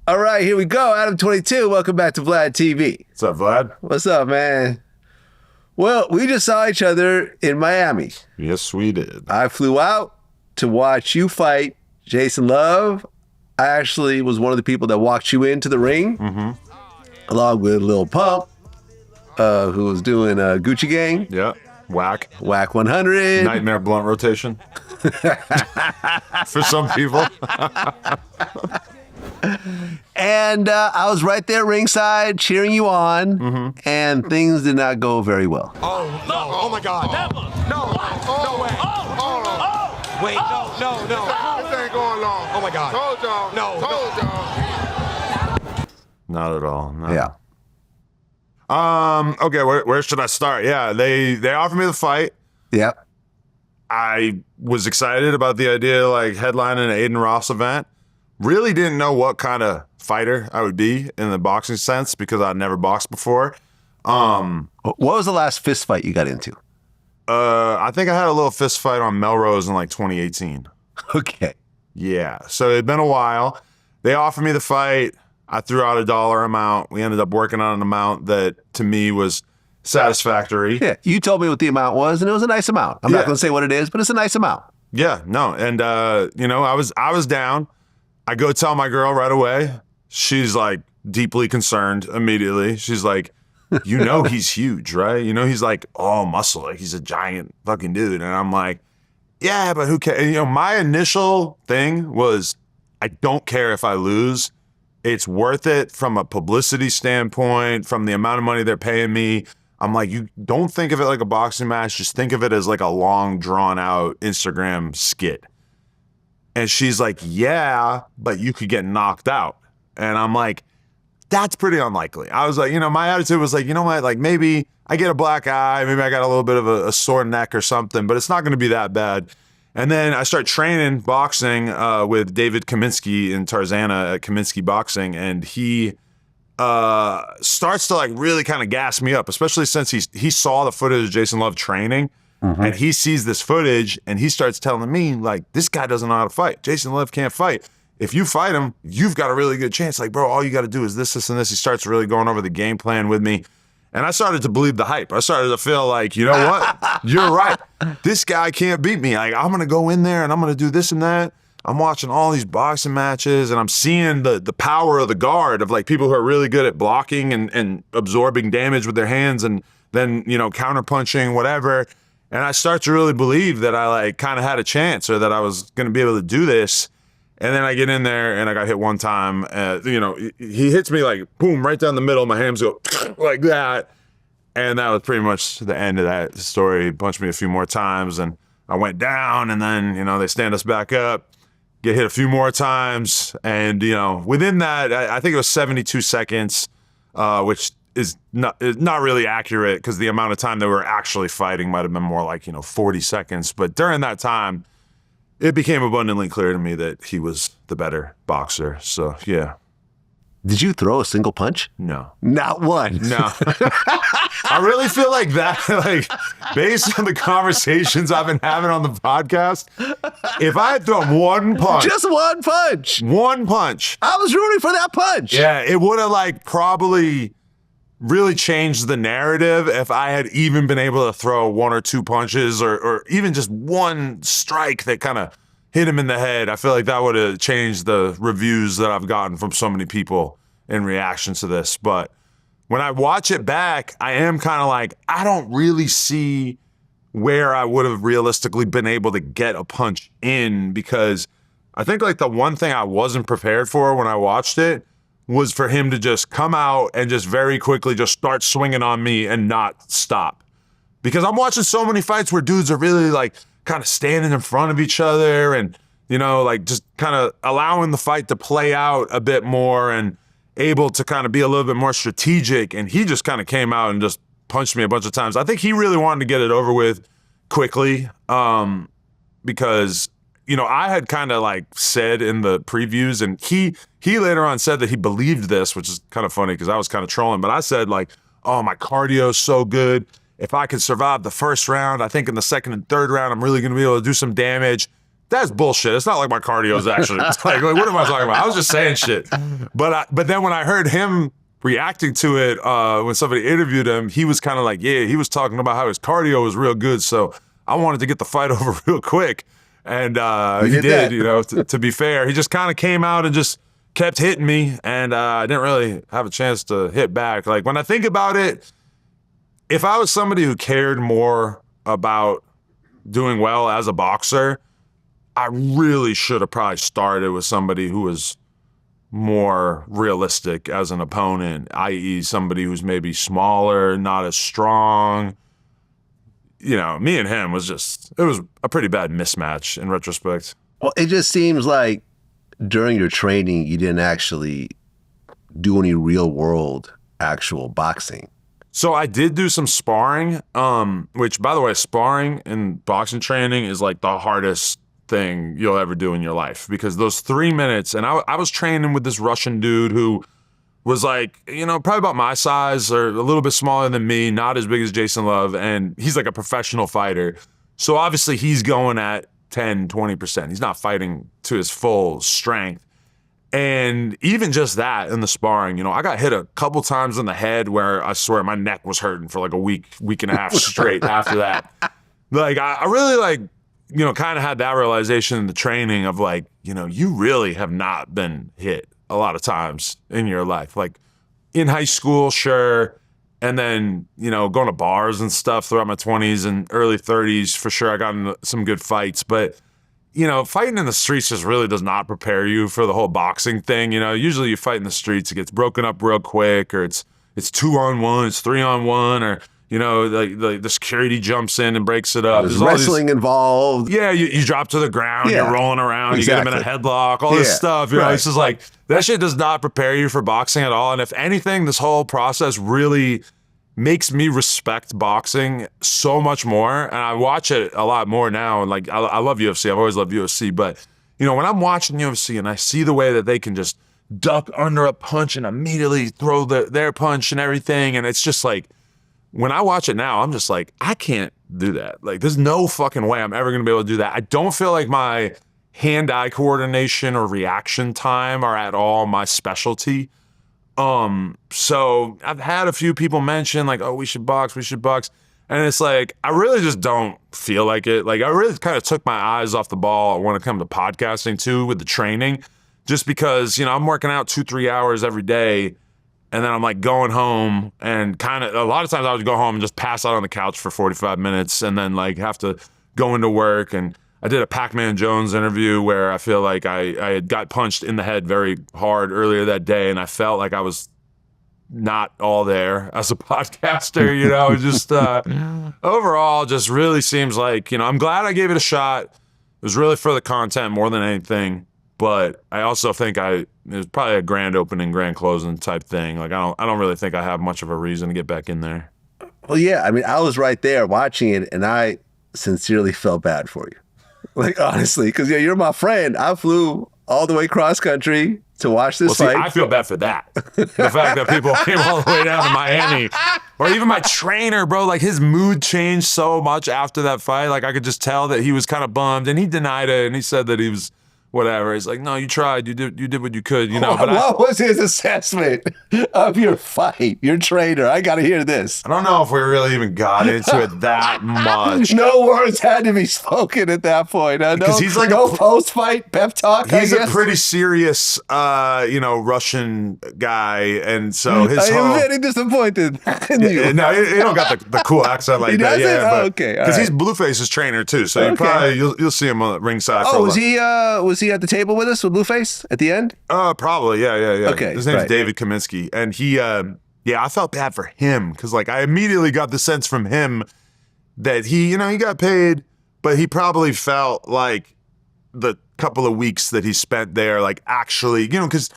All right, here we go. Adam22, welcome back to VladTV. What's up, Vlad? What's up, man? Well, we just saw each other in Miami. Yes, we did. I flew out to watch you fight Jason Love. I actually was one of the people that walked you into the ring, along with Lil Pump, who was doing Gucci Gang. Yeah. Whack. Whack 100. Nightmare blunt rotation. For some people. And I was right there ringside cheering you on, and things did not go very well. Oh, no. Oh, my God. Never. No. No way. Wait, no. This ain't going long. Oh, my God. Told y'all. No. Not at all. No. Yeah. Okay, where should I start? Yeah, they offered me the fight. Yep. I was excited about the idea of like headlining an Aiden Ross event. Really didn't know what kind of fighter I would be in the boxing sense because I'd never boxed before. What was the last fist fight you got into? I think I had a little fist fight on Melrose in like 2018. Okay. Yeah, so it'd been a while. They offered me the fight. I threw out a dollar amount. We ended up working on an amount that to me was satisfactory. Yeah, you told me what the amount was, and it was a nice amount. I'm not going to say what it is, but it's a nice amount. Yeah, no, and you know, I was down. I go tell my girl right away. She's like deeply concerned immediately. She's like, you know, he's huge, right? You know, he's like all muscle, like he's a giant fucking dude. And I'm like, yeah, but who cares? And, you know, my initial thing was, I don't care if I lose. It's worth it from a publicity standpoint, from the amount of money they're paying me. I'm like, you don't think of it like a boxing match. Just think of it as like a long, drawn out Instagram skit. And she's like, yeah, but you could get knocked out. And I'm like, that's pretty unlikely. I was like, you know, my attitude was like, you know what, like maybe I get a black eye, maybe I got a little bit of a sore neck or something, but it's not going to be that bad. And then I start training boxing with David Kaminsky in Tarzana at Kaminsky Boxing, and he starts to like really kind of gas me up, especially since he saw the footage of Jason Love training. And he sees this footage and he starts telling me, like, this guy doesn't know how to fight. Jason Love can't fight. If you fight him, you've got a really good chance. Like, bro, all you got to do is this, this, and this. He starts really going over the game plan with me. And I started to believe the hype. I started to feel like, you know what? You're right. This guy can't beat me. Like, I'm going to go in there and I'm going to do this and that. I'm watching all these boxing matches and I'm seeing the power of the guard of like people who are really good at blocking and absorbing damage with their hands and then, you know, counterpunching, whatever. And I start to really believe that I like kind of had a chance or that I was going to be able to do this. And then I get in there and I got hit one time. You know, he hits me like, boom, right down the middle. My hands go like that. And that was pretty much the end of that story. He punched me a few more times and I went down and then, you know, they stand us back up, get hit a few more times. And, you know, within that, I think it was 72 seconds, which is not really accurate because the amount of time they were actually fighting might have been more like, you know, 40 seconds. But during that time, it became abundantly clear to me that he was the better boxer. So, yeah. Did you throw a single punch? No. Not one. No. I really feel like that, like, based on the conversations I've been having on the podcast, if I had thrown one punch. Just one punch. One punch. I was rooting for that punch. Yeah, it would have, like, probably really changed the narrative if I had even been able to throw one or two punches or even just one strike that kind of hit him in the head. I feel like that would have changed the reviews that I've gotten from so many people in reaction to this. But when I watch it back, I am kind of like, I don't really see where I would have realistically been able to get a punch in, because I think like the one thing I wasn't prepared for when I watched it was for him to just come out and just very quickly just start swinging on me and not stop. Because I'm watching so many fights where dudes are really like kind of standing in front of each other and, you know, like just kind of allowing the fight to play out a bit more and able to kind of be a little bit more strategic. And he just kind of came out and just punched me a bunch of times. I think he really wanted to get it over with quickly because, you know, I had kind of like said in the previews, and he later on said that he believed this, which is kind of funny because I was kind of trolling, but I said like, oh, my cardio's so good. If I could survive the first round, I think in the second and third round, I'm really going to be able to do some damage. that's bullshit. It's not like my cardio is actually, it's like what am I talking about? I was just saying shit. But then when I heard him reacting to it, when somebody interviewed him, he was kind of like, yeah, he was talking about how his cardio was real good. So I wanted to get the fight over real quick. And he did, you know, to be fair. He just kind of came out and just kept hitting me. And I didn't really have a chance to hit back. Like when I think about it, if I was somebody who cared more about doing well as a boxer, I really should have probably started with somebody who was more realistic as an opponent, i.e. somebody who's maybe smaller, not as strong. You know, me and him it was a pretty bad mismatch in retrospect. Well, it just seems like during your training, you didn't actually do any real world actual boxing. So I did do some sparring, which, by the way, sparring in boxing training is like the hardest thing you'll ever do in your life, because those 3 minutes, and I was training with this Russian dude who was like, you know, probably about my size or a little bit smaller than me, not as big as Jason Love, and he's like a professional fighter. So obviously he's going at 10, 20%. He's not fighting to his full strength. And even just that in the sparring, you know, I got hit a couple times in the head where I swear my neck was hurting for like a week and a half straight after that. Like, I really like, you know, kind of had that realization in the training of like, you know, you really have not been hit a lot of times in your life. Like in high school, sure. And then, you know, going to bars and stuff throughout my 20s and early 30s, for sure I got into some good fights. But you know, fighting in the streets just really does not prepare you for the whole boxing thing. You know, usually you fight in the streets, it gets broken up real quick, or it's 2-on-1, it's 3-on-1, or, you know, the security jumps in and breaks it up. There's wrestling involved. Yeah, you drop to the ground, you're rolling around, exactly. You get them in a headlock, all this stuff. You know, it's just like, that shit does not prepare you for boxing at all. And if anything, this whole process really makes me respect boxing so much more. And I watch it a lot more now. And like, I love UFC. I've always loved UFC. But, you know, when I'm watching UFC and I see the way that they can just duck under a punch and immediately throw their punch and everything. And it's just like, when I watch it now, I'm just like, I can't do that. Like, there's no fucking way I'm ever going to be able to do that. I don't feel like my hand-eye coordination or reaction time are at all my specialty. So I've had a few people mention like, oh, we should box. And it's like, I really just don't feel like it. Like I really kind of took my eyes off the ball when it comes to podcasting too, with the training, just because, you know, I'm working out 2-3 hours every day. And then I'm like going home and kind of, a lot of times I would go home and just pass out on the couch for 45 minutes and then like have to go into work. And I did a Pac-Man Jones interview where I feel like I had got punched in the head very hard earlier that day, and I felt like I was not all there as a podcaster, you know. Just overall, just really seems like, you know, I'm glad I gave it a shot. It was really for the content more than anything, but I also think it was probably a grand opening, grand closing type thing. Like I don't really think I have much of a reason to get back in there. Well, yeah, I mean, I was right there watching it, and I sincerely felt bad for you. Like, honestly, because you're my friend. I flew all the way cross country to watch this fight. I feel bad for that. The fact that people came all the way down to Miami. Or even my trainer, bro, like his mood changed so much after that fight. Like I could just tell that he was kind of bummed, and he denied it, and he said that he was whatever. He's like, no, you tried. You did what you could, you know. But what was his assessment of your fight, your trainer? I got to hear this. I don't know if we really even got into it that much. No words had to be spoken at that point. Because he's like no post-fight pep talk. He's a pretty serious, you know, Russian guy, and so his I'm very disappointed in you. No, he don't got the cool accent like that. Yeah, oh, okay, because he's Blueface's trainer too, so you'll see him on the ringside. Oh, was he at the table with us with Blueface at the end? Probably, yeah. Okay, his name's David Kaminsky, and he, I felt bad for him because like I immediately got the sense from him that he, you know, he got paid, but he probably felt like the couple of weeks that he spent there, like actually, you know, because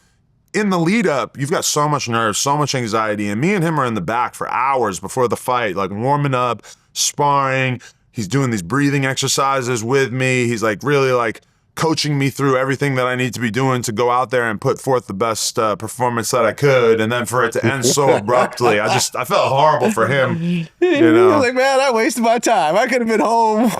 in the lead up, you've got so much nerves, so much anxiety, and me and him are in the back for hours before the fight, like warming up, sparring. He's doing these breathing exercises with me. He's like really like coaching me through everything that I need to be doing to go out there and put forth the best performance that I could. And then for it to end so abruptly, I felt horrible for him. You know, like, man, I wasted my time. I could have been home,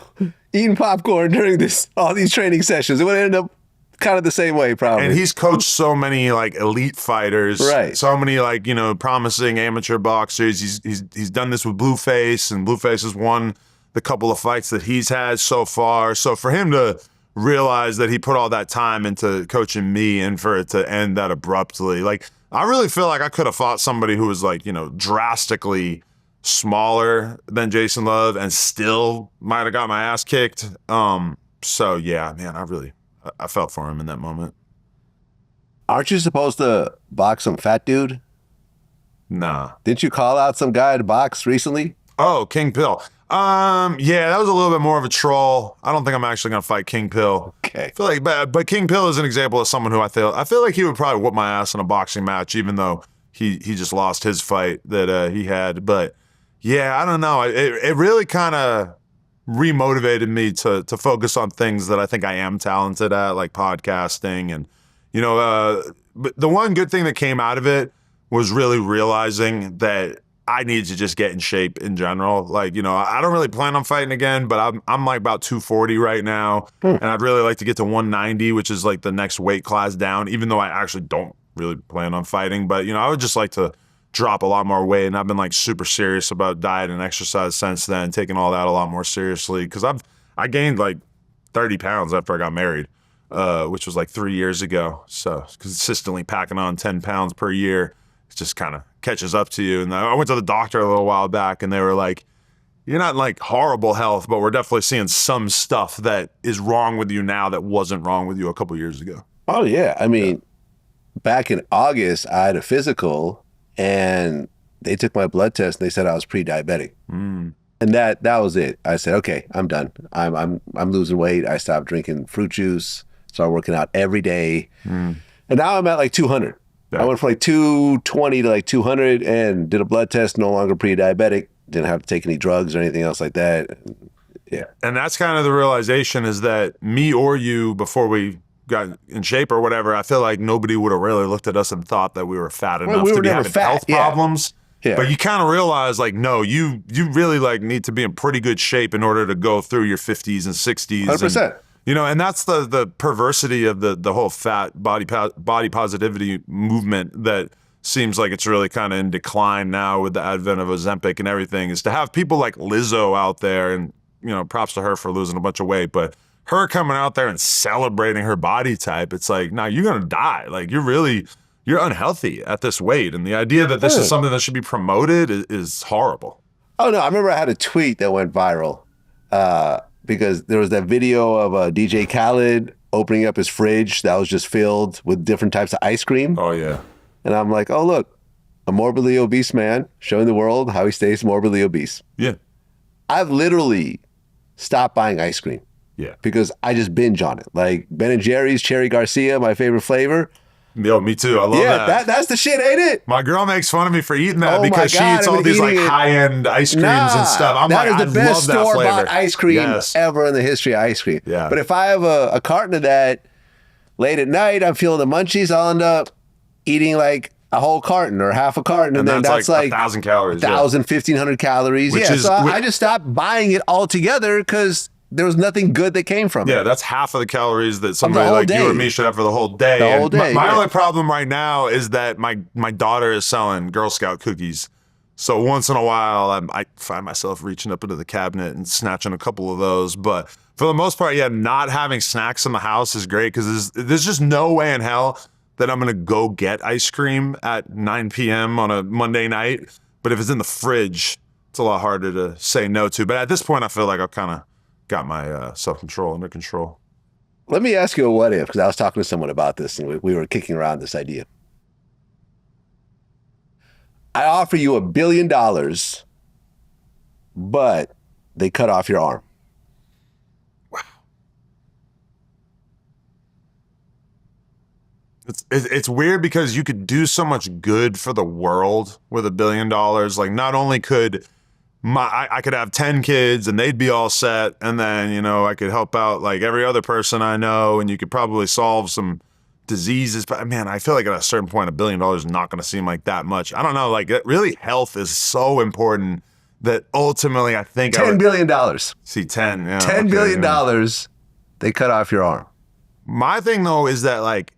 eating popcorn during all these training sessions. It would end up kind of the same way, probably. And he's coached so many like elite fighters, right? So many like, you know, promising amateur boxers. He's done this with Blueface, and Blueface has won the couple of fights that he's had so far. So for him to realize that he put all that time into coaching me and for it to end that abruptly, like I really feel like I could have fought somebody who was like, you know, drastically smaller than Jason Love and still might have got my ass kicked. So yeah, man, I felt for him in that moment. Aren't you supposed to box some fat dude? Nah. Didn't you call out some guy to box recently? Oh, King Pill. Yeah, that was a little bit more of a troll. I don't think I'm actually gonna fight King Pill. Okay. I feel like, but King Pill is an example of someone who I feel like he would probably whoop my ass in a boxing match, even though he just lost his fight that he had. But yeah, I don't know. It really kind of remotivated me to focus on things that I think I am talented at, like podcasting. And, you know, but the one good thing that came out of it was really realizing that I need to just get in shape in general. Like, you know, I don't really plan on fighting again, but I'm like about 240 right now. And I'd really like to get to 190, which is like the next weight class down, even though I actually don't really plan on fighting. But, you know, I would just like to drop a lot more weight, and I've been like super serious about diet and exercise since then, taking all that a lot more seriously, because I gained like 30 pounds after I got married, which was like 3 years ago. So consistently packing on 10 pounds per year, it just kind of catches up to you. And I went to the doctor a little while back, and they were like, you're not in like horrible health, but we're definitely seeing some stuff that is wrong with you now that wasn't wrong with you a couple years ago. Oh yeah, I mean, back in August I had a physical, and they took my blood test and they said I was pre-diabetic. And that was it. I said, okay, I'm done. I'm losing weight. I stopped drinking fruit juice, started working out every day. And now I'm at like 200. Yeah. I went from like 220 to like 200 and did a blood test, no longer pre-diabetic. Didn't have to take any drugs or anything else like that. Yeah. And that's kind of the realization, is that me or you, before we got in shape or whatever, I feel like nobody would have really looked at us and thought that we were fat enough to be having health problems. Yeah. But you kind of realize, like, no, you really like need to be in pretty good shape in order to go through your 50s and 60s. 100%. And, you know, and that's the perversity of the whole fat body positivity movement that seems like it's really kind of in decline now with the advent of Ozempic and everything, is to have people like Lizzo out there, and, you know, props to her for losing a bunch of weight, but her coming out there and celebrating her body type, it's like, nah, you're gonna die. Like, you're unhealthy at this weight. And the idea that this is something that should be promoted is horrible. Oh no, I remember I had a tweet that went viral because there was that video of DJ Khaled opening up his fridge that was just filled with different types of ice cream. Oh yeah. And I'm like, oh look, a morbidly obese man showing the world how he stays morbidly obese. Yeah. I've literally stopped buying ice cream. Yeah. Because I just binge on it. Like Ben & Jerry's Cherry Garcia, my favorite flavor. Yo, me too. I love that. Yeah, that's the shit, ain't it? My girl makes fun of me for eating that, Oh because she eats all these like high-end ice creams and stuff. I'm that like, is the best store-bought ice cream ever in the history of ice cream. Yeah. But if I have a carton of that late at night, I'm feeling the munchies, I'll end up eating like a whole carton or half a carton, and then that's like 1,000 calories. 1,000, 1,500 calories. I just stopped buying it altogether because there was nothing good that came from it. Yeah, that's half of the calories that somebody like you or me should have for the whole day. The whole day. My only problem right now is that my daughter is selling Girl Scout cookies. So once in a while, I find myself reaching up into the cabinet and snatching a couple of those. But for the most part, yeah, not having snacks in the house is great, because there's just no way in hell that I'm going to go get ice cream at 9 p.m. on a Monday night. But if it's in the fridge, it's a lot harder to say no to. But at this point, I feel like I've kind of got my self-control under control. Let me ask you a what if, because I was talking to someone about this, and we were kicking around this idea. I offer you $1 billion, but they cut off your arm. Wow. It's weird, because you could do so much good for the world with $1 billion. Like, not only could I could have 10 kids and they'd be all set, and then, you know, I could help out like every other person I know, and you could probably solve some diseases. But man, I feel like at a certain point, $1 billion is not going to seem like that much. I don't know, like, really, health is so important that ultimately I think $10 billion. See, 10. Yeah, $10 billion, they cut off your arm. My thing, though, is that, like,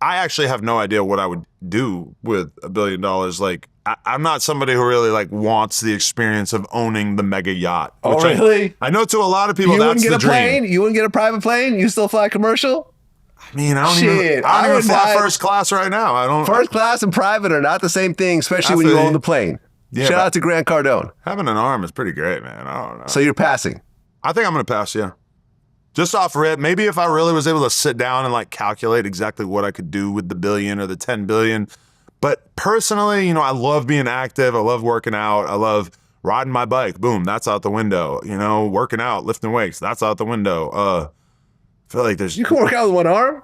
I actually have no idea what I would do with $1 billion. Like, I'm not somebody who really, like, wants the experience of owning the mega yacht. Oh, really? I know to a lot of people You that's wouldn't get the a dream. plane? You wouldn't get a private plane? You still fly commercial? I mean, I don't Shit, I even would fly buy- first class right now. I don't. First class and private are not the same thing, especially I when you feel own you. the plane. Yeah, Shout but- out to Grant Cardone. Having an arm is pretty great, man. I don't know. So you're passing. I think I'm going to pass, yeah. Just off rip. Maybe if I really was able to sit down and like calculate exactly what I could do with the billion or the 10 billion. But personally, you know, I love being active. I love working out. I love riding my bike. Boom, that's out the window. You know, working out, lifting weights, that's out the window. I feel like there's... You can work out with one arm?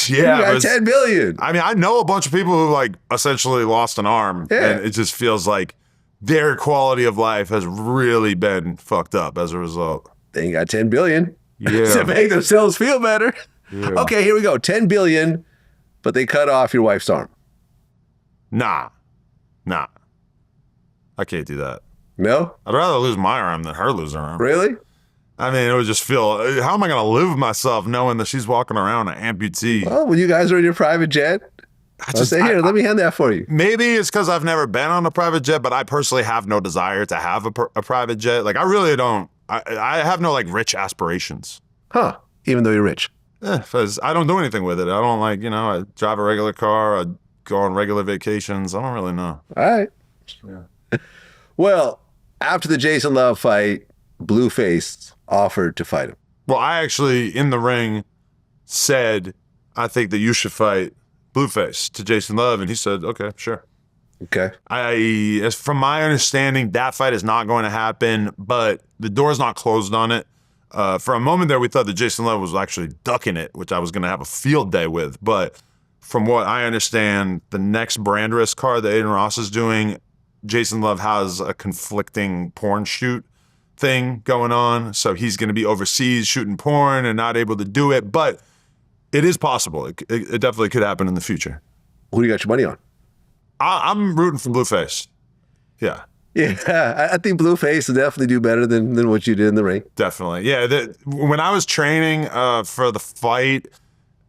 Yeah. You got but 10 billion. I mean, I know a bunch of people who like essentially lost an arm. Yeah. And it just feels like their quality of life has really been fucked up as a result. They ain't got 10 billion. Yeah. To make themselves feel better. Yeah. Okay, here we go. 10 billion, but they cut off your wife's arm. Nah. I can't do that. No? I'd rather lose my arm than her lose her arm. Really? I mean, it would just feel, how am I going to live with myself knowing that she's walking around an amputee? Well, when you guys are in your private jet, I'll say, here, let me hand that for you. Maybe it's because I've never been on a private jet, but I personally have no desire to have a private jet. Like, I really don't. I have no, like, rich aspirations. Huh. Even though you're rich. Because I don't do anything with it. I don't, like, you know, I drive a regular car. I go on regular vacations. I don't really know. All right. Yeah. Well, after the Jason Love fight, Blueface offered to fight him. Well, I actually, in the ring, said, I think that you should fight Blueface to Jason Love, and he said, okay, sure. Okay. As from my understanding, that fight is not going to happen, but the door's not closed on it. For a moment there, we thought that Jason Love was actually ducking it, which I was going to have a field day with. But from what I understand, the next brand risk card that Aiden Ross is doing, Jason Love has a conflicting porn shoot thing going on. So he's going to be overseas shooting porn and not able to do it. But it is possible. It definitely could happen in the future. Who do you got your money on? I'm rooting for Blueface. Yeah. Yeah, I think Blueface will definitely do better than what you did in the ring. Definitely. Yeah. When I was training for the fight,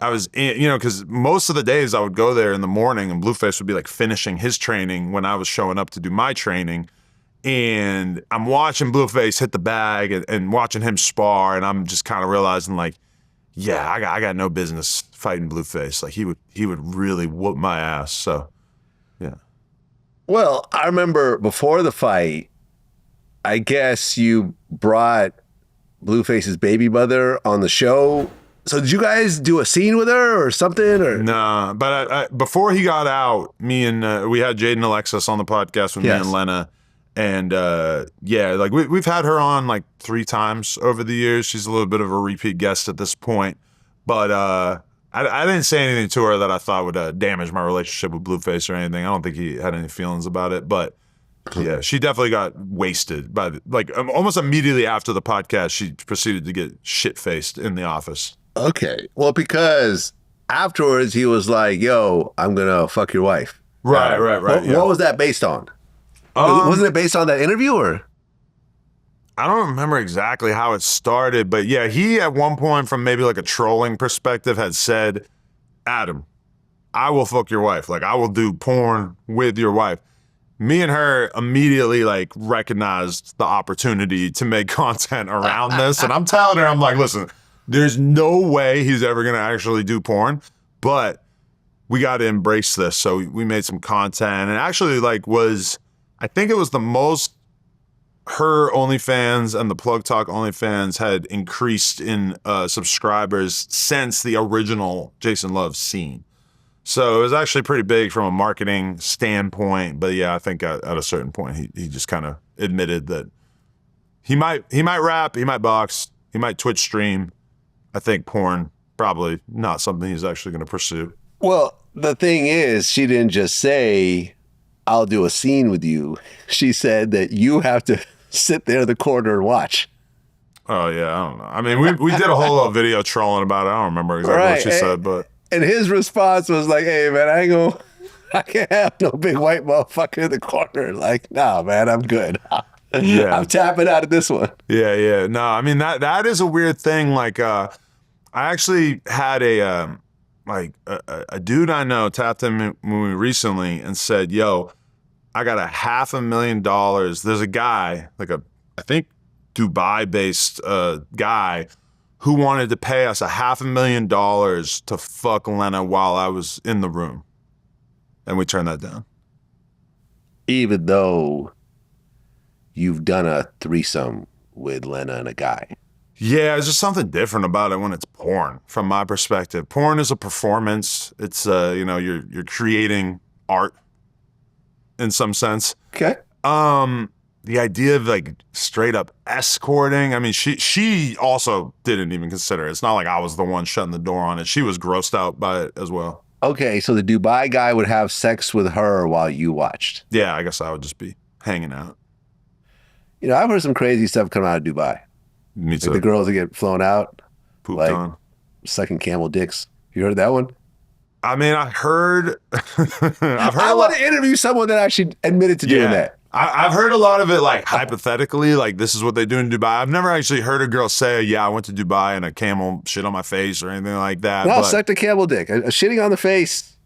I was, because most of the days I would go there in the morning and Blueface would be like finishing his training when I was showing up to do my training. And I'm watching Blueface hit the bag and watching him spar. And I'm just kind of realizing like, yeah, I got no business fighting Blueface. Like he would really whoop my ass. So, yeah. Well, I remember before the fight, I guess you brought Blueface's baby mother on the show. So did you guys do a scene with her or something? Or Nah, but I, before he got out, me and we had Jaden Alexis on the podcast with me and Lena. And yeah, like we've had her on like 3 times over the years. She's a little bit of a repeat guest at this point. But I didn't say anything to her that I thought would damage my relationship with Blueface or anything. I don't think he had any feelings about it. But yeah, she definitely got wasted by almost immediately after the podcast. She proceeded to get shit-faced in the office. Okay. Well, because afterwards he was like, yo, I'm going to fuck your wife. Right. What was that based on? Wasn't it based on that interview or? I don't remember exactly how it started, but yeah, he at one point from maybe like a trolling perspective had said, Adam, I will fuck your wife. Like I will do porn with your wife. Me and her immediately like recognized the opportunity to make content around this. And I'm telling her, I'm like, listen, there's no way he's ever going to actually do porn, but we got to embrace this. So we made some content and actually I think it was the most her OnlyFans and the Plug Talk OnlyFans had increased in subscribers since the original Jason Love scene. So it was actually pretty big from a marketing standpoint. But yeah, I think at a certain point, he just kind of admitted that he might rap, he might box, he might Twitch stream. I think porn, probably not something he's actually going to pursue. Well, the thing is, she didn't just say, I'll do a scene with you. She said that you have to sit there in the corner and watch. Oh, yeah, I don't know. I mean, we did a whole little video trolling about it. I don't remember exactly what she said, but... And his response was like, hey, man, I I can't have no big white motherfucker in the corner. Like, nah, man, I'm good. Yeah. I'm tapping out of this one. Yeah. No, I mean that is a weird thing. Like, I actually had a dude I know tapped him me recently and said, "Yo, I got $500,000. There's a guy, like I think Dubai-based guy, who wanted to pay us $500,000 to fuck Lena while I was in the room," and we turned that down. Even though you've done a threesome with Lena and a guy. Yeah, it's just something different about it when it's porn. From my perspective, porn is a performance. It's you're creating art in some sense. Okay. The idea of like straight up escorting. I mean, she also didn't even consider it. It's not like I was the one shutting the door on it. She was grossed out by it as well. Okay, so the Dubai guy would have sex with her while you watched. Yeah, I guess I would just be hanging out. You know, I've heard some crazy stuff coming out of Dubai. Me too. Like the girls that get flown out, Pooped like on. sucking camel dicks. You heard that one? I mean, I heard. I want to interview someone that actually admitted to doing that. I've heard a lot of it, like hypothetically, like this is what they do in Dubai. I've never actually heard a girl say, "Yeah, I went to Dubai and a camel shit on my face" or anything like that. No, but sucked a camel dick. A shitting on the face.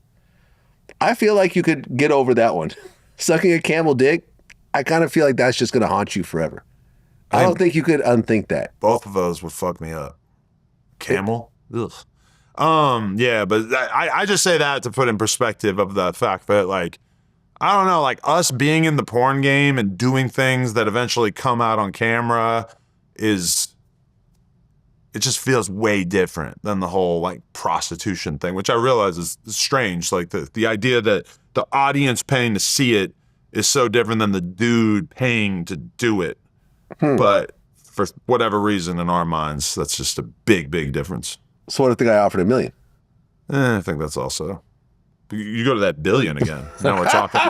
I feel like you could get over that one. Sucking a camel dick, I kind of feel like that's just going to haunt you forever. I don't think you could unthink that. Both of those would fuck me up. Camel? Ugh. Yeah, but I just say that to put in perspective of the fact that, like, I don't know, like us being in the porn game and doing things that eventually come out on camera it just feels way different than the whole like prostitution thing, which I realize is strange. Like the idea that the audience paying to see it is so different than the dude paying to do it. But for whatever reason in our minds, that's just a big, big difference. So what if the guy offered $1 million? I think that's also. You go to that billion again. Now we're talking.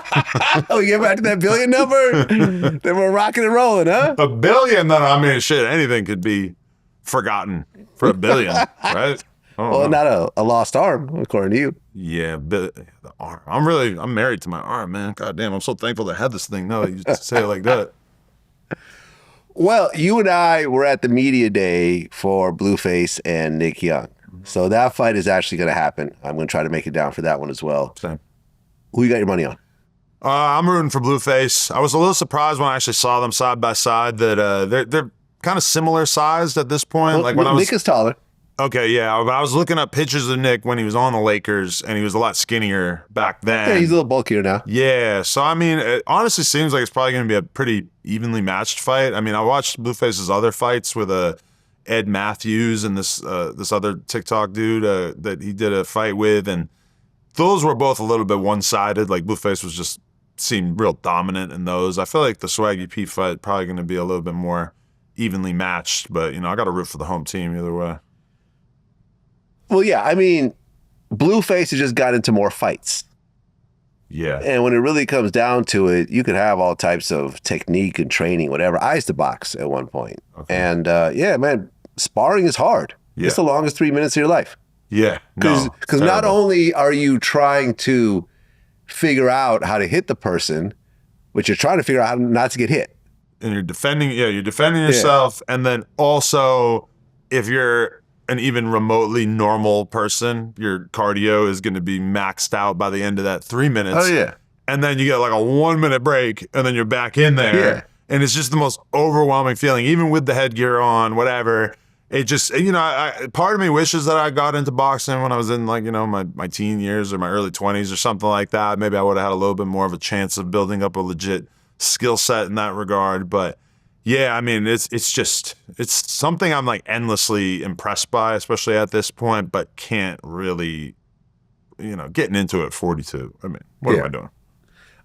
Oh, we get back to that billion number? Then we're rocking and rolling, huh? $1 billion, then I mean, shit, anything could be forgotten for $1 billion, right? Well, not a lost arm, according to you. Yeah, but the arm. I'm married to my arm, man. God damn, I'm so thankful to have this thing. No, you just say it like that. Well, you and I were at the media day for Blueface and Nick Young. So that fight is actually going to happen. I'm going to try to make it down for that one as well. Same. Who you got your money on? I'm rooting for Blueface. I was a little surprised when I actually saw them side by side that they're kind of similar sized at this point. Well, like when Nick is taller. Okay, yeah, but I was looking up pictures of Nick when he was on the Lakers, and he was a lot skinnier back then. Yeah, he's a little bulkier now. Yeah, so I mean, it honestly seems like it's probably going to be a pretty evenly matched fight. I mean, I watched Blueface's other fights with Ed Matthews and this other TikTok dude that he did a fight with, and those were both a little bit one-sided. Like Blueface seemed real dominant in those. I feel like the Swaggy P fight probably going to be a little bit more evenly matched, but I got to root for the home team either way. Well, yeah, I mean, Blueface has just got into more fights. Yeah. And when it really comes down to it, you could have all types of technique and training, whatever. I used to box at one point. Okay. And yeah, man, sparring is hard. Yeah. It's the longest 3 minutes of your life. Yeah. Because not only are you trying to figure out how to hit the person, but you're trying to figure out how not to get hit. And you're defending yourself. Yeah. And then also, if you're an even remotely normal person, your cardio is going to be maxed out by the end of that 3 minutes. Oh, yeah. And then you get like a 1 minute break, and then you're back in there. Yeah. And it's just the most overwhelming feeling, even with the headgear on, whatever. It just, part of me wishes that I got into boxing when I was in like, my teen years or my early 20s or something like that. Maybe I would have had a little bit more of a chance of building up a legit skill set in that regard. But yeah, I mean, it's something I'm like endlessly impressed by, especially at this point, but can't really, getting into it at 42. I mean, what am I doing?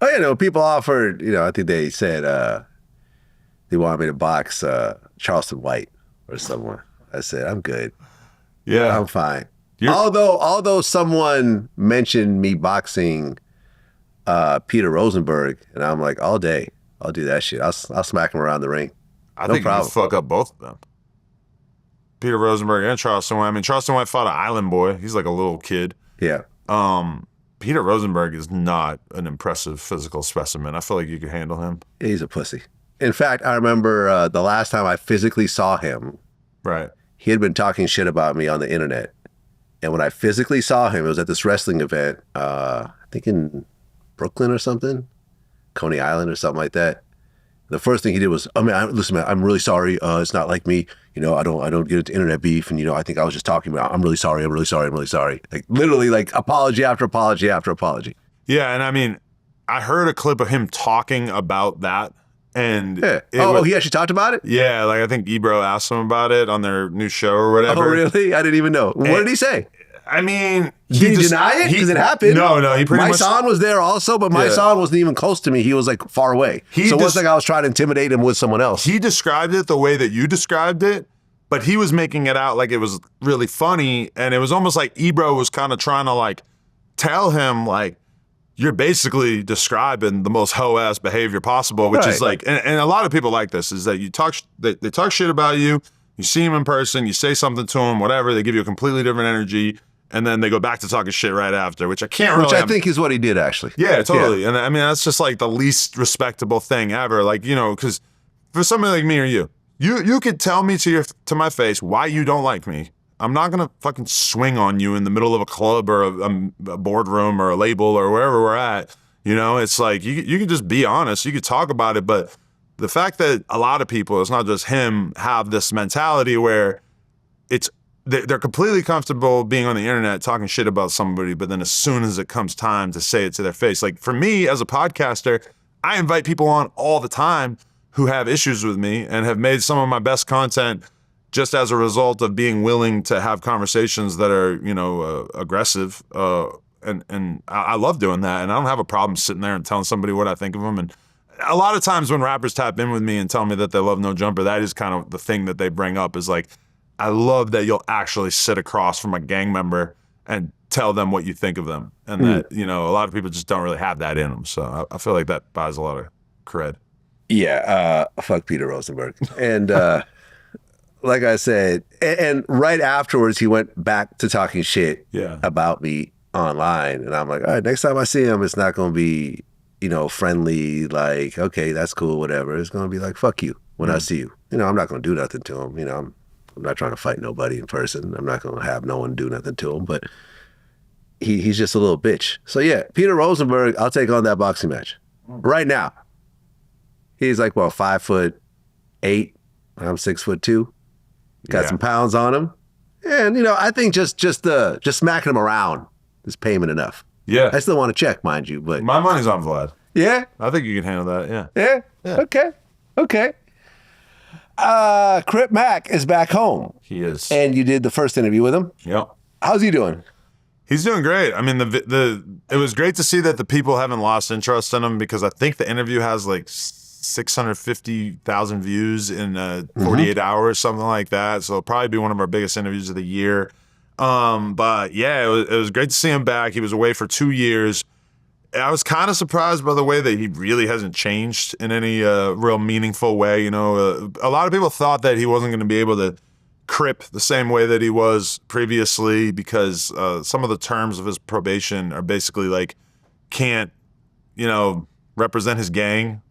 Oh, people offered, I think they said they wanted me to box Charleston White or someone. I said, I'm good. Yeah. I'm fine. Although someone mentioned me boxing Peter Rosenberg, and I'm like, all day. I'll do that shit. I'll smack him around the ring. I think you fuck up both of them. Peter Rosenberg and Charleston White. I mean, Charleston White fought an island boy. He's like a little kid. Yeah. Peter Rosenberg is not an impressive physical specimen. I feel like you could handle him. He's a pussy. In fact, I remember the last time I physically saw him, Right. he had been talking shit about me on the internet. And when I physically saw him, it was at this wrestling event, I think in Brooklyn or something, Coney Island or something like that. The first thing he did was, listen, man, I'm really sorry. It's not like me. You know, I don't get into internet beef. And, you know, I think I was just talking about, I'm really sorry. I'm really sorry. I'm really sorry. Like literally like apology after apology after apology. Yeah. And I mean, I heard a clip of him talking about that. And Yeah. He actually talked about it? Yeah, like I think Ebro asked him about it on their new show or whatever. Oh, really? I didn't even know. What did he say? I mean, did he deny it? Because it happened. No, he pretty much. My son was there also, but my son wasn't even close to me. He was like far away. So it wasn't like I was trying to intimidate him with someone else. He described it the way that you described it, but he was making it out like it was really funny, and it was almost like Ebro was kind of trying to like tell him like, you're basically describing the most hoe-ass behavior possible, which is like, and a lot of people like this, is that they talk shit about you, you see them in person, you say something to them, whatever, they give you a completely different energy, and then they go back to talking shit right after, which I can't really. Which I think is what he did, actually. Yeah, totally. Yeah. And I mean, that's just like the least respectable thing ever. Like, you know, because for somebody like me or you could tell me to my face why you don't like me. I'm not gonna fucking swing on you in the middle of a club or a boardroom or a label or wherever we're at. You know, it's like you can just be honest. You could talk about it, but the fact that a lot of people, it's not just him, have this mentality where they're completely comfortable being on the internet talking shit about somebody, but then as soon as it comes time to say it to their face, like for me as a podcaster, I invite people on all the time who have issues with me and have made some of my best content just as a result of being willing to have conversations that are, you know, aggressive. And I love doing that. And I don't have a problem sitting there and telling somebody what I think of them. And a lot of times when rappers tap in with me and tell me that they love No Jumper, that is kind of the thing that they bring up is like, I love that you'll actually sit across from a gang member and tell them what you think of them. And that, you know, a lot of people just don't really have that in them. So I feel like that buys a lot of cred. Yeah, fuck Peter Rosenberg. And like I said, and right afterwards, he went back to talking shit about me online. And I'm like, all right, next time I see him, it's not going to be, you know, friendly, like, okay, that's cool, whatever. It's going to be like, fuck you when I see you. You know, I'm not going to do nothing to him. You know, I'm not trying to fight nobody in person. I'm not going to have no one do nothing to him. But he's just a little bitch. So yeah, Peter Rosenberg, I'll take on that boxing match right now. He's like, well, 5'8". I'm 6'2". Got some pounds on him. And, you know, I think just smacking him around is payment enough. Yeah. I still want to check, mind you, but. My money's on Vlad. Yeah? I think you can handle that, yeah. Yeah? Okay. Crip Mac is back home. He is. And you did the first interview with him. Yep. How's he doing? He's doing great. I mean, it was great to see that the people haven't lost interest in him, because I think the interview has like 650,000 views in 48 hours, something like that. So it'll probably be one of our biggest interviews of the year. But yeah, it was great to see him back. He was away for 2 years. I was kind of surprised by the way that he really hasn't changed in any real meaningful way. You know, a lot of people thought that he wasn't going to be able to crip the same way that he was previously, because some of the terms of his probation are basically like, can't, you know, represent his gang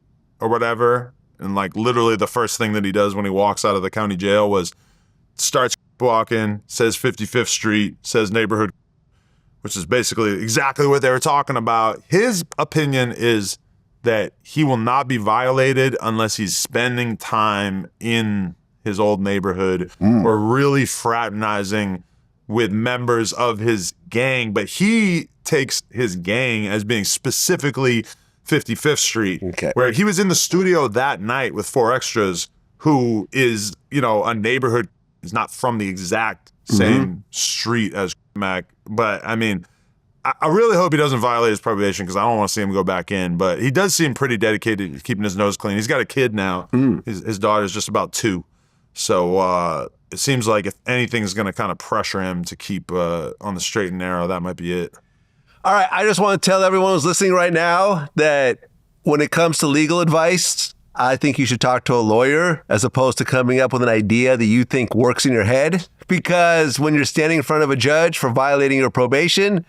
or whatever. And like literally the first thing that he does when he walks out of the county jail was starts walking, says 55th Street, says neighborhood, which is basically exactly what they were talking about. His opinion is that he will not be violated unless he's spending time in his old neighborhood or really fraternizing with members of his gang. But he takes his gang as being specifically 55th Street, where he was in the studio that night with 4 Extras, who is, you know, a neighborhood, is not from the exact same street as Mac. But I mean, I really hope he doesn't violate his probation, because I don't want to see him go back in. But he does seem pretty dedicated to keeping his nose clean. He's got a kid now. His daughter's just about 2. So it seems like if anything's going to kind of pressure him to keep on the straight and narrow, that might be it. All right, I just want to tell everyone who's listening right now that when it comes to legal advice, I think you should talk to a lawyer as opposed to coming up with an idea that you think works in your head. Because when you're standing in front of a judge for violating your probation,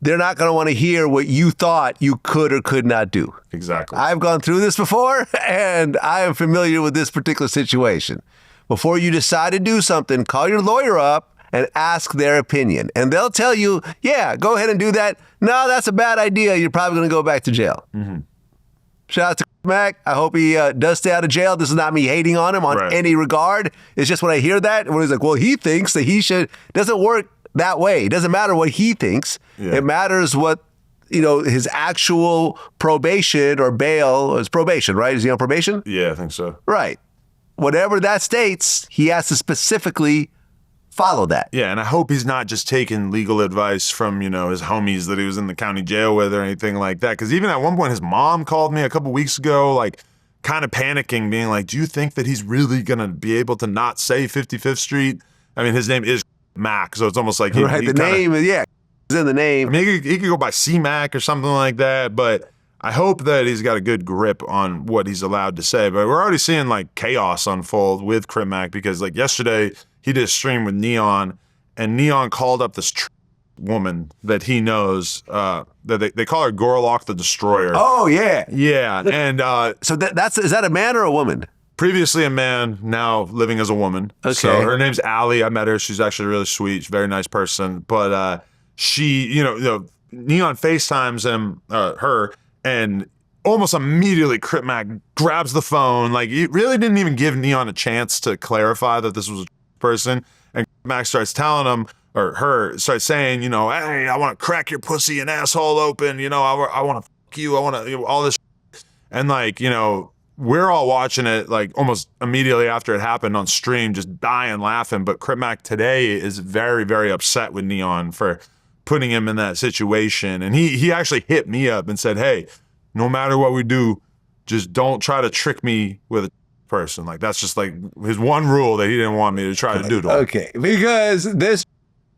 they're not going to want to hear what you thought you could or could not do. Exactly. I've gone through this before, and I am familiar with this particular situation. Before you decide to do something, call your lawyer up and ask their opinion. And they'll tell you, yeah, go ahead and do that. No, that's a bad idea. You're probably going to go back to jail. Mm-hmm. Shout out to Mac. I hope he does stay out of jail. This is not me hating on him on any regard. It's just when I hear that, when he's like, well, he thinks that he should, doesn't work that way. It doesn't matter what he thinks. Yeah. It matters what, his actual probation or bail, is probation, right? Is he on probation? Yeah, I think so. Right. Whatever that states, he has to specifically follow that. Yeah, and I hope he's not just taking legal advice from, his homies that he was in the county jail with or anything like that. Because even at one point, his mom called me a couple weeks ago, like, kind of panicking, being like, do you think that he's really going to be able to not say 55th Street? I mean, his name is Mac, so it's almost like he name is, yeah, it's in the name. I mean, he could go by C-Mac or something like that, but I hope that he's got a good grip on what he's allowed to say. But we're already seeing, like, chaos unfold with Crip Mac because, like, yesterday he did a stream with Neon, and Neon called up this woman that he knows, that they call her Gorlock the Destroyer. Oh, yeah. Yeah, and... so is that a man or a woman? Previously a man, now living as a woman. Okay. So her name's Allie. I met her. She's actually really sweet. She's a very nice person. But she, Neon FaceTimes her, and almost immediately Crip Mac grabs the phone. Like, he really didn't even give Neon a chance to clarify that this was a person. And Mac starts telling him, or her starts saying, hey, I want to crack your pussy and asshole open. I want to fuck you. I want to, all this. And like, we're all watching it like almost immediately after it happened on stream, just dying laughing. But Crip Mac today is very, very upset with Neon for putting him in that situation. And he actually hit me up and said, hey, no matter what we do, just don't try to trick me with a person. Like, that's just like his one rule that he didn't want me to try to do to him. Okay, because this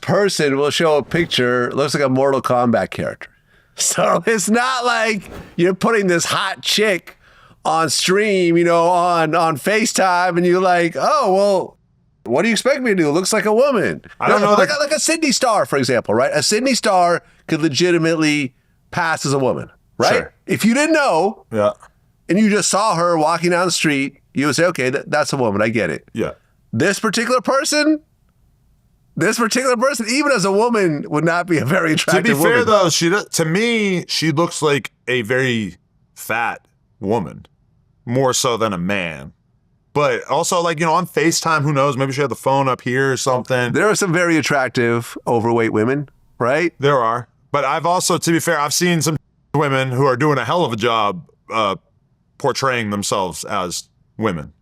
person will show a picture, looks like a Mortal Kombat character. So it's not like you're putting this hot chick on stream, on FaceTime, and you're like, oh, well, what do you expect me to do? It looks like a woman. I don't know. Like a Sydney Star, for example, right? A Sydney Star could legitimately pass as a woman, right? Sure. If you didn't know, yeah, and you just saw her walking down the street, you would say, okay, that's a woman. I get it. Yeah. This particular person, even as a woman, would not be a very attractive woman. To be fair, though, to me, she looks like a very fat woman, more so than a man. But also, like, on FaceTime, who knows? Maybe she had the phone up here or something. There are some very attractive overweight women, right? There are. But I've also, to be fair, I've seen some women who are doing a hell of a job portraying themselves as women.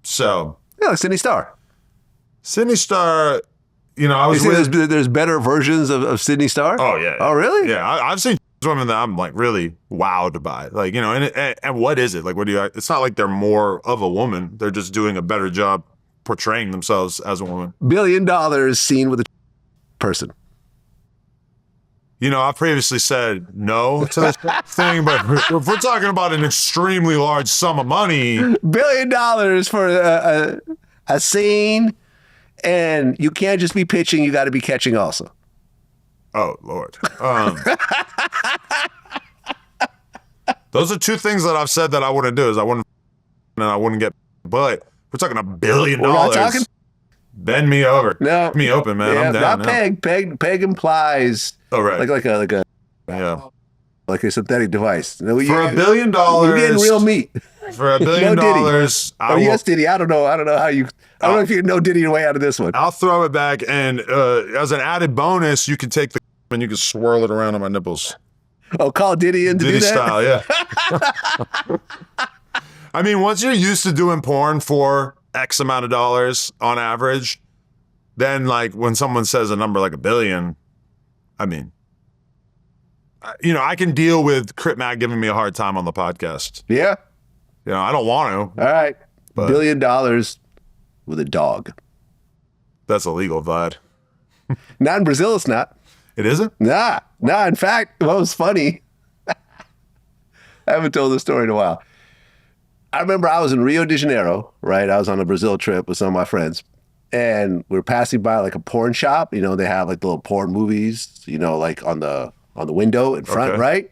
So. Yeah, like Sydney Star. Sydney Star, I was there's better versions of Sydney Star? Oh, yeah. Oh, really? Yeah, I've seen women that I'm like really wowed by, like, and what is it like? What do you? It's not like they're more of a woman. They're just doing a better job portraying themselves as a woman. $1 billion seen with a person. I've previously said no to this thing, but if we're talking about an extremely large sum of money, $1 billion for a scene, and you can't just be pitching; you got to be catching also. Oh, Lord. Those are two things that I've said that I wouldn't do. Is I wouldn't get, but we're talking $1 billion. We're not talking. Bend me over. No. Keep me open, man. Yeah, I'm down. Not peg. Peg implies. Oh, right. Like a yeah. Like a synthetic device. For $1 billion. You're getting real meat. For $1 billion. No yes, Diddy. I don't know how you. I don't know if you know Diddy your way out of this one. I'll throw it back, and as an added bonus, you can take the and you can swirl it around on my nipples. Oh, call Diddy in to Diddy do that? style, yeah. I mean, once you're used to doing porn for X amount of dollars on average, then like when someone says a number like $1 billion, I mean, I can deal with Crip Mac giving me a hard time on the podcast. Yeah. I don't want to. All right. $1 billion with a dog. That's illegal, Vlad. Not in Brazil, it's not. It isn't? Nah. In fact, what was funny, I haven't told this story in a while. I remember I was in Rio de Janeiro, right? I was on a Brazil trip with some of my friends, and we were passing by like a porn shop. They have like little porn movies, like on the on the window in front, Okay. right?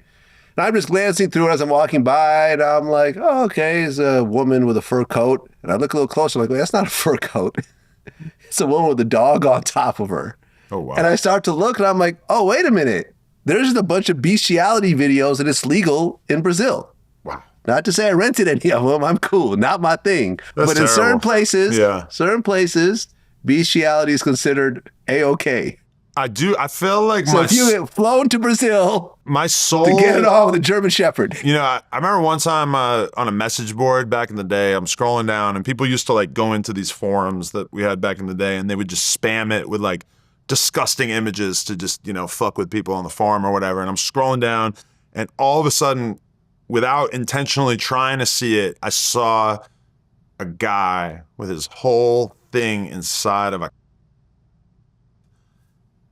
And I'm just glancing through it as I'm walking by, and I'm like, oh, okay, it's a woman with a fur coat. And I look a little closer, like, wait, that's not a fur coat. It's a woman with a dog on top of her. Oh, wow. And I start to look, and I'm like, oh, wait a minute. There's just a bunch of bestiality videos, and it's legal in Brazil. Wow. Not to say I rented any of them. I'm cool. Not my thing. That's but in certain terrible. places, bestiality is considered A-OK. I feel like So if you get flown to Brazil my soul to get it on with a German Shepherd. You know, I remember one time on a message board back in the day, I'm scrolling down and people used to like go into these forums that we had back in the day and they would just spam it with like disgusting images to just, you know, fuck with people on the forum or whatever. And I'm scrolling down and all of a sudden, without intentionally trying to see it, I saw a guy with his whole thing inside of a,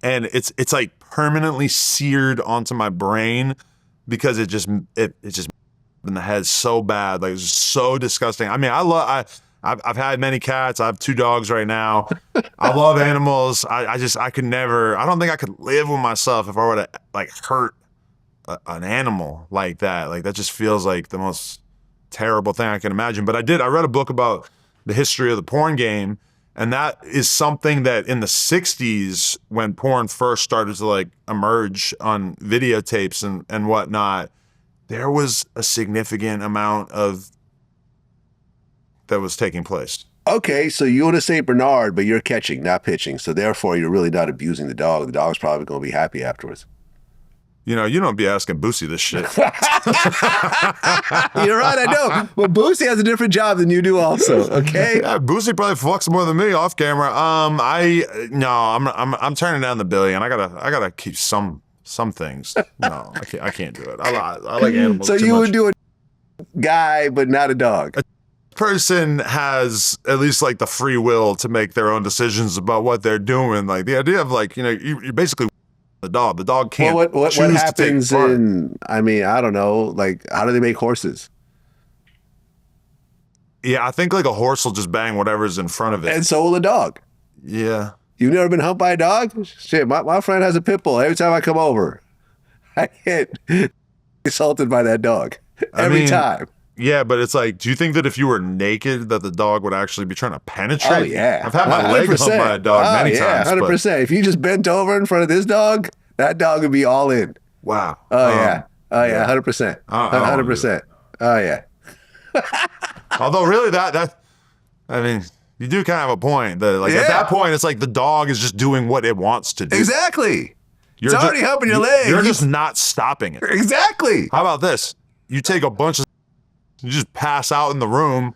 and it's like permanently seared onto my brain because it just in the head so bad, like it's just so disgusting. I mean, I've had many cats. I have 2 dogs right now. I love animals. I could never. I don't think I could live with myself if I were to like hurt an animal like that. Like that just feels like the most terrible thing I can imagine. But I read a book about the history of the porn game. And that is something that in the 60s, when porn first started to like emerge on videotapes and whatnot, there was a significant amount of that was taking place. Okay, so you want to say Bernard, but you're catching, not pitching. So therefore, you're really not abusing the dog. The dog's probably going to be happy afterwards. You know, you don't be asking Boosie this shit. You're right, I know. But Boosie has a different job than you do also, okay? Yeah, Boosie probably fucks more than me off camera. I'm turning down the billion. I gotta keep some things. No, I can't do it. I like animals. So too you much. would do a guy, but not a dog. Person has at least like the free will to make their own decisions about what they're doing. Like the idea of like, you know, you basically the dog can't Well, what choose happens to take part. I mean, I don't know, like how do they make horses? Yeah, I think like a horse will just bang whatever's in front of it. And so will a dog. Yeah. You've never been humped by a dog? Shit, my friend has a pit bull. Every time I come over, I get assaulted by that dog. Every time. Yeah, but it's like, do you think that if you were naked that the dog would actually be trying to penetrate? Oh, yeah. I've had my leg humped by a dog many times. 100%. If you just bent over in front of this dog, that dog would be all in. Wow. Oh, yeah. Oh, yeah, 100%. I don't 100%. Oh, yeah. Although really I mean, you do kind of have a point. That like at that point, it's like the dog is just doing what it wants to do. Exactly. It's already humping your leg. You're just not stopping it. Exactly. How about this? You take a bunch of, you just pass out in the room,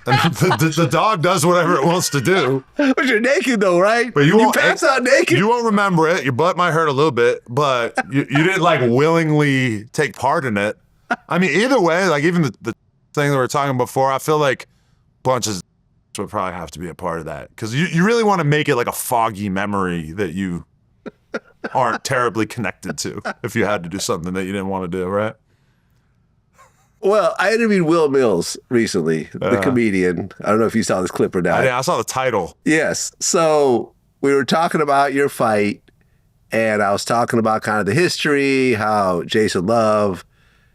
and the dog does whatever it wants to do. But you're naked though, right? But you pass out naked. You won't remember it. Your butt might hurt a little bit, but you didn't like willingly take part in it. I mean, either way, like even the thing that we were talking before, I feel like bunches would probably have to be a part of that because you really want to make it like a foggy memory that you aren't terribly connected to if you had to do something that you didn't want to do, right? Well, I interviewed Will Mills recently, the comedian. I don't know if you saw this clip or not. I saw the title. Yes. So we were talking about your fight, and I was talking about kind of the history, how Jason Love,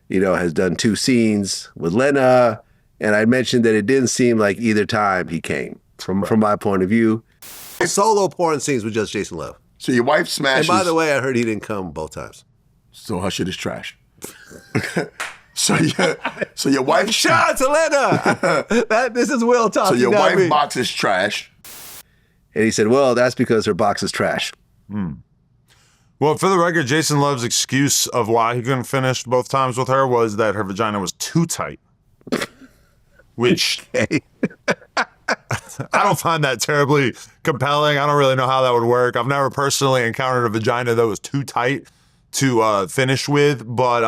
you know, has done 2 scenes with Lena, and I mentioned that it didn't seem like either time he came, from my point of view. Solo porn scenes with just Jason Love. So your wife smashes. And by the way, I heard he didn't come both times. So her shit is trash. So your wife. Shout out to Lena. This is Will talking. So your wife box is trash. And he said, well, that's because her box is trash. Well, for the record, Jason Love's excuse of why he couldn't finish both times with her was that her vagina was too tight. Which I don't find that terribly compelling. I don't really know how that would work. I've never personally encountered a vagina that was too tight to finish with, but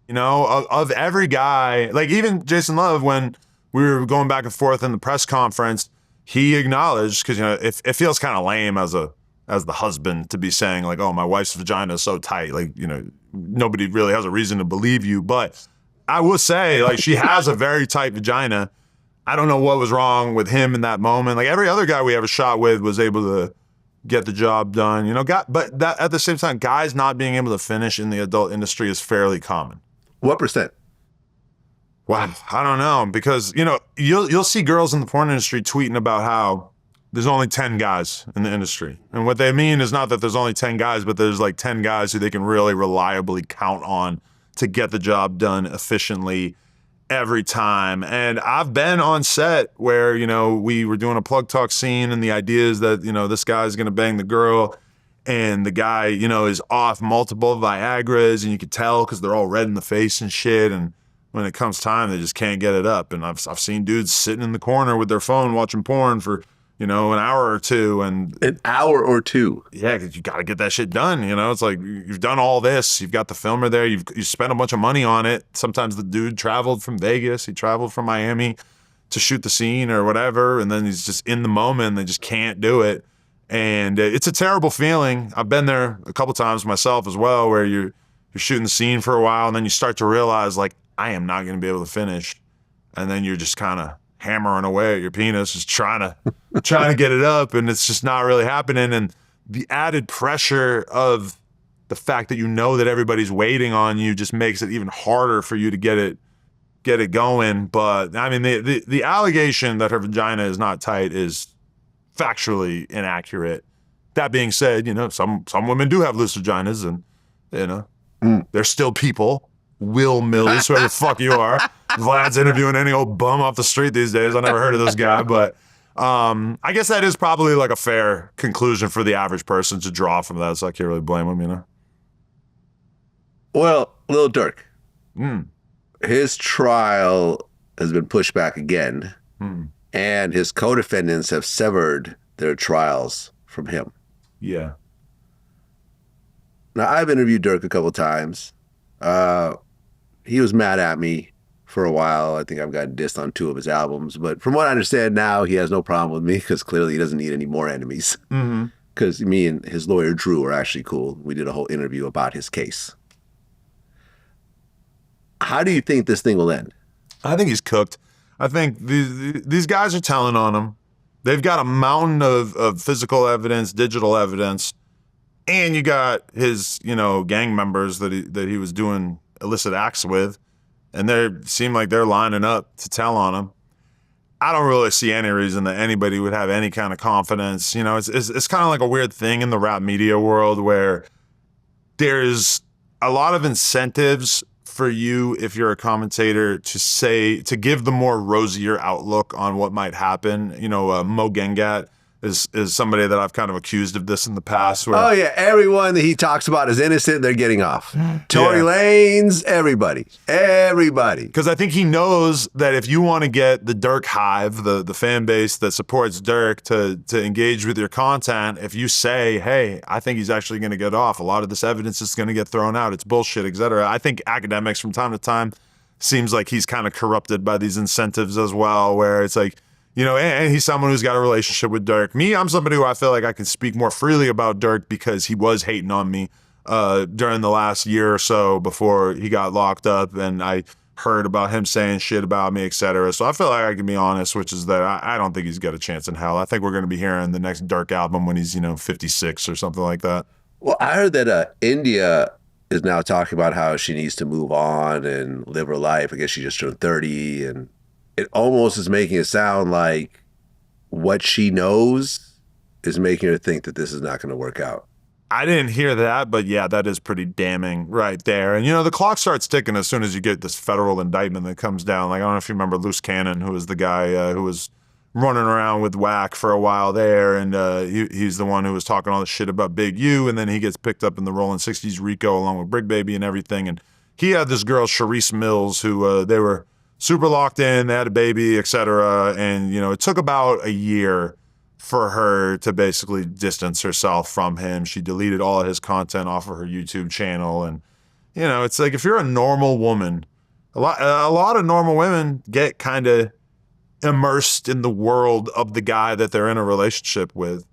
you know, of every guy, like even Jason Love, when we were going back and forth in the press conference, he acknowledged, because you know, it feels kind of lame as the husband to be saying like, oh, my wife's vagina is so tight, like, you know, nobody really has a reason to believe you. But I will say, like, she has a very tight vagina. I don't know what was wrong with him in that moment. Like every other guy we ever shot with was able to get the job done. You know, but that at the same time, guys not being able to finish in the adult industry is fairly common. What percent? Wow, I don't know, because you know you'll see girls in the porn industry tweeting about how there's only 10 guys in the industry, and what they mean is not that there's only 10 guys, but there's like 10 guys who they can really reliably count on to get the job done efficiently every time. And I've been on set where, you know, we were doing a plug talk scene and the idea is that, you know, this guy's gonna bang the girl and the guy, you know, is off multiple Viagras and you could tell because they're all red in the face and shit. And when it comes time, they just can't get it up. And I've seen dudes sitting in the corner with their phone watching porn for, you know, an hour or two. And An hour or two. yeah, because you got to get that shit done. You know, it's like you've done all this. You've got the filmer there. You spent a bunch of money on it. Sometimes the dude traveled from Vegas. He traveled from Miami to shoot the scene or whatever. And then he's just in the moment. They just can't do it. And it's a terrible feeling. I've been there a couple times myself as well, where you're shooting the scene for a while and then you start to realize, like, I am not going to be able to finish. And then you're just kind of hammering away at your penis, just trying to get it up, and it's just not really happening. And the added pressure of the fact that you know that everybody's waiting on you just makes it even harder for you to get it going. But I mean, the allegation that her vagina is not tight is factually inaccurate. That being said, you know, some women do have loose vaginas, and you know, they're still people. Will Mills, whoever the fuck you are. Vlad's interviewing any old bum off the street these days. I never heard of this guy, but I guess that is probably like a fair conclusion for the average person to draw from that, so I can't really blame him, you know? Well, Lil Durk, his trial has been pushed back again, and his co-defendants have severed their trials from him. Yeah. Now, I've interviewed Durk a couple times. He was mad at me for a while. I think I've gotten dissed on 2 of his albums. But from what I understand now, he has no problem with me because clearly he doesn't need any more enemies. Because me and his lawyer, Drew, are actually cool. We did a whole interview about his case. How do you think this thing will end? I think he's cooked. I think these guys are telling on him. They've got a mountain of physical evidence, digital evidence, and you got his, you know, gang members that he was doing illicit acts with, and they seem like they're lining up to tell on him. I don't really see any reason that anybody would have any kind of confidence. You know, it's kind of like a weird thing in the rap media world where there's a lot of incentives for you, if you're a commentator, to give the more rosier outlook on what might happen. You know, Mo Gengat is somebody that I've kind of accused of this in the past. Where, oh yeah, everyone that he talks about is innocent. They're getting off. Tory Lanez, everybody. Because I think he knows that if you want to get the Durk hive, the fan base that supports Durk to engage with your content, if you say, hey, I think he's actually going to get off, a lot of this evidence is going to get thrown out, it's bullshit, etc. I think academics from time to time seems like he's kind of corrupted by these incentives as well, where it's like, you know, and he's someone who's got a relationship with Durk. Me, I'm somebody who I feel like I can speak more freely about Durk because he was hating on me during the last year or so before he got locked up, and I heard about him saying shit about me, etc. So I feel like I can be honest, which is that I don't think he's got a chance in hell. I think we're going to be hearing the next Durk album when he's, you know, 56 or something like that. Well, I heard that India is now talking about how she needs to move on and live her life. I guess she just turned 30, and it almost is making it sound like what she knows is making her think that this is not going to work out. I didn't hear that, but yeah, that is pretty damning right there. And, you know, the clock starts ticking as soon as you get this federal indictment that comes down. Like, I don't know if you remember Loose Cannon, who was the guy who was running around with Whack for a while there, and he's the one who was talking all the shit about Big U, and then he gets picked up in the Rolling 60s Rico along with Brig Baby and everything. And he had this girl, Charisse Mills, who they were super locked in, they had a baby, etc. And, you know, it took about a year for her to basically distance herself from him. She deleted all of his content off of her YouTube channel. And, you know, it's like if you're a normal woman, a lot of normal women get kind of immersed in the world of the guy that they're in a relationship with.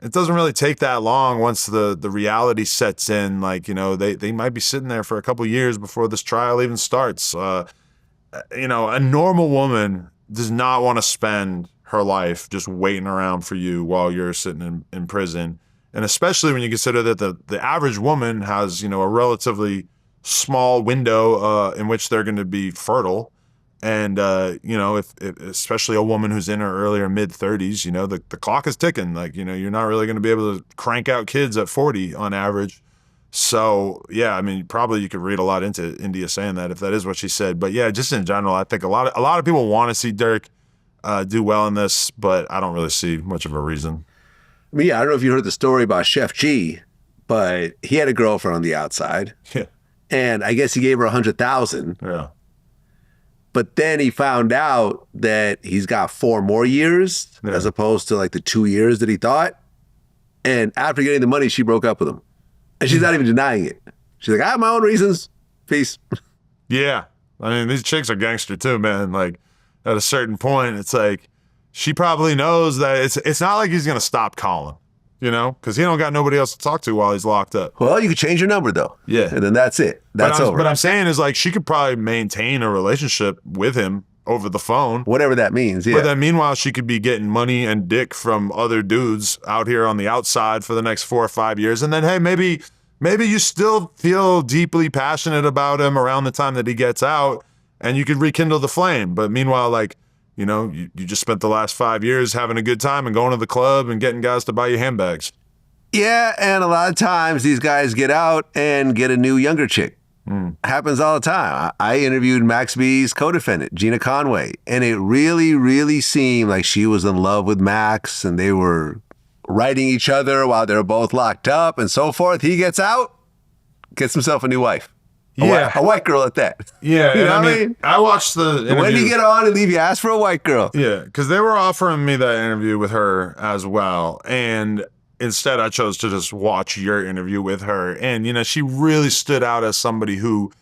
It doesn't really take that long once the reality sets in. Like, you know, they might be sitting there for a couple years before this trial even starts. You know, a normal woman does not want to spend her life just waiting around for you while you're sitting in prison. And especially when you consider that the average woman has, you know, a relatively small window in which they're going to be fertile. And, you know, if especially a woman who's in her early or mid 30s, you know, the clock is ticking. Like, you know, you're not really going to be able to crank out kids at 40 on average. So, yeah, I mean, probably you could read a lot into India saying that if that is what she said. But, yeah, just in general, I think a lot of people want to see Durk do well in this, but I don't really see much of a reason. I mean, yeah, I don't know if you heard the story about Chef G, but he had a girlfriend on the outside. Yeah. And I guess he gave her $100,000. Yeah. But then he found out that he's got 4 more years as opposed to like the 2 years that he thought. And after getting the money, she broke up with him. And she's not even denying it. She's like, I have my own reasons. Peace. Yeah. I mean, these chicks are gangster too, man. Like, at a certain point, it's like, she probably knows that it's not like he's going to stop calling, you know, because he don't got nobody else to talk to while he's locked up. Well, you could change your number, though. Yeah. And then that's it. That's over. But I'm saying is, like, she could probably maintain a relationship with him over the phone. Whatever that means, yeah. But then meanwhile, she could be getting money and dick from other dudes out here on the outside for the next 4 or 5 years. And then, hey, maybe you still feel deeply passionate about him around the time that he gets out, and you could rekindle the flame. But meanwhile, like, you know, you just spent the last 5 years having a good time and going to the club and getting guys to buy you handbags. Yeah, and a lot of times these guys get out and get a new younger chick. Happens all the time. I interviewed Max B's co-defendant, Gina Conway, and it really, really seemed like she was in love with Max and they were writing each other while they were both locked up and so forth. He gets out, gets himself a new wife. A white girl at that. Yeah, you know what I mean? I watched the interview. When did you get on and leave, you ask for a white girl. Yeah, because they were offering me that interview with her as well. And instead, I chose to just watch your interview with her. And, you know, she really stood out as somebody who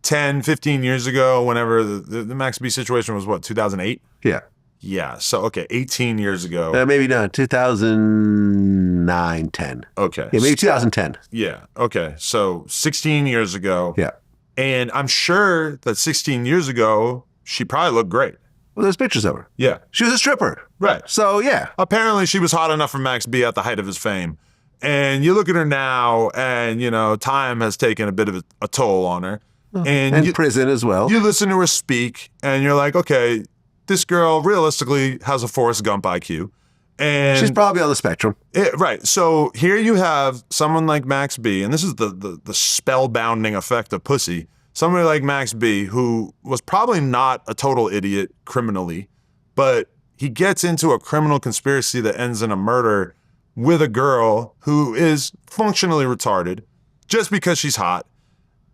10, 15 years ago, whenever the Max B situation was, what, 2008? Yeah. Yeah, so, okay, 18 years ago. Maybe not, 2009, 10. Okay. Yeah, maybe 2010. Yeah, okay, so 16 years ago. Yeah. And I'm sure that 16 years ago, she probably looked great. Well, there's pictures of her. Yeah. She was a stripper. Right. So, yeah. Apparently, she was hot enough for Max B at the height of his fame. And you look at her now, and, you know, time has taken a bit of a toll on her. And prison as well. You listen to her speak, and you're like, okay, this girl realistically has a Forrest Gump IQ. And she's probably on the spectrum. Right. So here you have someone like Max B, and this is the spellbounding effect of pussy. Somebody like Max B, who was probably not a total idiot criminally, but he gets into a criminal conspiracy that ends in a murder with a girl who is functionally retarded just because she's hot.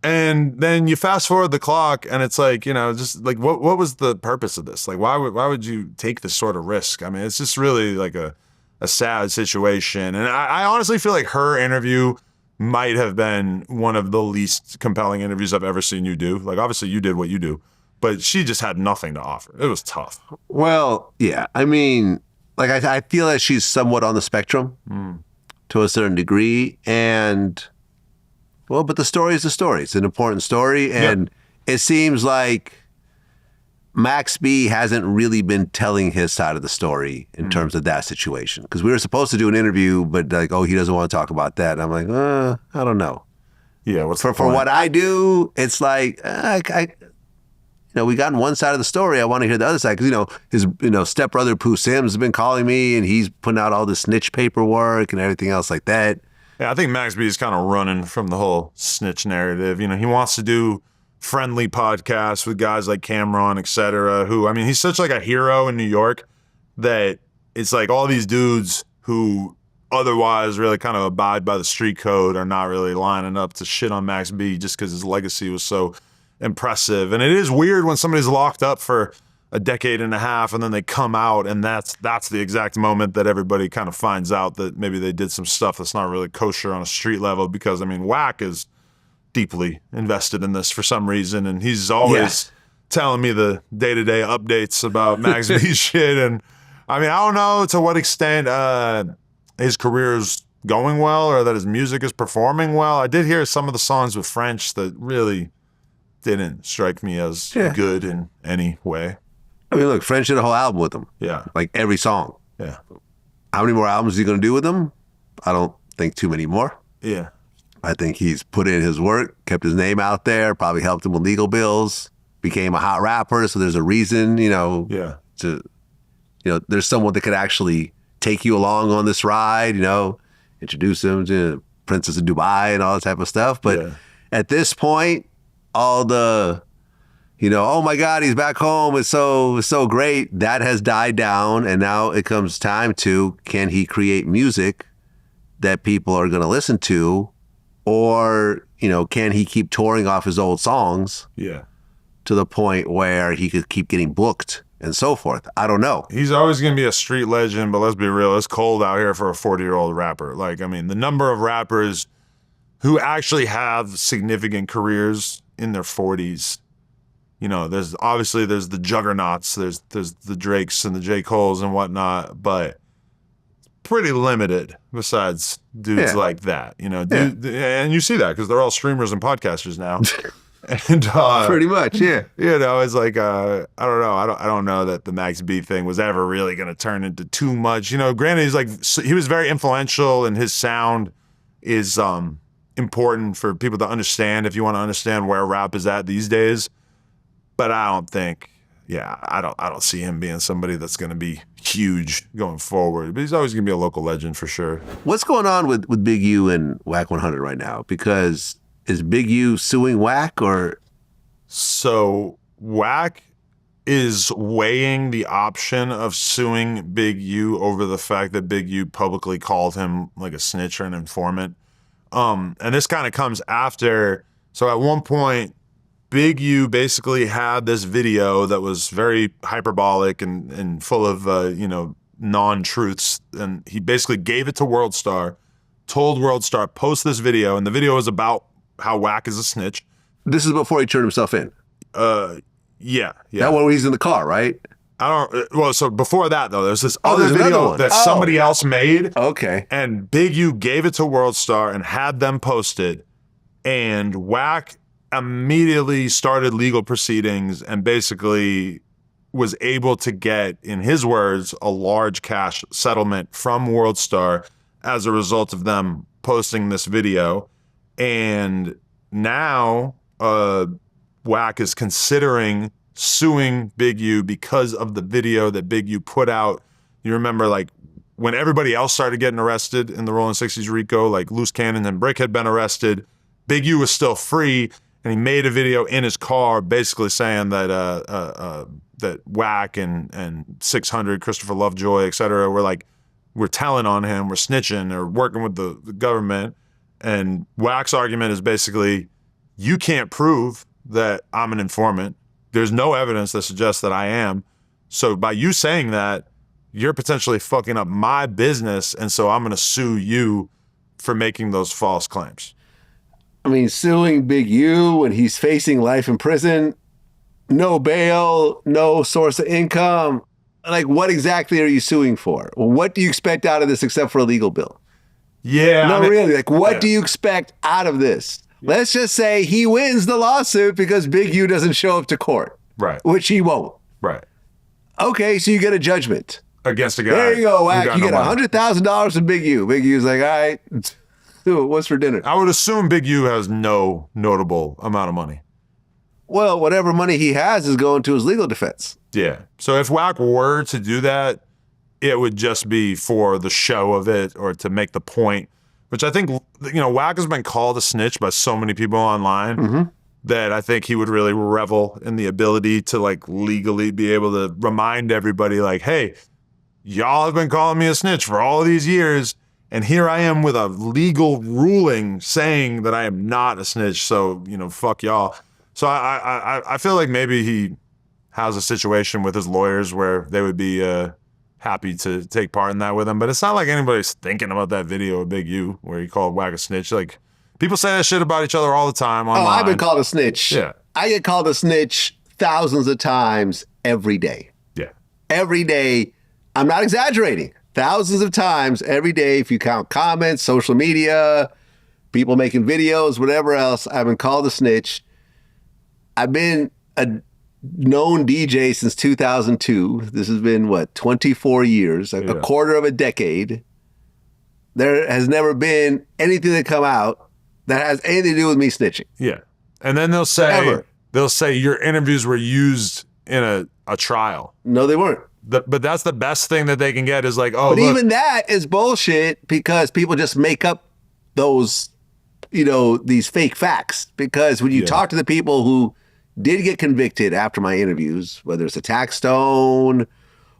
And then you fast forward the clock and it's like, you know, just like, what was the purpose of this? Like, why would you take this sort of risk? I mean, it's just really like a sad situation. And I honestly feel like her interview might have been one of the least compelling interviews I've ever seen you do. Like, obviously you did what you do, but she just had nothing to offer. It was tough. Well, yeah. I mean, like, I feel like she's somewhat on the spectrum to a certain degree. And, well, but the story is the story. It's an important story. And it seems like Max B hasn't really been telling his side of the story in terms of that situation. Because we were supposed to do an interview, but like, oh, he doesn't want to talk about that. And I'm like, I don't know. Yeah, for what I do, it's like, you know, we got on one side of the story. I want to hear the other side. Because, you know, his stepbrother, Pooh Sims, has been calling me, and he's putting out all the snitch paperwork and everything else like that. Yeah, I think Max B is kind of running from the whole snitch narrative. You know, he wants to do friendly podcasts with guys like Cameron, et cetera, who, I mean, he's such like a hero in New York that it's like all these dudes who otherwise really kind of abide by the street code are not really lining up to shit on Max B just because his legacy was so impressive. And it is weird when somebody's locked up for a decade and a half and then they come out and that's the exact moment that everybody kind of finds out that maybe they did some stuff that's not really kosher on a street level. Because I mean, Wack is deeply invested in this for some reason, and he's always telling me the day-to-day updates about Max B's shit. And I mean, I don't know to what extent his career is going well or that his music is performing well. I did hear some of the songs with French that really didn't strike me as good in any way. I mean, look, French did a whole album with him. Yeah. Like every song. Yeah. How many more albums is he going to do with them? I don't think too many more. Yeah. I think he's put in his work, kept his name out there, probably helped him with legal bills, became a hot rapper. So there's a reason, there's someone that could actually take you along on this ride, introduce him to Princess of Dubai and all that type of stuff. But at this point, all the, oh my God, he's back home. It's so great. That has died down. And now it comes time to, can he create music that people are going to listen to? Or, can he keep touring off his old songs? Yeah. To the point where he could keep getting booked and so forth. I don't know. He's always going to be a street legend, but let's be real. It's cold out here for a 40-year-old rapper. Like, I mean, the number of rappers who actually have significant careers in their 40s, there's the juggernauts, there's the Drakes and the J. Coles and whatnot, but pretty limited besides dudes like that, and you see that because they're all streamers and podcasters now. And pretty much, yeah. It's like I don't know. I don't know that the Max B thing was ever really going to turn into too much. Granted, he was very influential, and his sound is important for people to understand if you want to understand where rap is at these days. But I don't think, I don't see him being somebody that's going to be huge going forward. But he's always going to be a local legend for sure. What's going on with Big U and Whack 100 right now? Because is Big U suing Whack or? So Whack is weighing the option of suing Big U over the fact that Big U publicly called him like a snitch or an informant. And this kind of comes after. So at one point, Big U basically had this video that was very hyperbolic and full of, non-truths. And he basically gave it to WorldStar, told WorldStar, post this video. And the video was about how Whack is a snitch. This is before he turned himself in. Yeah. That one when he's in the car, right? So before that though, there's this other video that somebody else made. Okay. And Big U gave it to WorldStar and had them post it. And Whack immediately started legal proceedings and basically was able to get, in his words, a large cash settlement from WorldStar as a result of them posting this video. And now Whack is considering suing Big U because of the video that Big U put out. You remember, like, when everybody else started getting arrested in the Rolling 60s RICO, like Loose Cannon and Brick had been arrested, Big U was still free, and he made a video in his car basically saying that that Whack and 600, Christopher Lovejoy, et cetera, we're telling on him, we're snitching, or working with the government. And Whack's argument is basically, you can't prove that I'm an informant. There's no evidence that suggests that I am. So by you saying that, you're potentially fucking up my business, and so I'm going to sue you for making those false claims. I mean, suing Big U when he's facing life in prison, no bail, no source of income. Like, what exactly are you suing for? What do you expect out of this except for a legal bill? Yeah. No, really. Like, what do you expect out of this? Let's just say he wins the lawsuit because Big U doesn't show up to court. Right. Which he won't. Right. Okay, so you get a judgment. Against a guy. There you go, Whack. You get money. $100,000 from Big U. Big U's like, all right, what's for dinner? I would assume Big U has no notable amount of money. Well, whatever money he has is going to his legal defense. Yeah. So if Whack were to do that, it would just be for the show of it or to make the point, which I think, Whack has been called a snitch by so many people online that I think he would really revel in the ability to, like, legally be able to remind everybody, like, hey, y'all have been calling me a snitch for all these years, and here I am with a legal ruling saying that I am not a snitch, so, fuck y'all. So I feel like maybe he has a situation with his lawyers where they would be happy to take part in that with him. But it's not like anybody's thinking about that video of Big U where he called Whack a snitch. Like, people say that shit about each other all the time online. Oh, I've been called a snitch. Yeah. I get called a snitch thousands of times every day. Yeah. Every day. I'm not exaggerating. Thousands of times every day, if you count comments, social media, people making videos, whatever else, I've been called a snitch. I've been a known DJ since 2002. This has been, 24 years, a quarter of a decade. there has never been anything that come out that has anything to do with me snitching. Yeah. And then they'll say, Ever. your interviews were used in a trial. No, they weren't. But that's the best thing that they can get is like, oh, But look, even that is bullshit because people just make up those, these fake facts. Because when you talk to the people who did get convicted after my interviews, whether it's a Tax Stone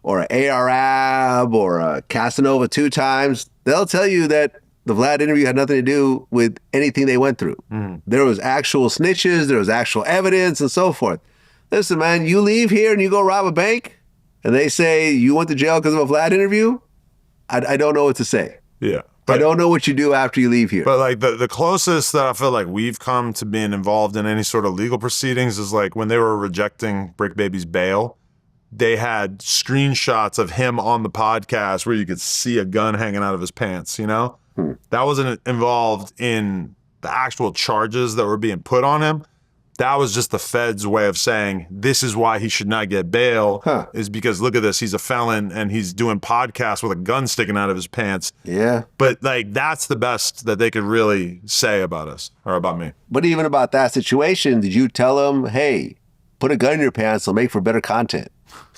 or an ARAB or a Casanova 2 times, they'll tell you that the Vlad interview had nothing to do with anything they went through. There was actual snitches, there was actual evidence and so forth. Listen, man, you leave here and you go rob a bank and they say you went to jail because of a Vlad interview, I don't know what to say. Yeah. I don't know what you do after you leave here. But like the closest that I feel like we've come to being involved in any sort of legal proceedings is like when they were rejecting Brick Baby's bail, they had screenshots of him on the podcast where you could see a gun hanging out of his pants, That wasn't involved in the actual charges that were being put on him. That was just the Fed's way of saying this is why he should not get bail, is because look at this, he's a felon and he's doing podcasts with a gun sticking out of his pants. Yeah. But like that's the best that they could really say about us or about me. But even about that situation, did you tell him, hey, put a gun in your pants, it'll make for better content?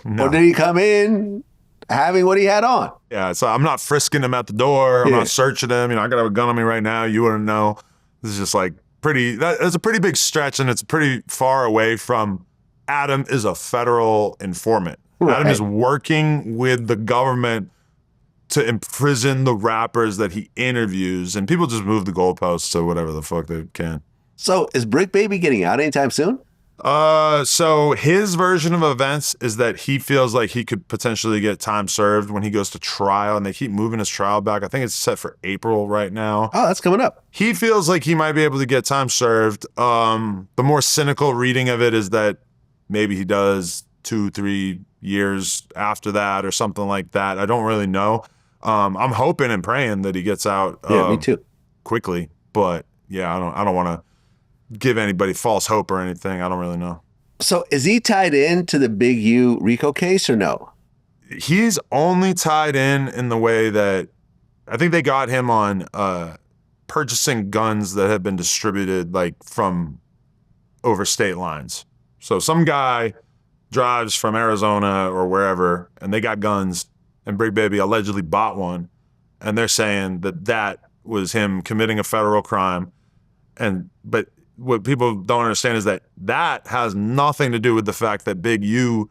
No. Or did he come in having what he had on? Yeah, so I'm not frisking him at the door. I'm not searching him. I got a gun on me right now. You wouldn't know. This is just like that's a pretty big stretch, and it's pretty far away from Adam is a federal informant. Right. Adam is working with the government to imprison the rappers that he interviews, and people just move the goalposts to whatever the fuck they can. So is Brick Baby getting out anytime soon? So his version of events is that he feels like he could potentially get time served when he goes to trial, and they keep moving his trial back. I think it's set for April right now. Oh, that's coming up. He feels like he might be able to get time served. The more cynical reading of it is that maybe he does 2-3 years after that or something like that. I don't really know. I'm hoping and praying that he gets out. Yeah, me too. Quickly, but yeah, I don't want to give anybody false hope or anything. I don't really know. So is he tied in to the Big U RICO case or no? He's only tied in the way that I think they got him on purchasing guns that have been distributed like from over state lines. So some guy drives from Arizona or wherever and they got guns and Big Baby allegedly bought one, and they're saying that was him committing a federal crime. But what people don't understand is that has nothing to do with the fact that Big U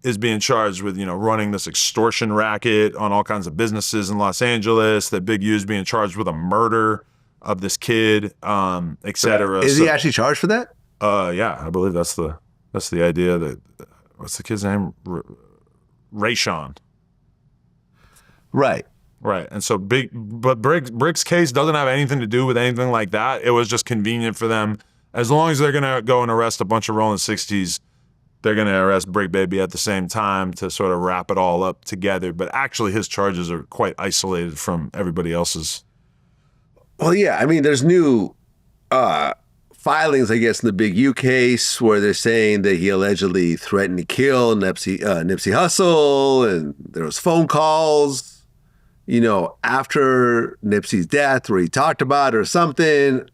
is being charged with, running this extortion racket on all kinds of businesses in Los Angeles, that Big U is being charged with a murder of this kid, et cetera. Is he actually charged for that? Yeah, I believe that's the idea. That what's the kid's name? Rayshawn. Right. Right. And so Brick's case doesn't have anything to do with anything like that. It was just convenient for them. As long as they're going to go and arrest a bunch of Rolling 60s, they're going to arrest Brick Baby at the same time to sort of wrap it all up together. But actually his charges are quite isolated from everybody else's. Well, yeah. I mean, there's new filings, I guess, in the Big U case where they're saying that he allegedly threatened to kill Nipsey Hussle, and there was phone calls after Nipsey's death where he talked about it or something.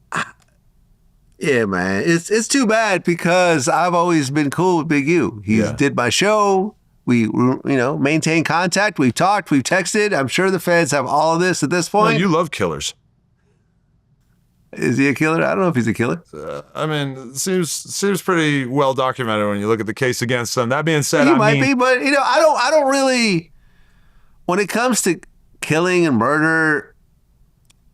Yeah, man, it's too bad because I've always been cool with Big U. He did my show. We maintain contact. We've talked. We've texted. I'm sure the feds have all of this at this point. Well, you love killers. Is he a killer? I don't know if he's a killer. I mean, it seems pretty well documented when you look at the case against him. That being said, he might be, but I don't really. When it comes to killing and murder,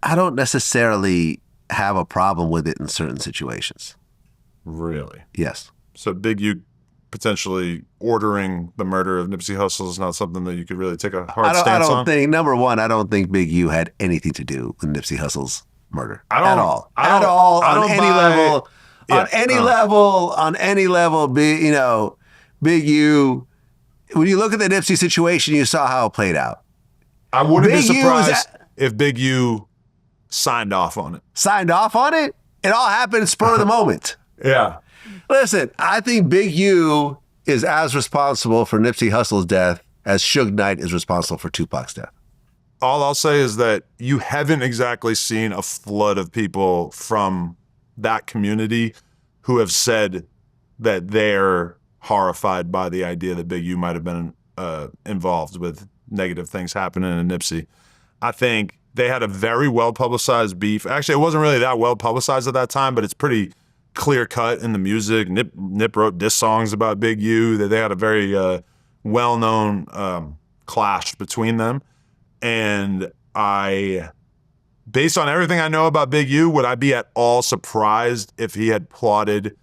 I don't necessarily have a problem with it in certain situations. Really? Yes. So Big U potentially ordering the murder of Nipsey Hussle is not something that you could really take a hard stance on? Number one, I don't think Big U had anything to do with Nipsey Hussle's murder at all. On any level, Big U, when you look at the Nipsey situation, you saw how it played out. I wouldn't be surprised if Big U signed off on it. Signed off on it? It all happened spur of the moment. Yeah. Listen, I think Big U is as responsible for Nipsey Hussle's death as Suge Knight is responsible for Tupac's death. all I'll say is that you haven't exactly seen a flood of people from that community who have said that they're horrified by the idea that Big U might have been involved with negative things happening in Nipsey. I think they had a very well-publicized beef. Actually, it wasn't really that well-publicized at that time, but it's pretty clear-cut in the music. Nip wrote diss songs about Big U. That they had a very well-known clash between them. And based on everything I know about Big U, would I be at all surprised if he had plotted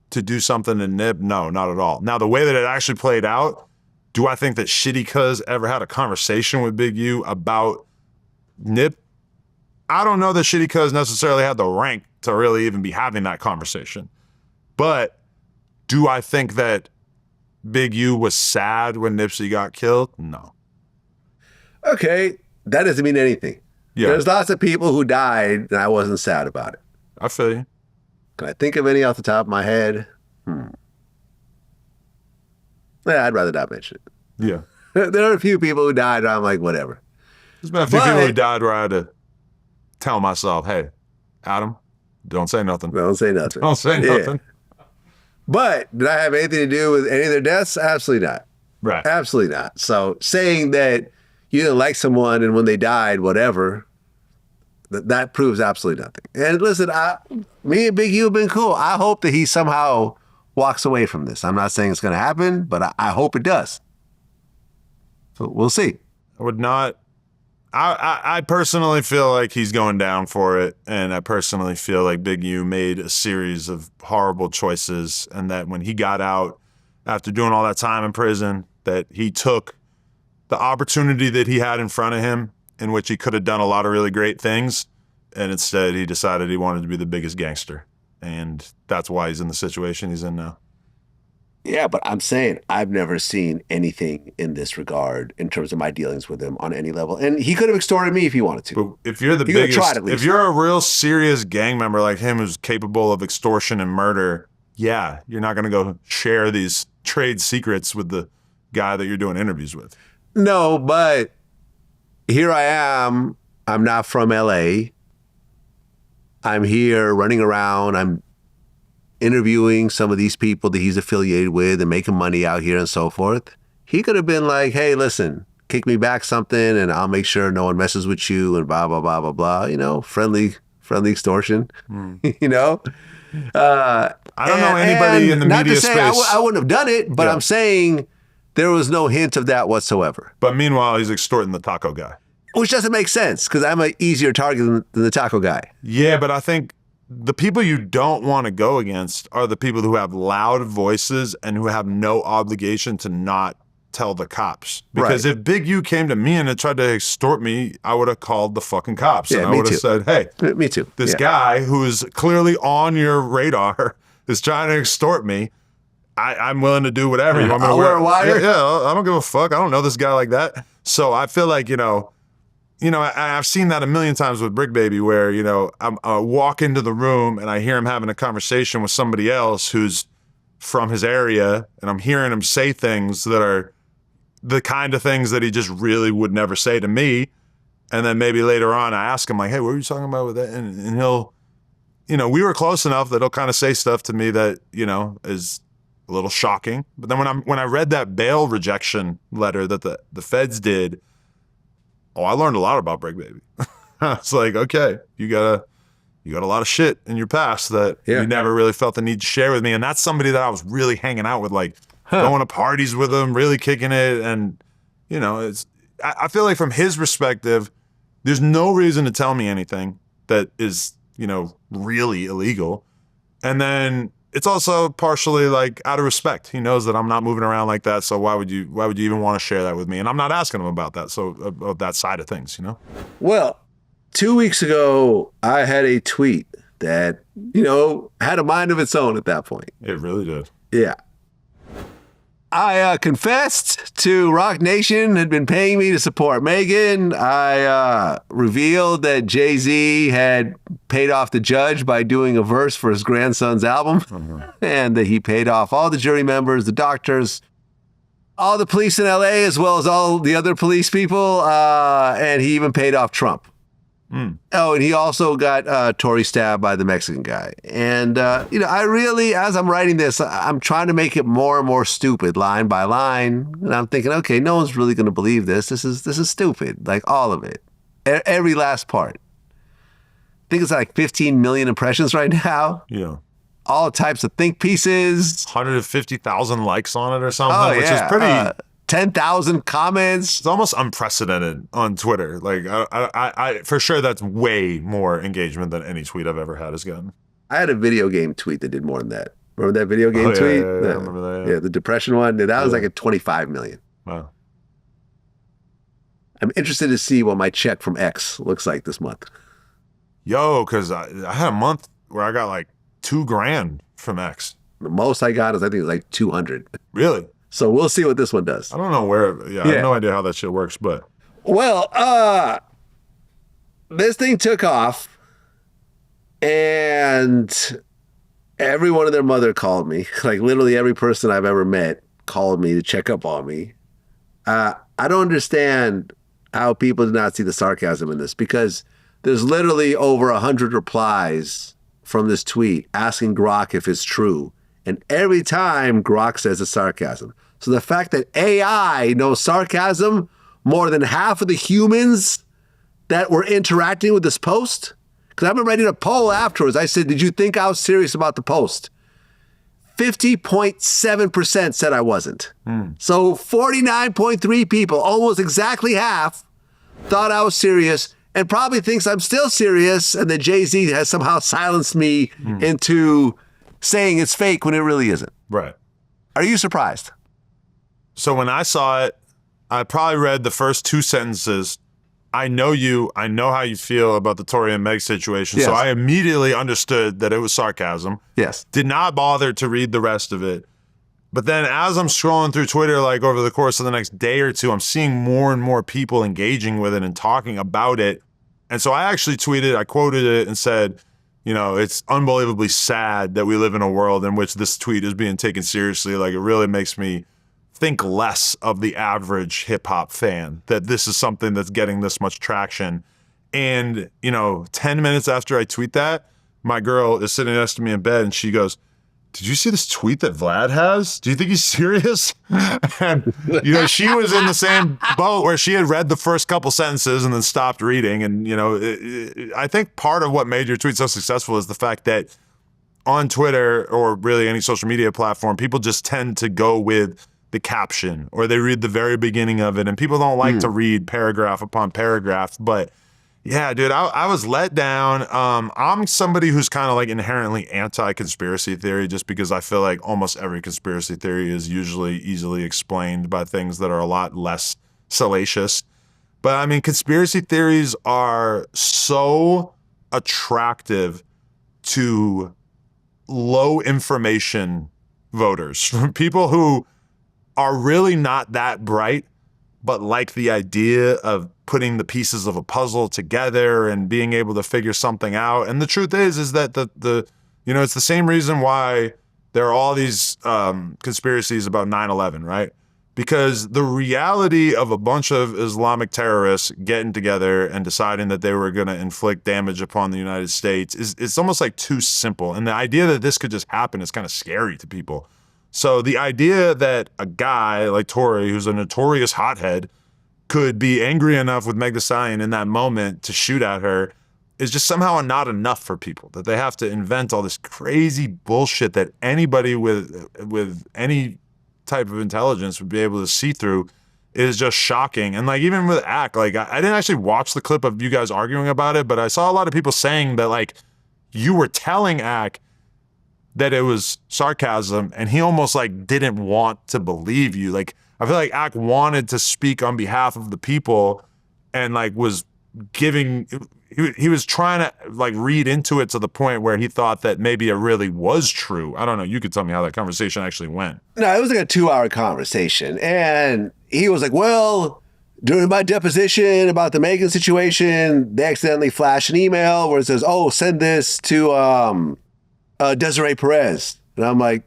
to do something to Nip? No, not at all. Now, the way that it actually played out, do I think that Shitty Cuz ever had a conversation with Big U about Nip? I don't know that Shitty Cuz necessarily had the rank to really even be having that conversation. But do I think that Big U was sad when Nipsey got killed? No. Okay, that doesn't mean anything. Yeah. There's lots of people who died and I wasn't sad about it. I feel you. Can I think of any off the top of my head? Yeah, I'd rather not mention it. Yeah. There are a few people who died and I'm like, whatever. There's been a few people who died where I had to tell myself, hey, Adam, don't say nothing. Don't say nothing. Don't say nothing. But did I have anything to do with any of their deaths? Absolutely not. Right. Absolutely not. So saying that you didn't like someone and when they died, whatever, that proves absolutely nothing. And listen, me and Big U have been cool. I hope that he somehow walks away from this. I'm not saying it's going to happen, but I hope it does. So we'll see. I would not. I personally feel like he's going down for it, and I personally feel like Big U made a series of horrible choices, and that when he got out after doing all that time in prison, that he took the opportunity that he had in front of him, in which he could have done a lot of really great things, and instead he decided he wanted to be the biggest gangster, and that's why he's in the situation he's in now. Yeah, but I'm saying I've never seen anything in this regard in terms of my dealings with him on any level. And he could have extorted me if he wanted to. But if you're the biggest, if you're a real serious gang member like him who's capable of extortion and murder, yeah, you're not going to go share these trade secrets with the guy that you're doing interviews with. No, but here I am. I'm not from LA. I'm here running around. I'm interviewing some of these people that he's affiliated with and making money out here and so forth. He could have been like, hey, listen, kick me back something and I'll make sure no one messes with you and blah, blah, blah, blah, blah. You know, friendly extortion, you know? I don't know anybody in the media space. Not to say I wouldn't have done it, but I'm saying there was no hint of that whatsoever. But meanwhile, he's extorting the taco guy. Which doesn't make sense because I'm an easier target than the taco guy. Yeah, but I think the people you don't want to go against are the people who have loud voices and who have no obligation to not tell the cops. Because if Big U came to me and had tried to extort me, I would have called the fucking cops. Yeah, and I would have said, hey, me too. This guy who's clearly on your radar is trying to extort me. I'm willing to do whatever. You want me to wear a wire? Yeah, I don't give a fuck. I don't know this guy like that. So I feel like, I've seen that a million times with Brick Baby where, I walk into the room and I hear him having a conversation with somebody else who's from his area, and I'm hearing him say things that are the kind of things that he just really would never say to me. And then maybe later on I ask him like, hey, what were you talking about with that? And he'll, we were close enough that he'll kind of say stuff to me that, is a little shocking. But then when I read that bail rejection letter that the feds did, I learned a lot about Brick Baby. It's like, okay, you got a lot of shit in your past that you never really felt the need to share with me. And that's somebody that I was really hanging out with, like going to parties with him, really kicking it. And, I feel like from his perspective, there's no reason to tell me anything that is, really illegal. And then it's also partially like out of respect. He knows that I'm not moving around like that. So why would you even want to share that with me? And I'm not asking him about that. So of that side of things, Well, 2 weeks ago, I had a tweet that, had a mind of its own at that point. It really did. Yeah. I confessed to Rock Nation had been paying me to support Megan. I revealed that Jay-Z had paid off the judge by doing a verse for his grandson's album, and that he paid off all the jury members, the doctors, all the police in LA as well as all the other police people, and he even paid off Trump. Oh, and he also got Tory stabbed by the Mexican guy. And, I really, as I'm writing this, I'm trying to make it more and more stupid, line by line. And I'm thinking, okay, no one's really going to believe this. This is stupid, like all of it. Every last part. I think it's like 15 million impressions right now. Yeah. All types of think pieces. 150,000 likes on it or something, which is pretty... 10,000 comments. It's almost unprecedented on Twitter. Like, I for sure that's way more engagement than any tweet I've ever had has gotten. I had a video game tweet that did more than that. Remember that video game tweet? Yeah, I remember that. Yeah, the depression one. That was like at 25 million. Wow. I'm interested to see what my check from X looks like this month. Yo, because I had a month where I got like $2,000 from X. The most I got is, I think it was like 200. Really? So we'll see what this one does. I don't know where. Yeah, I have no idea how that shit works, but. Well, this thing took off, and everyone and their mother called me. Like literally every person I've ever met called me to check up on me. I don't understand how people did not see the sarcasm in this, because there's literally over 100 replies from this tweet asking Grok if it's true. And every time Grok says it's sarcasm. So the fact that AI knows sarcasm more than half of the humans that were interacting with this post, because I've been writing a poll afterwards. I said, did you think I was serious about the post? 50.7% said I wasn't. So 49.3 people, almost exactly half, thought I was serious and probably thinks I'm still serious, and that Jay-Z has somehow silenced me into saying it's fake when it really isn't. Right. Are you surprised? So when I saw it, I probably read the first 2 sentences. I know you. I know how you feel about the Tory and Meg situation. Yes. So I immediately understood that it was sarcasm. Yes. Did not bother to read the rest of it. But then as I'm scrolling through Twitter, like over the course of the next day or two, I'm seeing more and more people engaging with it and talking about it. And so I actually tweeted, I quoted it and said, it's unbelievably sad that we live in a world in which this tweet is being taken seriously. Like, it really makes me think less of the average hip hop fan, that this is something that's getting this much traction. And, 10 minutes after I tweet that, my girl is sitting next to me in bed and she goes, did you see this tweet that Vlad has? Do you think he's serious? And, she was in the same boat where she had read the first couple sentences and then stopped reading. And, I think part of what made your tweet so successful is the fact that on Twitter, or really any social media platform, people just tend to go with the caption, or they read the very beginning of it, and people don't like to read paragraph upon paragraph. But yeah, dude, I was let down. I'm somebody who's kind of like inherently anti-conspiracy theory, just because I feel like almost every conspiracy theory is usually easily explained by things that are a lot less salacious. But I mean, conspiracy theories are so attractive to low information voters, people who are really not that bright, but like the idea of putting the pieces of a puzzle together and being able to figure something out. And the truth is that it's the same reason why there are all these conspiracies about 9/11, right? Because the reality of a bunch of Islamic terrorists getting together and deciding that they were going to inflict damage upon the United States it's almost like too simple. And the idea that this could just happen is kind of scary to people. So the idea that a guy like Tory, who's a notorious hothead, could be angry enough with Meg Thee Stallion in that moment to shoot at her is just somehow not enough for people, that they have to invent all this crazy bullshit that anybody with any type of intelligence would be able to see through. Is just shocking. And like, even with Ak, like I didn't actually watch the clip of you guys arguing about it, but I saw a lot of people saying that like you were telling Ak that it was sarcasm, and he almost like didn't want to believe you. Like, I feel like Ak wanted to speak on behalf of the people and like was giving, he was trying to like read into it to the point where he thought that maybe it really was true. I don't know. You could tell me how that conversation actually went. No, it was like a 2-hour conversation. And he was like, well, during my deposition about the Megan situation, they accidentally flashed an email where it says, oh, send this to Desiree Perez. And I'm like,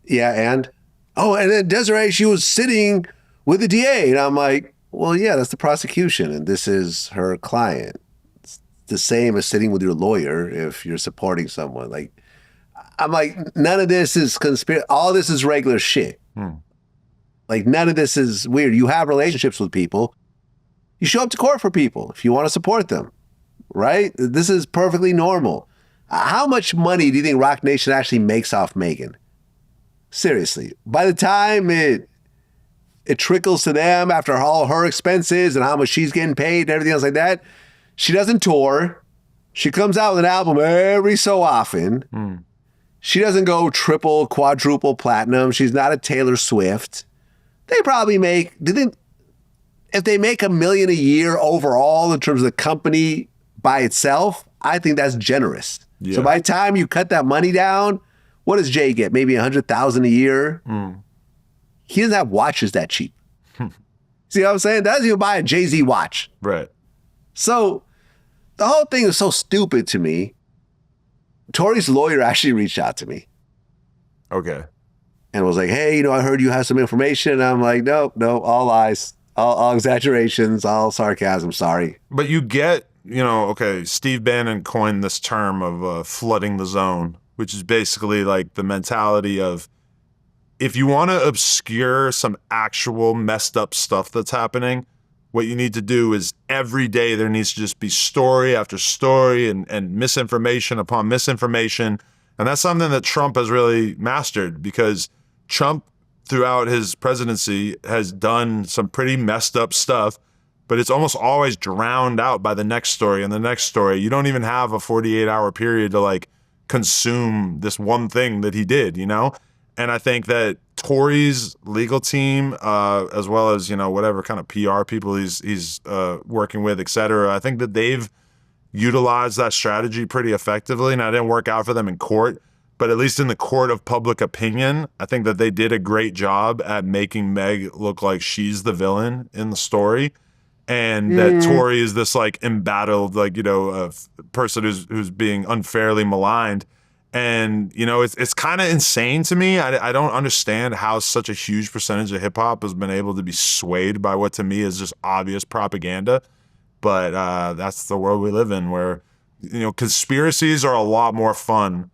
yeah, and Oh, and then Desiree, she was sitting with the DA. And I'm like, well, yeah, that's the prosecution. And this is her client. It's the same as sitting with your lawyer if you're supporting someone. Like, I'm like, none of this is conspiracy. All this is regular shit. Like, none of this is weird. You have relationships with people. You show up to court for people if you want to support them, right? This is perfectly normal. How much money do you think Rock Nation actually makes off Megan? Seriously. By the time it trickles to them after all her expenses and how much she's getting paid and everything else like that, she doesn't tour. She comes out with an album every so often. She doesn't go triple, quadruple platinum. She's not a Taylor Swift. They probably make, if they make $1 million a year overall in terms of the company by itself, I think that's generous. Yeah. So by the time you cut that money down, what does Jay get? Maybe $100,000 a year? He doesn't have watches that cheap. See what I'm saying? That doesn't even buy a Jay-Z watch. Right. So the whole thing is so stupid to me. Tori's lawyer actually reached out to me. Okay. And was like, hey, I heard you have some information. And I'm like, no, all lies, all exaggerations, all sarcasm, sorry. But you get, okay, Steve Bannon coined this term of flooding the zone, which is basically like the mentality of, if you want to obscure some actual messed up stuff that's happening, what you need to do is every day there needs to just be story after story and misinformation upon misinformation. And that's something that Trump has really mastered, because Trump throughout his presidency has done some pretty messed up stuff, but it's almost always drowned out by the next story and the next story. You don't even have a 48-hour period to like consume this one thing that he did, And I think that Tory's legal team, as well as, whatever kind of PR people he's working with, et cetera, I think that they've utilized that strategy pretty effectively. And it didn't work out for them in court, but at least in the court of public opinion, I think that they did a great job at making Meg look like she's the villain in the story. And that Tory is this like embattled, like, person who's being unfairly maligned. And, it's kind of insane to me. I don't understand how such a huge percentage of hip hop has been able to be swayed by what to me is just obvious propaganda. But that's the world we live in, where, conspiracies are a lot more fun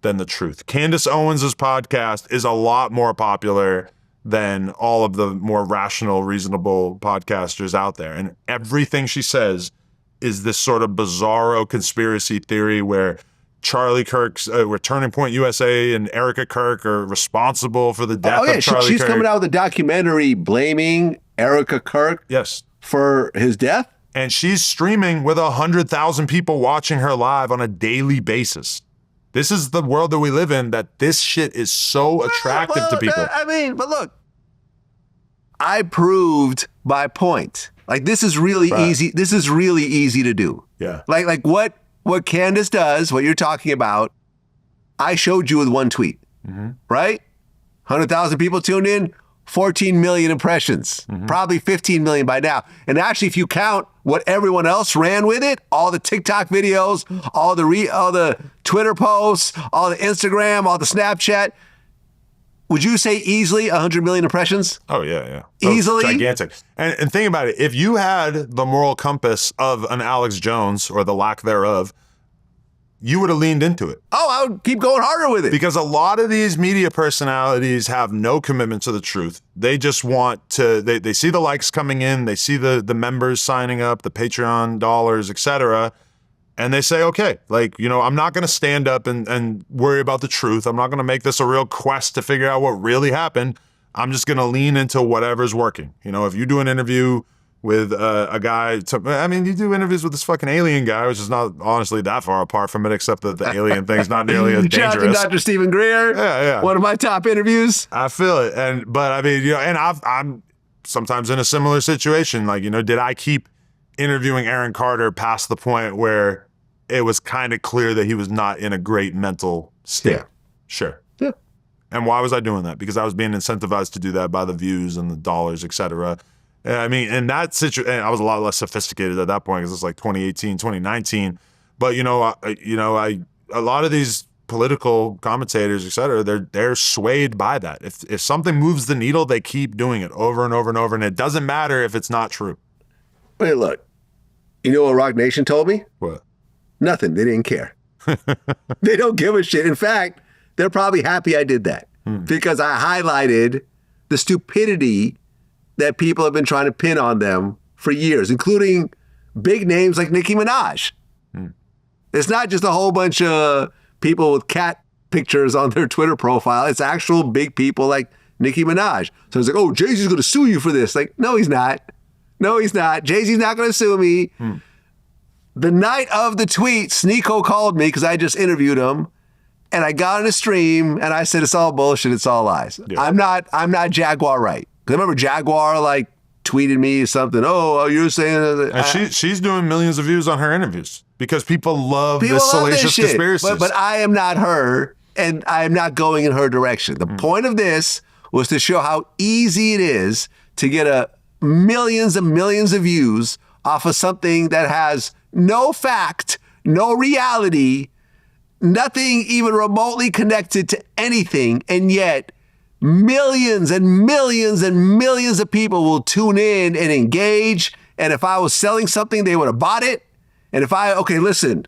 than the truth. Candace Owens' podcast is a lot more popular than all of the more rational, reasonable podcasters out there. And everything she says is this sort of bizarro conspiracy theory where Charlie Kirk's Turning Point USA and Erica Kirk are responsible for the death of Charlie she's Kirk. Coming out with a documentary blaming Erica Kirk for his death. And she's streaming with 100,000 people watching her live on a daily basis. This is the world that we live in, that this shit is so attractive to people. But look, I proved my point. Like, this is really easy. This is really easy to do. Yeah. Like what Candace does, what you're talking about, I showed you with one tweet, right? 100,000 people tuned in, 14 million impressions, probably 15 million by now. And actually, if you count what everyone else ran with it, all the TikTok videos, all the Twitter posts, all the Instagram, all the Snapchat, would you say easily 100 million impressions? Oh, yeah. Easily? Gigantic. And think about it. If you had the moral compass of an Alex Jones, or the lack thereof, you would have leaned into it. Oh, I would keep going harder with it. Because a lot of these media personalities have no commitment to the truth. They just want to, they see the likes coming in, they see the members signing up, the Patreon dollars, etc. And they say, okay, I'm not going to stand up and worry about the truth. I'm not going to make this a real quest to figure out what really happened. I'm just going to lean into whatever's working. If you do an interview with a guy, you do interviews with this fucking alien guy, which is not honestly that far apart from it, except that the alien thing's not nearly as dangerous. Shout out to Dr. Stephen Greer. Yeah. One of my top interviews. I feel it. And I'm sometimes in a similar situation. Did I keep interviewing Aaron Carter past the point where it was kind of clear that he was not in a great mental state? Yeah. Sure. Yeah. And why was I doing that? Because I was being incentivized to do that by the views and the dollars, et cetera. In that situation, I was a lot less sophisticated at that point, because it's like 2018, 2019. But, a lot of these political commentators, et cetera, they're swayed by that. If something moves the needle, they keep doing it over and over and over, and it doesn't matter if it's not true. Wait, look. You know what Rock Nation told me? What? Nothing. They didn't care. They don't give a shit. In fact, they're probably happy I did that because I highlighted the stupidity that people have been trying to pin on them for years, including big names like Nicki Minaj. It's not just a whole bunch of people with cat pictures on their Twitter profile. It's actual big people like Nicki Minaj. So it's like, oh, Jay-Z's going to sue you for this. Like, no, he's not. No, he's not. Jay-Z's not going to sue me. The night of the tweet, Sneeko called me because I just interviewed him, and I got on a stream and I said, it's all bullshit. It's all lies. Yeah. I'm not Jaguar right. Because I remember Jaguar like tweeted me something. Oh, you're saying that. And she's doing millions of views on her interviews because people love this salacious conspiracy. But I am not her, and I am not going in her direction. The point of this was to show how easy it is to get millions and millions of views off of something that has no fact, no reality, nothing even remotely connected to anything, and yet millions and millions and millions of people will tune in and engage. And if I was selling something, they would have bought it. And listen,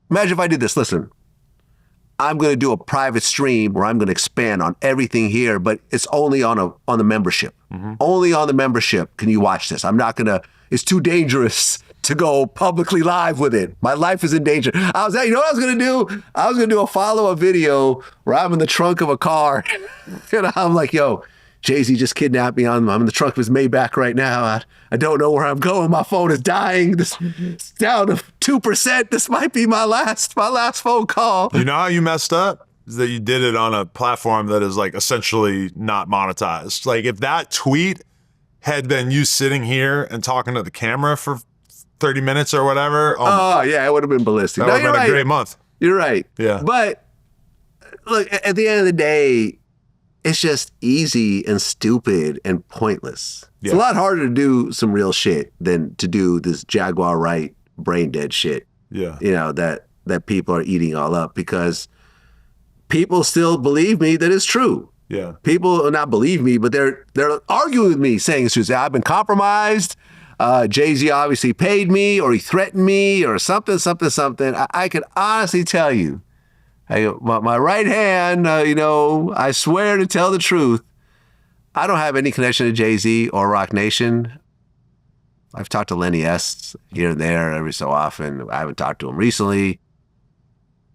imagine if I did this. Listen, I'm going to do a private stream where I'm going to expand on everything here, but it's only on the membership. Only on the membership can you watch this. I'm not going to, it's too dangerous to go publicly live with it. My life is in danger. You know what I was going to do? I was going to do a follow-up video where I'm in the trunk of a car and I'm like, yo, Jay-Z just kidnapped me. I'm in the trunk of his Maybach right now. I don't know where I'm going. My phone is dying. It's down to 2%. This might be my last phone call. You know how you messed up? Is that you did it on a platform that is like essentially not monetized. Like if that tweet had been you sitting here and talking to the camera for 30 minutes or whatever. Oh yeah, it would have been ballistic. That would have been a great month. You're right. Yeah. But look, at the end of the day, it's just easy and stupid and pointless. Yeah. It's a lot harder to do some real shit than to do this Jaguar right brain dead shit. Yeah. You know, that people are eating all up because people still believe me that it's true. Yeah. People will not believe me, but they're arguing with me saying it's true. I've been compromised. Jay-Z obviously paid me, or he threatened me, or something. I can honestly tell you, my right hand, I swear to tell the truth, I don't have any connection to Jay-Z or Rock Nation. I've talked to Lenny S here and there every so often. I haven't talked to him recently.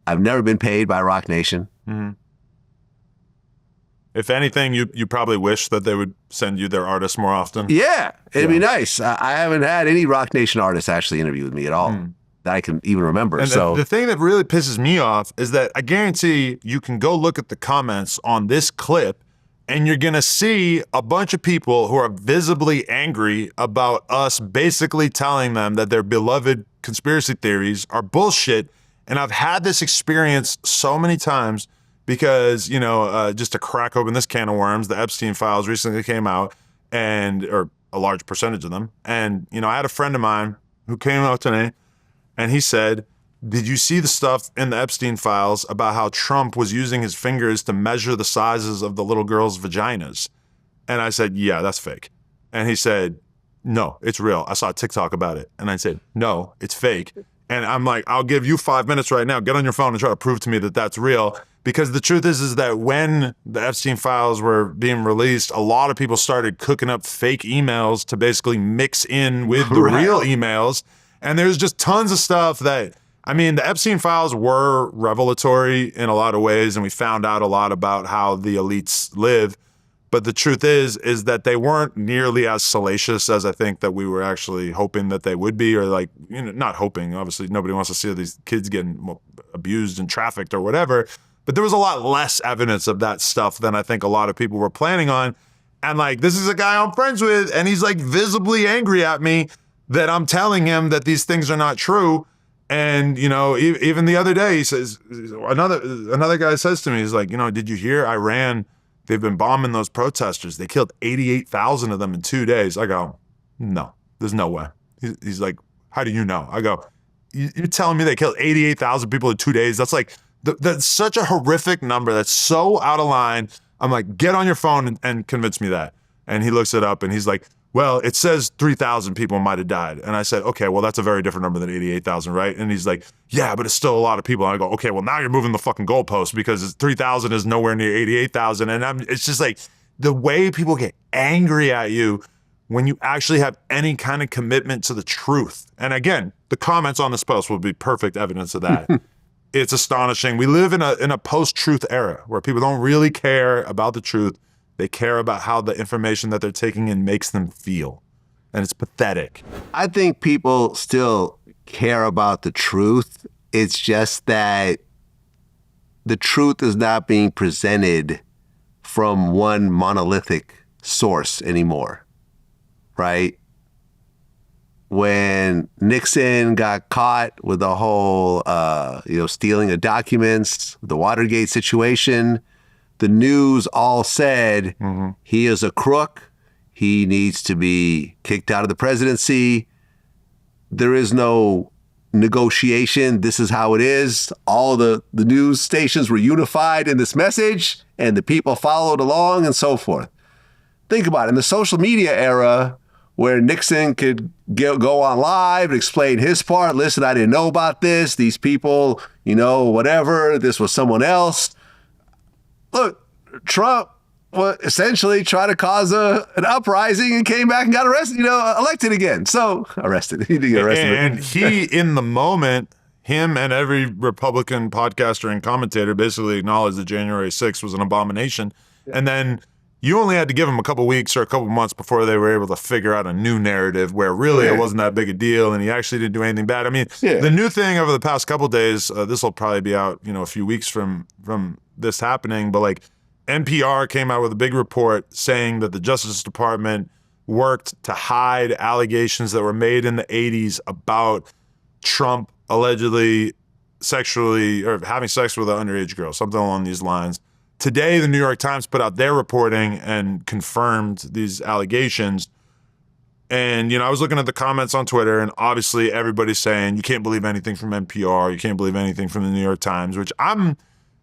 I've never been paid by Rock Nation. Mm-hmm. If anything, you probably wish that they would send you their artists more often. Yeah, it'd be nice. I haven't had any Rock Nation artists actually interview with me at all that I can even remember. And so the thing that really pisses me off is that I guarantee you can go look at the comments on this clip and you're going to see a bunch of people who are visibly angry about us basically telling them that their beloved conspiracy theories are bullshit. And I've had this experience so many times because, just to crack open this can of worms, the Epstein files recently came out, or a large percentage of them. And, I had a friend of mine who came out to me and he said, did you see the stuff in the Epstein files about how Trump was using his fingers to measure the sizes of the little girls' vaginas? And I said, yeah, that's fake. And he said, no, it's real. I saw a TikTok about it. And I said, no, it's fake. And I'm like, I'll give you 5 minutes right now. Get on your phone and try to prove to me that that's real. Because the truth is that when the Epstein files were being released, a lot of people started cooking up fake emails to basically mix in with the real emails. And there's just tons of stuff that, the Epstein files were revelatory in a lot of ways, and we found out a lot about how the elites live. But the truth is that they weren't nearly as salacious as I think that we were actually hoping that they would be, or not hoping. Obviously, nobody wants to see these kids getting abused and trafficked or whatever. But there was a lot less evidence of that stuff than I think a lot of people were planning on. And this is a guy I'm friends with, and he's visibly angry at me that I'm telling him that these things are not true. And, even the other day, he says, another guy says to me, he's like, did you hear Iran? They've been bombing those protesters. They killed 88,000 of them in 2 days. I go, no, there's no way. He's like, how do you know? I go, you're telling me they killed 88,000 people in 2 days? That's like That's such a horrific number. That's so out of line. I'm like, get on your phone and convince me that. And he looks it up and he's like, well, it says 3,000 people might have died. And I said, okay, well, that's a very different number than 88,000, right? And he's like, yeah, but it's still a lot of people. And I go, okay, well, now you're moving the fucking goalpost because 3,000 is nowhere near 88,000. And it's just like the way people get angry at you when you actually have any kind of commitment to the truth. And again, the comments on this post will be perfect evidence of that. It's astonishing. We live in a post-truth era where people don't really care about the truth. They care about how the information that they're taking in makes them feel. And it's pathetic. I think people still care about the truth. It's just that the truth is not being presented from one monolithic source anymore, right? When Nixon got caught with the whole, stealing of documents, the Watergate situation, the news all said he is a crook. He needs to be kicked out of the presidency. There is no negotiation. This is how it is. All the news stations were unified in this message, and the people followed along and so forth. Think about it. In the social media era, where Nixon could go on live and explain his part. Listen, I didn't know about this. These people, whatever. This was someone else. Look, Trump essentially tried to cause an uprising and came back and got arrested, elected again. So arrested. He did get arrested. And he, in the moment, him and every Republican podcaster and commentator basically acknowledged that January 6th was an abomination. Yeah. And then you only had to give them a couple weeks or a couple months before they were able to figure out a new narrative where really it wasn't that big a deal and he actually didn't do anything bad. I mean, the new thing over the past couple of days, this will probably be out, a few weeks from this happening, but like NPR came out with a big report saying that the Justice Department worked to hide allegations that were made in the 80s about Trump allegedly sexually or having sex with an underage girl, something along these lines. Today, the New York Times put out their reporting and confirmed these allegations. And, I was looking at the comments on Twitter, and obviously everybody's saying, you can't believe anything from NPR, you can't believe anything from the New York Times, which I'm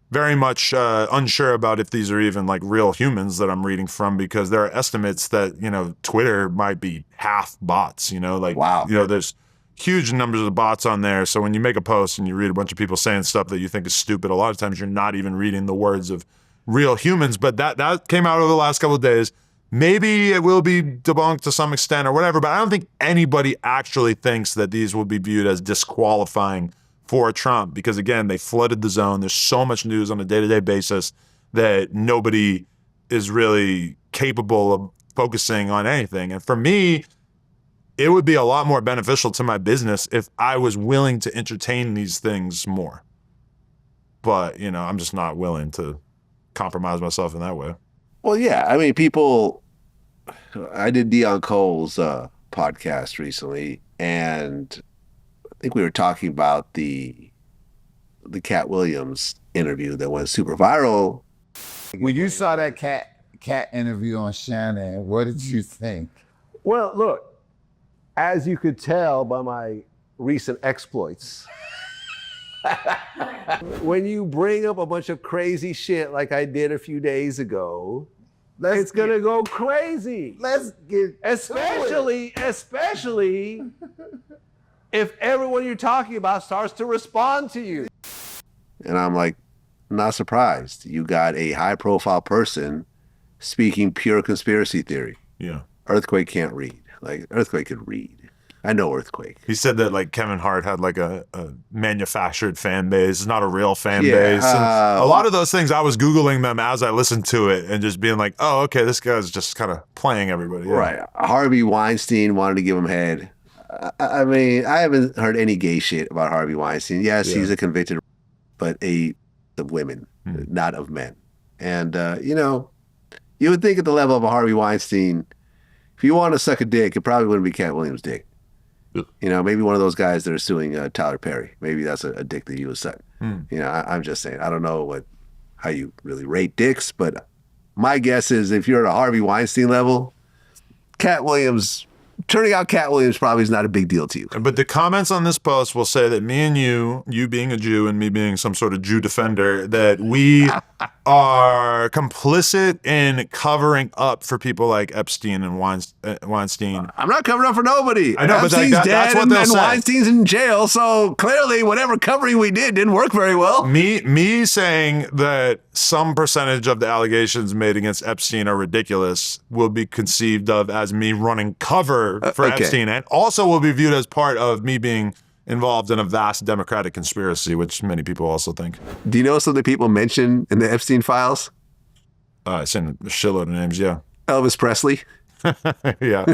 very much unsure about if these are even like real humans that I'm reading from, because there are estimates that, Twitter might be half bots, wow. There's huge numbers of bots on there. So when you make a post and you read a bunch of people saying stuff that you think is stupid, a lot of times you're not even reading the words of real humans. But that came out over the last couple of days. Maybe it will be debunked to some extent or whatever, but I don't think anybody actually thinks that these will be viewed as disqualifying for Trump, because again, they flooded the zone. There's so much news on a day-to-day basis that nobody is really capable of focusing on anything. And for me, it would be a lot more beneficial to my business if I was willing to entertain these things more. But, I'm just not willing to compromise myself in that way. Well, yeah. I mean, I did Dion Cole's podcast recently, and I think we were talking about the Cat Williams interview that went super viral. When you saw that cat interview on Shannon, what did you think? Well, look, as you could tell by my recent exploits, when you bring up a bunch of crazy shit like I did a few days ago, it's gonna go crazy. Let's get especially if everyone you're talking about starts to respond to you. And I'm like, not surprised. You got a high-profile person speaking pure conspiracy theory. Yeah. Earthquake can't read. Like, Earthquake could read. I know Earthquake. He said that like Kevin Hart had like a manufactured fan base, not a real fan base. And a lot of those things, I was Googling them as I listened to it and just being like, oh, okay, this guy's just kind of playing everybody. Yeah. Right. Harvey Weinstein wanted to give him head. I mean, I haven't heard any gay shit about Harvey Weinstein. Yes, he's a convicted, but of women, not of men. And, you would think at the level of a Harvey Weinstein, if you want to suck a dick, it probably wouldn't be Cat Williams' dick. Maybe one of those guys that are suing Tyler Perry. Maybe that's a dick that you would suck. I'm just saying. I don't know how you really rate dicks, but my guess is if you're at a Harvey Weinstein level, Cat Williams turning out Cat Williams probably is not a big deal to you. But the comments on this post will say that me and you being a Jew and me being some sort of Jew defender, that we are complicit in covering up for people like Epstein and Weinstein. I'm not covering up for nobody. I know, but Epstein's that's dead what they'll and say. Weinstein's in jail, so clearly whatever covering we didn't work very well. Me saying that some percentage of the allegations made against Epstein are ridiculous will be conceived of as me running cover for Epstein, and also will be viewed as part of me being involved in a vast Democratic conspiracy, which many people also think. Do you know some of the people mentioned in the Epstein files? I sent a shitload of names, yeah. Elvis Presley, Yeah.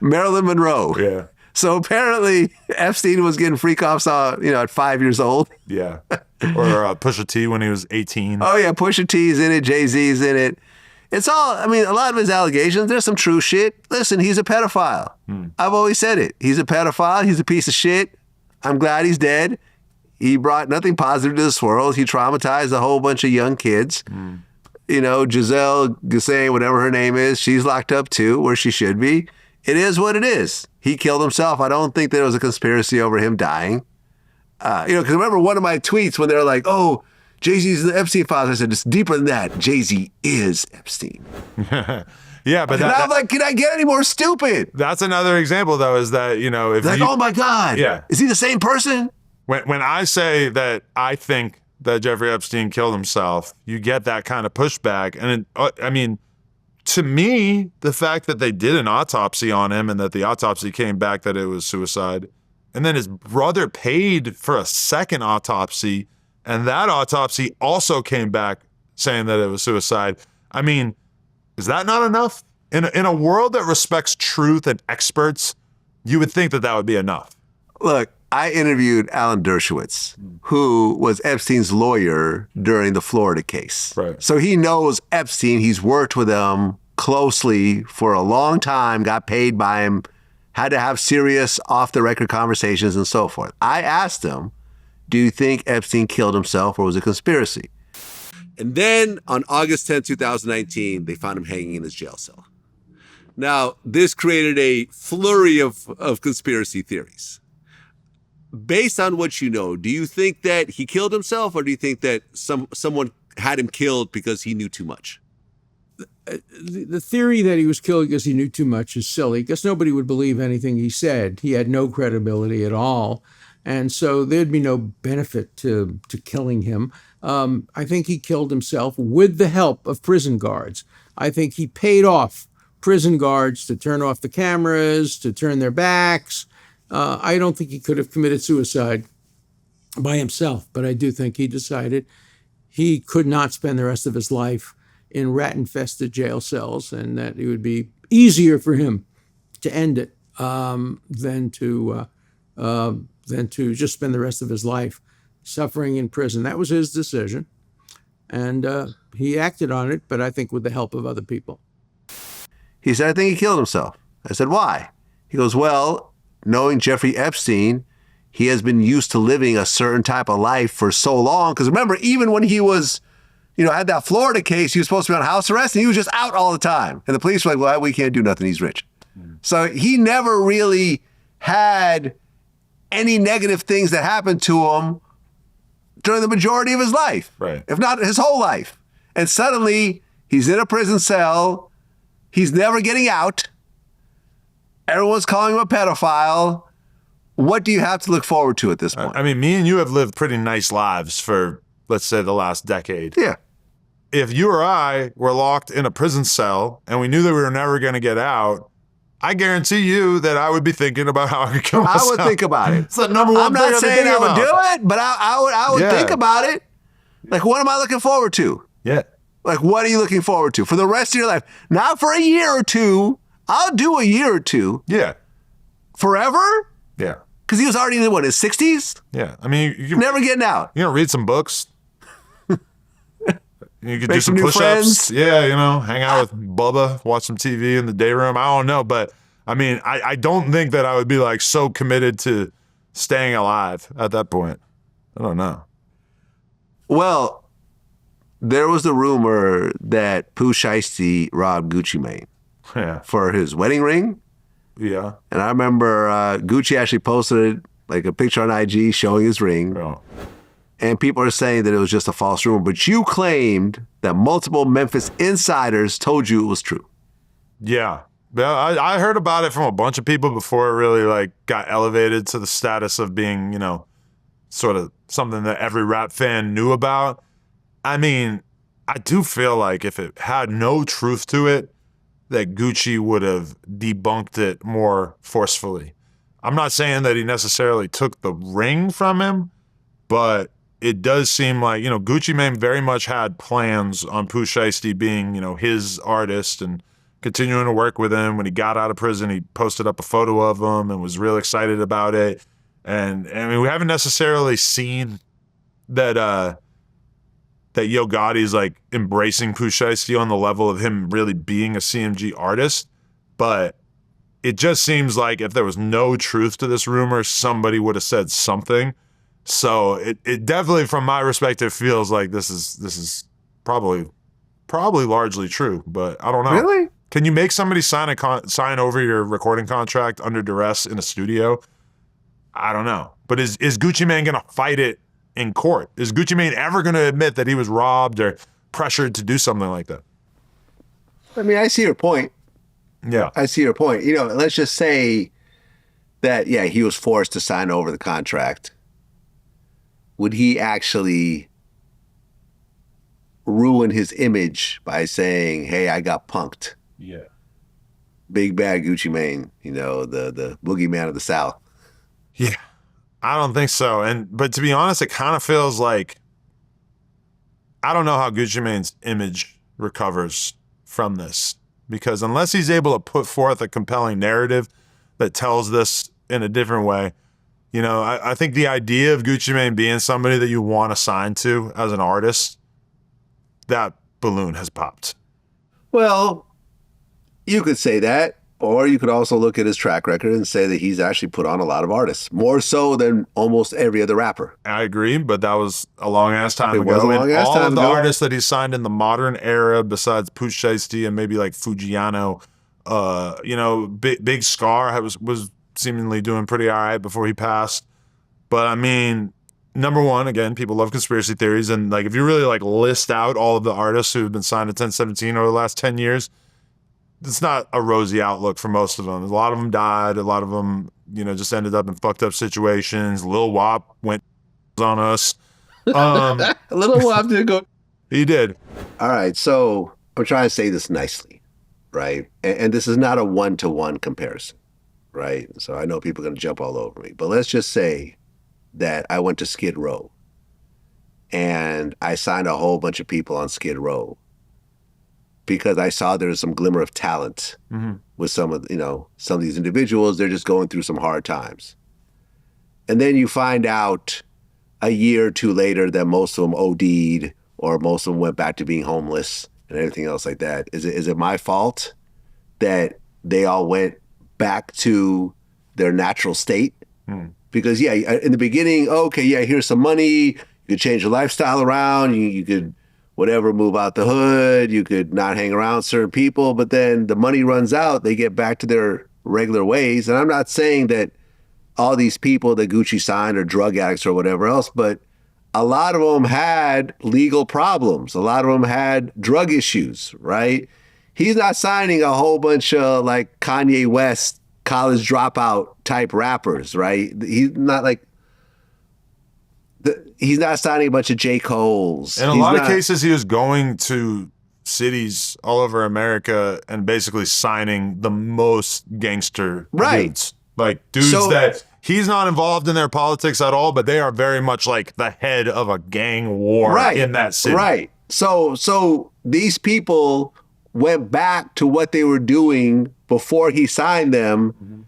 Marilyn Monroe. Yeah. So apparently Epstein was getting freak offs, at 5 years old. Yeah. Or Pusha T when he was 18. Oh yeah, Pusha T's in it, Jay-Z's in it. It's all, a lot of his allegations, there's some true shit. Listen, he's a pedophile. I've always said it. He's a pedophile. He's a piece of shit. I'm glad he's dead. He brought nothing positive to this world. He traumatized a whole bunch of young kids. Giselle Gussain, whatever her name is, she's locked up too, where she should be. It is what it is. He killed himself. I don't think there was a conspiracy over him dying. Because remember one of my tweets when they were like, oh, Jay-Z's in the Epstein files. I said, it's deeper than that. Jay-Z is Epstein. Yeah, but I'm like, can I get any more stupid? that's another example, though, is that, if Like, oh my God. Yeah. Is he the same person? when I say that I think that Jeffrey Epstein killed himself, you get that kind of pushback. And to me, the fact that they did an autopsy on him and that the autopsy came back that it was suicide, and then his brother paid for a second autopsy, and that autopsy also came back saying that it was suicide. Is that not enough? In a world that respects truth and experts, you would think that would be enough. Look, I interviewed Alan Dershowitz, who was Epstein's lawyer during the Florida case. Right. So he knows Epstein. He's worked with him closely for a long time, got paid by him, had to have serious off-the-record conversations and so forth. I asked him, do you think Epstein killed himself or was it a conspiracy? And then on August 10, 2019, they found him hanging in his jail cell. Now, this created a flurry of conspiracy theories. Based on what you know, do you think that he killed himself, or do you think that someone had him killed because he knew too much? The theory that he was killed because he knew too much is silly, because nobody would believe anything he said. He had no credibility at all. And so there'd be no benefit to killing him. I think he killed himself with the help of prison guards. I think he paid off prison guards to turn off the cameras, to turn their backs. I don't think he could have committed suicide by himself, but I do think he decided he could not spend the rest of his life in rat-infested jail cells, and that it would be easier for him to end it than to just spend the rest of his life suffering in prison. That was his decision, and he acted on it, but I think with the help of other people. He said, I think he killed himself. I said, why? He goes, well, knowing Jeffrey Epstein, he has been used to living a certain type of life for so long. Because remember, even when he was, had that Florida case, he was supposed to be on house arrest, and he was just out all the time. And the police were like, well, we can't do nothing. He's rich. So he never really had any negative things that happened to him during the majority of his life, right? If not his whole life. And suddenly he's in a prison cell. He's never getting out. Everyone's calling him a pedophile. What do you have to look forward to at this point? Me and you have lived pretty nice lives for, let's say, the last decade. Yeah. If you or I were locked in a prison cell and we knew that we were never going to get out, I guarantee you that I would be thinking about how I could kill myself. I would think about it. It's the number one I'm thing not saying I would do it, but I would Yeah. think about it. Like, what am I looking forward to? Yeah. Like, what are you looking forward to for the rest of your life? Not for a year or two. I'll do a year or two. Yeah. Forever? Yeah. Because he was already in, his 60s? Yeah. You Never getting out. read some books. You could do Make some some new push-ups. friends. Yeah, hang out with Bubba, watch some TV in the day room. I don't know, but I don't think that I would be like so committed to staying alive at that point. I don't know. Well, there was the rumor that Pooh Shiesty robbed Gucci Mane Yeah. for his wedding ring Yeah. And I remember Gucci actually posted like a picture on IG showing his ring. Oh. And people are saying that it was just a false rumor. But you claimed that multiple Memphis insiders told you it was true. Yeah. I heard about it from a bunch of people before it really like got elevated to the status of being, you know, sort of something that every rap fan knew about. I mean, I do feel like if it had no truth to it, that Gucci would have debunked it more forcefully. I'm not saying that he necessarily took the ring from him, but it does seem like, you know, Gucci Mane very much had plans on Pooh Shiesty being, you know, his artist and continuing to work with him. When he got out of prison, he posted up a photo of him and was real excited about it. And I mean, we haven't necessarily seen that that Yo Gotti's like embracing Pooh Shiesty on the level of him really being a CMG artist, but it just seems like if there was no truth to this rumor, somebody would have said something. So it definitely, from my perspective, feels like this is probably largely true, but I don't know. Really? Can you make somebody sign over your recording contract under duress in a studio? I don't know. But is Gucci Mane gonna fight it in court? Is Gucci Mane ever gonna admit that he was robbed or pressured to do something like that? I mean, I see your point. Yeah. I see your point. You know, let's just say that, yeah, he was forced to sign over the contract. Would he actually ruin his image by saying, hey, I got punked? Yeah. Big bad Gucci Mane, you know, the boogeyman of the South. Yeah. I don't think so. But to be honest, it kind of feels like, I don't know how Gucci Mane's image recovers from this, because unless he's able to put forth a compelling narrative that tells this in a different way, you know, I think the idea of Gucci Mane being somebody that you want to sign to as an artist, that balloon has popped. Well, you could say that, or you could also look at his track record and say that he's actually put on a lot of artists, more so than almost every other rapper. I agree, but that was a long ass time ago. Was a long ass all time of the ago. artists that he signed in the modern era, besides Pooh Shiesty and maybe like Fujiano, you know, Big Scar was seemingly doing pretty all right before he passed. But I mean, number one, again, people love conspiracy theories, and like if you really like list out all of the artists who have been signed to 1017 over the last 10 years, it's not a rosy outlook for most of them. A lot of them died. A lot of them, you know, just ended up in fucked up situations. Lil Wop went on us. A little Wop did go. He did. All right, so I'm trying to say this nicely, right? And this is not a one-to-one comparison, right? So I know people are going to jump all over me, but let's just say that I went to Skid Row and I signed a whole bunch of people on Skid Row because I saw there was some glimmer of talent with some of these individuals. They're just going through some hard times. And then you find out a year or two later that most of them OD'd or most of them went back to being homeless and everything else like that. Is it my fault that they all went back to their natural state? Because, yeah, in the beginning, okay, yeah, here's some money. You could change your lifestyle around. You could, whatever, move out the hood. You could not hang around certain people. But then the money runs out. They get back to their regular ways. And I'm not saying that all these people that Gucci signed are drug addicts or whatever else, but a lot of them had legal problems. A lot of them had drug issues, right? He's not signing a whole bunch of like Kanye West college dropout type rappers, right? He's not like, he's not signing a bunch of J. Cole's. In a lot of cases, he was going to cities all over America and basically signing the most gangster dudes. Like dudes that he's not involved in their politics at all, but they are very much like the head of a gang war in that city. Right. So these people went back to what they were doing before he signed them,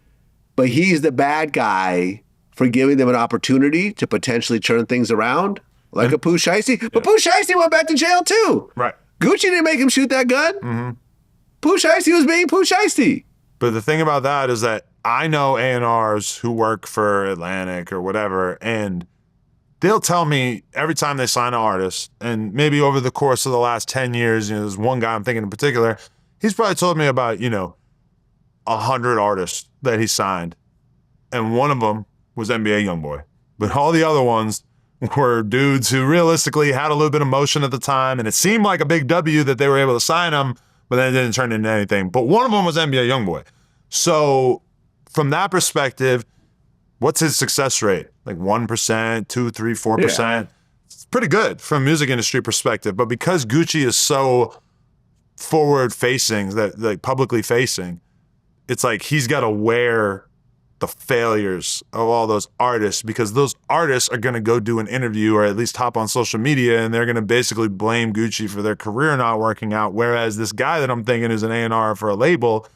but he's the bad guy for giving them an opportunity to potentially turn things around, like a Pooh Shiesty. But Pooh Shiesty went back to jail too. Right. Gucci didn't make him shoot that gun. Pooh Shiesty was being Pooh Shiesty. But the thing about that is that I know A&Rs who work for Atlantic or whatever, and they'll tell me every time they sign an artist, and maybe over the course of the last 10 years, you know, there's one guy I'm thinking in particular, he's probably told me about, you know, 100 artists that he signed, and one of them was NBA YoungBoy. But all the other ones were dudes who realistically had a little bit of motion at the time, and it seemed like a big W that they were able to sign him, but then it didn't turn into anything. But one of them was NBA YoungBoy. So from that perspective, what's his success rate? Like 1%, 2, 3, 4%. Yeah. It's pretty good from a music industry perspective. But because Gucci is so forward facing, that like publicly facing, it's like he's got to wear the failures of all those artists, because those artists are going to go do an interview or at least hop on social media and they're going to basically blame Gucci for their career not working out. Whereas this guy that I'm thinking is an A&R for a label,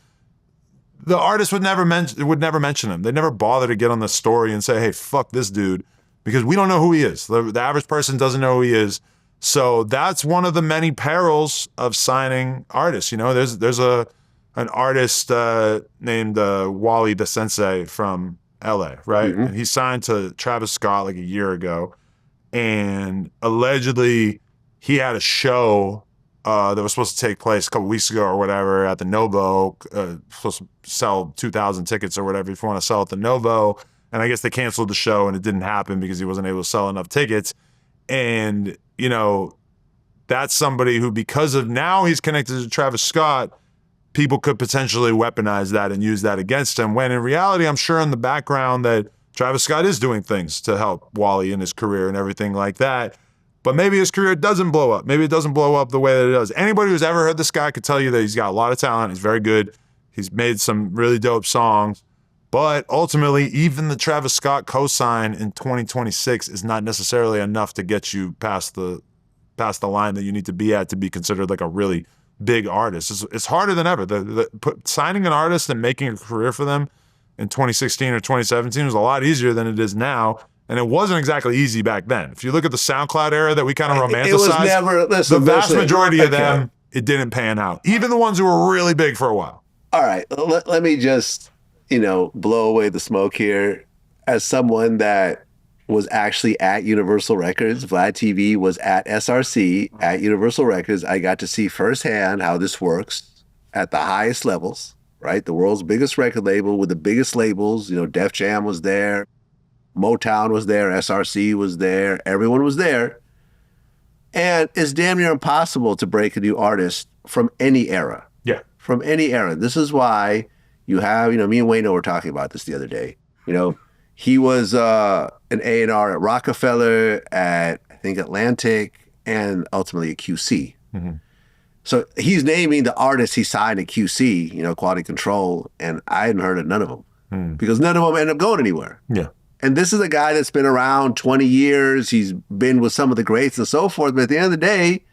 the artist would never mention him. They never bother to get on the story and say, hey, fuck this dude, because we don't know who he is. The average person doesn't know who he is. So that's one of the many perils of signing artists. You know, there's an artist named Wally the Sensei from LA, right? Mm-hmm. And he signed to Travis Scott like a year ago. And allegedly he had a show that was supposed to take place a couple weeks ago or whatever at the Novo, supposed to sell 2,000 tickets or whatever if you want to sell at the Novo. And I guess they canceled the show and it didn't happen because he wasn't able to sell enough tickets. And, you know, that's somebody who, because of now he's connected to Travis Scott, people could potentially weaponize that and use that against him, when in reality, I'm sure in the background that Travis Scott is doing things to help Wally in his career and everything like that. But maybe his career doesn't blow up. Maybe it doesn't blow up the way that it does. Anybody who's ever heard this guy could tell you that he's got a lot of talent. He's very good. He's made some really dope songs. But ultimately, even the Travis Scott co-sign in 2026 is not necessarily enough to get you past the line that you need to be at to be considered like a really big artist. It's harder than ever. Signing an artist and making a career for them in 2016 or 2017 was a lot easier than it is now. And it wasn't exactly easy back then. If you look at the SoundCloud era that we kind of romanticize, it was never, the vast majority of them, it didn't pan out. Even the ones who were really big for a while. All right, let me just, blow away the smoke here. As someone that was actually at Universal Records, VladTV was at SRC at Universal Records. I got to see firsthand how this works at the highest levels, right? The world's biggest record label with the biggest labels. Def Jam was there, Motown was there, SRC was there, everyone was there. And it's damn near impossible to break a new artist from any era. Yeah. From any era. This is why you have, me and Wayno were talking about this the other day. He was an A&R at Rockefeller, at, I think, Atlantic, and ultimately at QC. Mm-hmm. So he's naming the artists he signed at QC, Quality Control, and I hadn't heard of none of them because none of them ended up going anywhere. Yeah. And this is a guy that's been around 20 years. He's been with some of the greats and so forth. But at the end of the day,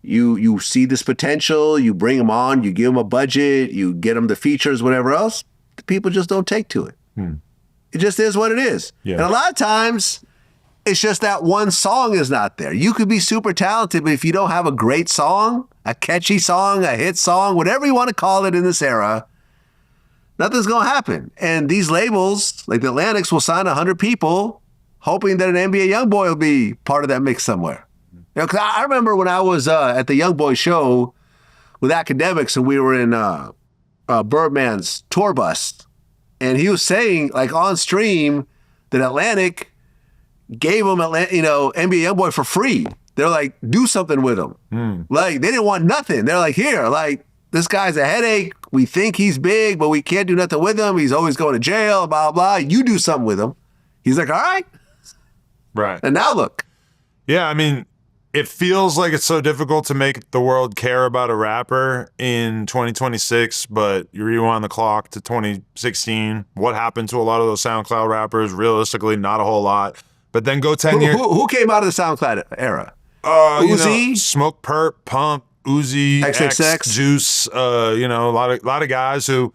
you see this potential, you bring him on, you give him a budget, you get him the features, whatever else. The people just don't take to it. It just is what it is. Yeah. And a lot of times, it's just that one song is not there. You could be super talented, but if you don't have a great song, a catchy song, a hit song, whatever you want to call it in this era, nothing's going to happen. And these labels, like the Atlantics, will sign 100 people, hoping that an NBA YoungBoy will be part of that mix somewhere. Because I remember when I was at the YoungBoy show with Academics, and we were in Birdman's tour bus, and he was saying, like on stream, that Atlantic gave him, NBA YoungBoy for free. They're like, do something with him. Like, they didn't want nothing. They're like, here, like, this guy's a headache. We think he's big, but we can't do nothing with him. He's always going to jail, blah, blah. You do something with him. He's like, all right. Right. And now look. Yeah, I mean, it feels like it's so difficult to make the world care about a rapper in 2026, but you rewind the clock to 2016. What happened to a lot of those SoundCloud rappers? Realistically, not a whole lot. But then go 10 years. Who came out of the SoundCloud era? Uzi? Smoke Perp, Pump, Uzi, XXX, Juice, a lot of guys who,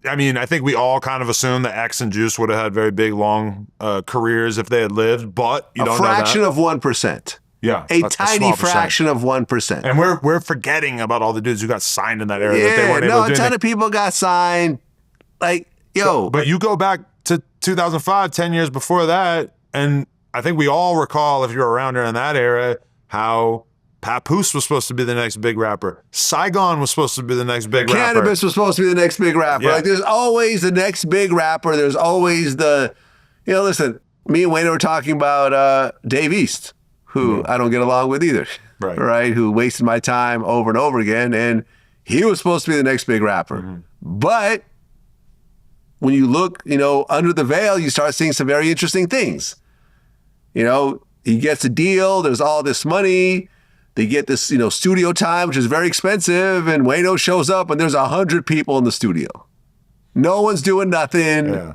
I mean, I think we all kind of assume that X and Juice would have had very big, long careers if they had lived, but you don't know that. A fraction of 1%. Yeah. A tiny fraction of 1%. And we're forgetting about all the dudes who got signed in that era that they weren't able to do. A ton of people got signed. Like, yo. But you go back to 2005, 10 years before that, and I think we all recall, if you're around during that era, how Papoose was supposed to be the next big rapper. Saigon was supposed to be the next big rapper. Cannabis was supposed to be the next big rapper. Yeah. Like, there's always the next big rapper. There's always the, listen, me and Wayne were talking about Dave East, who I don't get along with either. Right. Who wasted my time over and over again. And he was supposed to be the next big rapper. But when you look, under the veil, you start seeing some very interesting things. He gets a deal. There's all this money. They get this, studio time, which is very expensive. And Wayno shows up and there's 100 people in the studio. No one's doing nothing. Yeah.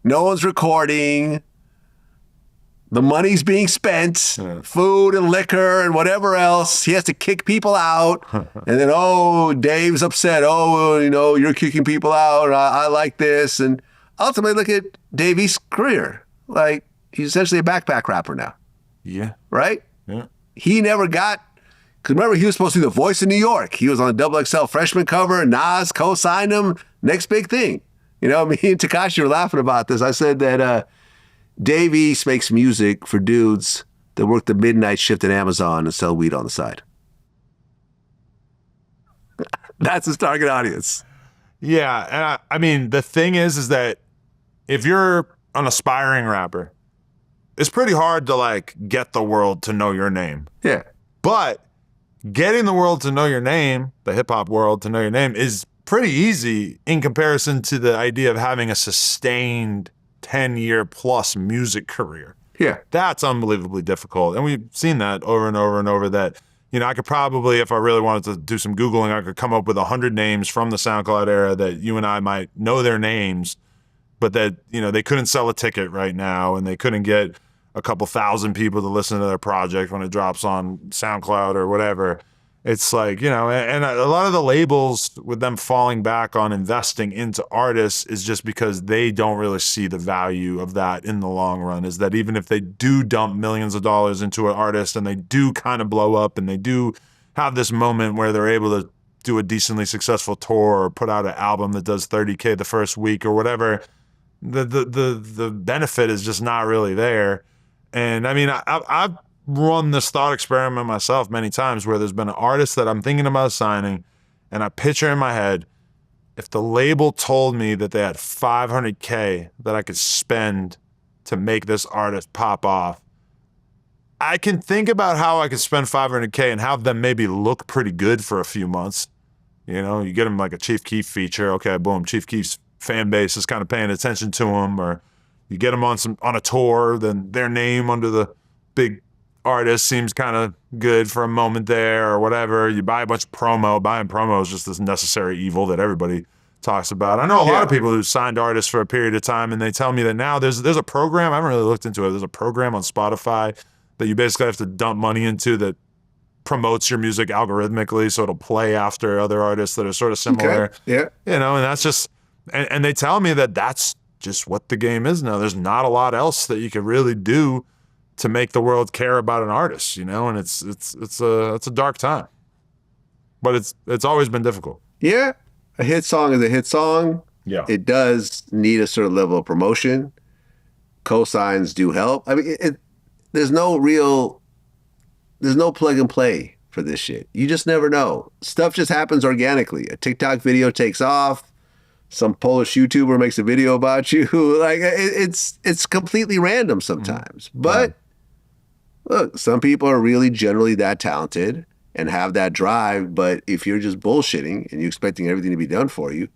No one's recording. The money's being spent, food and liquor and whatever else. He has to kick people out. And then, Dave's upset. You're kicking people out. I like this. And ultimately, look at Dave East's career. Like, he's essentially a backpack rapper now. Yeah. Right? Yeah. He never got, because remember, he was supposed to be the voice of New York. He was on the XXL freshman cover. Nas co-signed him. Next big thing. Me and Tekashi were laughing about this. I said that Dave East makes music for dudes that work the midnight shift at Amazon and sell weed on the side. That's his target audience. Yeah, and I mean, the thing is that if you're an aspiring rapper, it's pretty hard to get the world to know your name. Yeah. But getting the world to know your name, the hip hop world to know your name, is pretty easy in comparison to the idea of having a sustained 10-year plus music career. Yeah. That's unbelievably difficult. And we've seen that over and over and over that, I could probably, if I really wanted to do some Googling, I could come up with 100 names from the SoundCloud era that you and I might know their names, but that, they couldn't sell a ticket right now and they couldn't get a couple thousand people to listen to their project when it drops on SoundCloud or whatever. It's and a lot of the labels with them falling back on investing into artists is just because they don't really see the value of that in the long run, is that even if they do dump millions of dollars into an artist and they do kind of blow up and they do have this moment where they're able to do a decently successful tour or put out an album that does 30K the first week or whatever, the benefit is just not really there. And I mean, I've run this thought experiment myself many times where there's been an artist that I'm thinking about signing and I picture in my head, if the label told me that they had $500K that I could spend to make this artist pop off, I can think about how I could spend $500K and have them maybe look pretty good for a few months. You get them like a Chief Keef feature. Okay, boom, Chief Keef's fan base is kind of paying attention to him, or you get them on a tour, then their name under the big artist seems kind of good for a moment there or whatever. You buy a bunch of promo. Buying promo is just this necessary evil that everybody talks about. I know a lot of people who signed artists for a period of time and they tell me that now there's a program, I haven't really looked into it, there's a program on Spotify that you basically have to dump money into that promotes your music algorithmically so it'll play after other artists that are sort of similar. Okay. Yeah. And that's just, and they tell me that that's just what the game is now. There's not a lot else that you could really do to make the world care about an artist, and it's a dark time, but it's always been difficult. Yeah, a hit song is a hit song. Yeah, it does need a certain level of promotion. Cosigns do help. I mean, there's no plug and play for this shit. You just never know. Stuff just happens organically. A TikTok video takes off. Some Polish YouTuber makes a video about you. Like it's completely random sometimes, but. Look, some people are really generally that talented and have that drive, but if you're just bullshitting and you're expecting everything to be done for you,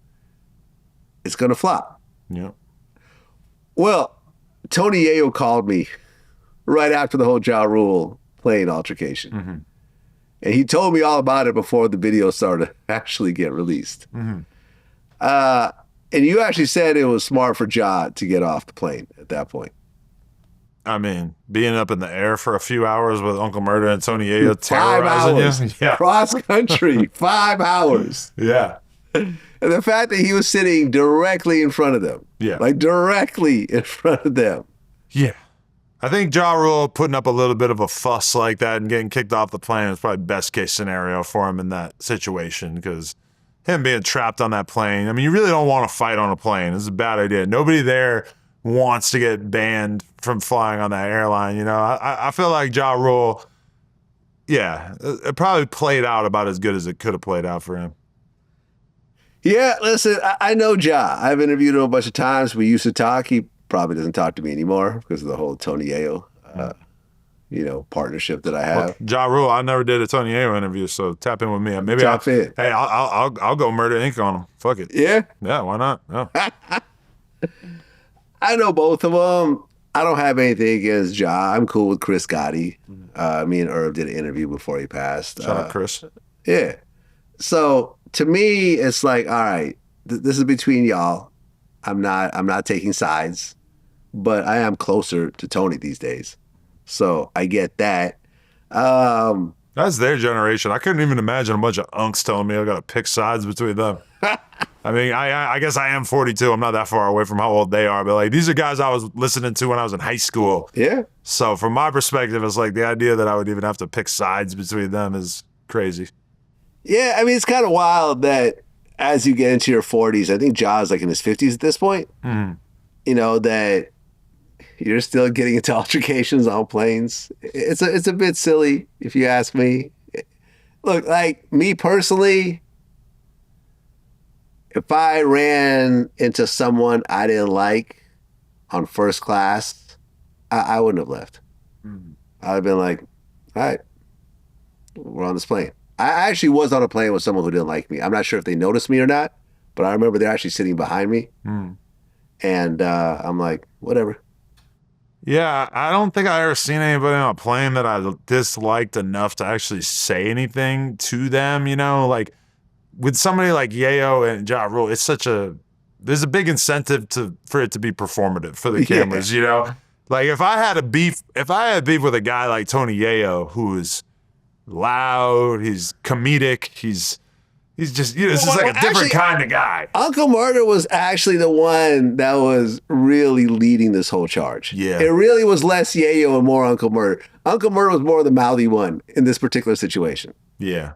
it's going to flop. Yeah. Well, Tony Yayo called me right after the whole Ja Rule plane altercation. Mm-hmm. And he told me all about it before the video started to actually get released. Mm-hmm. And you actually said it was smart for Ja to get off the plane at that point. I mean, being up in the air for a few hours with Uncle Murder and Tony Yayo terrorizing 5 hours. you. Yeah. Cross country, 5 hours. Yeah. And the fact that he was sitting directly in front of them. Yeah. Like directly in front of them. Yeah. I think Ja Rule putting up a little bit of a fuss like that and getting kicked off the plane is probably best case scenario for him in that situation, because him being trapped on that plane, I mean, you really don't want to fight on a plane. It's a bad idea. Nobody there wants to get banned from flying on that airline. I feel like Ja Rule Yeah, it probably played out about as good as it could have played out for him. Yeah, listen, I know Ja. I've interviewed him a bunch of times. We used to talk. He probably doesn't talk to me anymore because of the whole Tony Yayo, partnership that I have. Well, Ja Rule, I never did a Tony Yayo interview, so tap in with me. Maybe Tap in. Hey, I'll go murder ink on him. Fuck it. Yeah, Yeah, why not? Yeah. I know both of them. I don't have anything against Ja. I'm cool with Chris Gotti. Me and Herb did an interview before he passed. Shout out Chris. Yeah. So to me, it's like, all right, this is between y'all. I'm not taking sides, but I am closer to Tony these days. So I get that. That's their generation. I couldn't even imagine a bunch of unks telling me I got to pick sides between them. I mean, I guess I am 42. I'm not that far away from how old they are, but like these are guys I was listening to when I was in high school. Yeah. So from my perspective, it's like the idea that I would even have to pick sides between them is crazy. Yeah, I mean, it's kind of wild that as you get into your 40s, I think Ja's like in his 50s at this point, that you're still getting into altercations on planes. It's a bit silly, if you ask me. Look, like me personally, if I ran into someone I didn't like on first class, I wouldn't have left. I'd have been like, all right, we're on this plane. I actually was on a plane with someone who didn't like me. I'm not sure if they noticed me or not, but I remember they're actually sitting behind me. And I'm like, whatever. Yeah, I don't think I ever seen anybody on a plane that I disliked enough to actually say anything to them, like with somebody like Yayo and Ja Rule, there's a big incentive for it to be performative for the cameras, Like if I had beef with a guy like Tony Yayo, who is loud, he's comedic, he's just, this is like a different kind of guy. Uncle Murder was actually the one that was really leading this whole charge. Yeah. It really was less Yayo and more Uncle Murder. Uncle Murder was more the mouthy one in this particular situation. Yeah.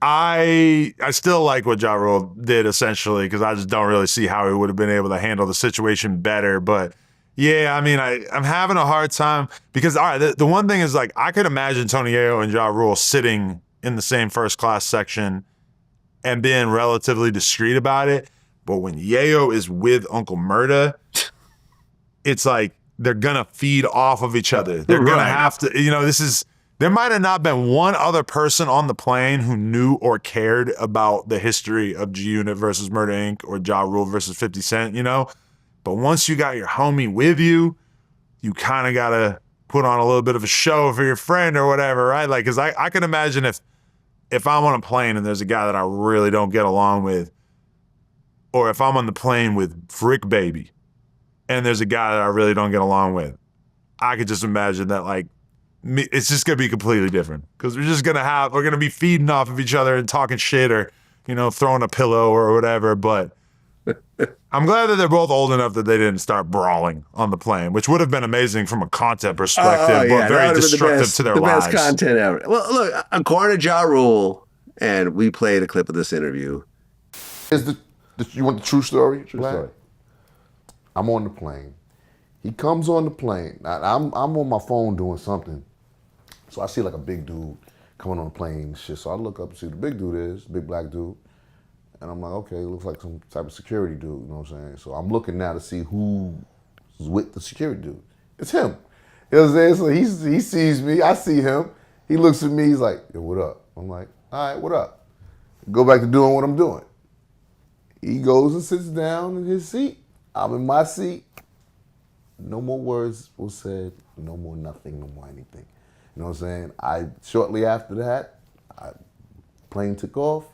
I still like what Ja Rule did essentially, because I just don't really see how he would have been able to handle the situation better. But yeah, I mean, I'm having a hard time because, all right, the one thing is like, I could imagine Tony Yayo and Ja Rule sitting in the same first class section and being relatively discreet about it. But when Yayo is with Uncle Murda, it's like they're gonna feed off of each other. They're gonna have to, there might have not been one other person on the plane who knew or cared about the history of G-Unit versus Murder Inc. or Ja Rule versus 50 Cent, But once you got your homie with you, you kind of gotta put on a little bit of a show for your friend or whatever, right? Like, cause I can imagine if I'm on a plane and there's a guy that I really don't get along with, or if I'm on the plane with Frick Baby and there's a guy that I really don't get along with, I could just imagine that like, it's just gonna be completely different because we're gonna be feeding off of each other and talking shit or, throwing a pillow or whatever. But I'm glad that they're both old enough that they didn't start brawling on the plane, which would have been amazing from a content perspective, but very destructive to their lives. The best content ever. Well, look, according to Ja Rule, and we played a clip of this interview. You want the true story? True story. I'm on the plane. He comes on the plane. I'm on my phone doing something. So I see like a big dude coming on the plane and shit. So I look up and see who the big dude is, big black dude. And I'm like, okay, it looks like some type of security dude, you know what I'm saying? So I'm looking now to see who's with the security dude. It's him. You know what I'm saying? So he sees me, I see him. He looks at me, he's like, yo, what up? I'm like, all right, what up? Go back to doing what I'm doing. He goes and sits down in his seat. I'm in my seat. No more words were said, no more nothing, no more anything. You know what I'm saying? Shortly after that, plane took off.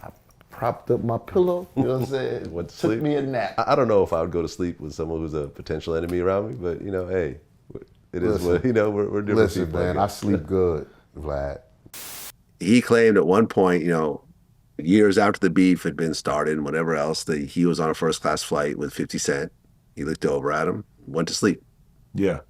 I propped up my pillow, you know what I'm saying? Went to Took sleep. me a nap. I don't know if I would go to sleep with someone who's a potential enemy around me, but hey, it is what, we're different Listen, people. man, I sleep good, Vlad. He claimed at one point, years after the beef had been started and whatever else, that he was on a first class flight with 50 Cent. He looked over at him, went to sleep. Yeah.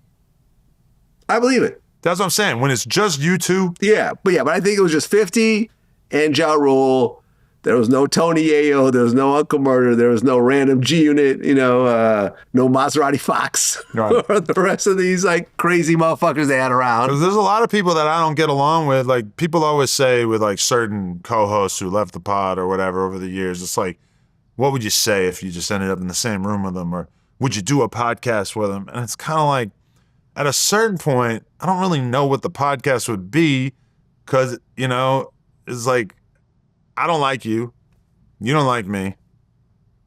I believe it. That's what I'm saying. When it's just you two. Yeah, but I think it was just 50 and Ja Rule. There was no Tony Yayo. There was no Uncle Murder. There was no random G Unit, no Maserati Fox, Right. or the rest of these like crazy motherfuckers they had around. Because there's a lot of people that I don't get along with. Like, people always say with like certain co-hosts who left the pod or whatever over the years, it's like, what would you say if you just ended up in the same room with them? Or would you do a podcast with them? And it's kind of like, at a certain point, I don't really know what the podcast would be, because, it's like, I don't like you. You don't like me.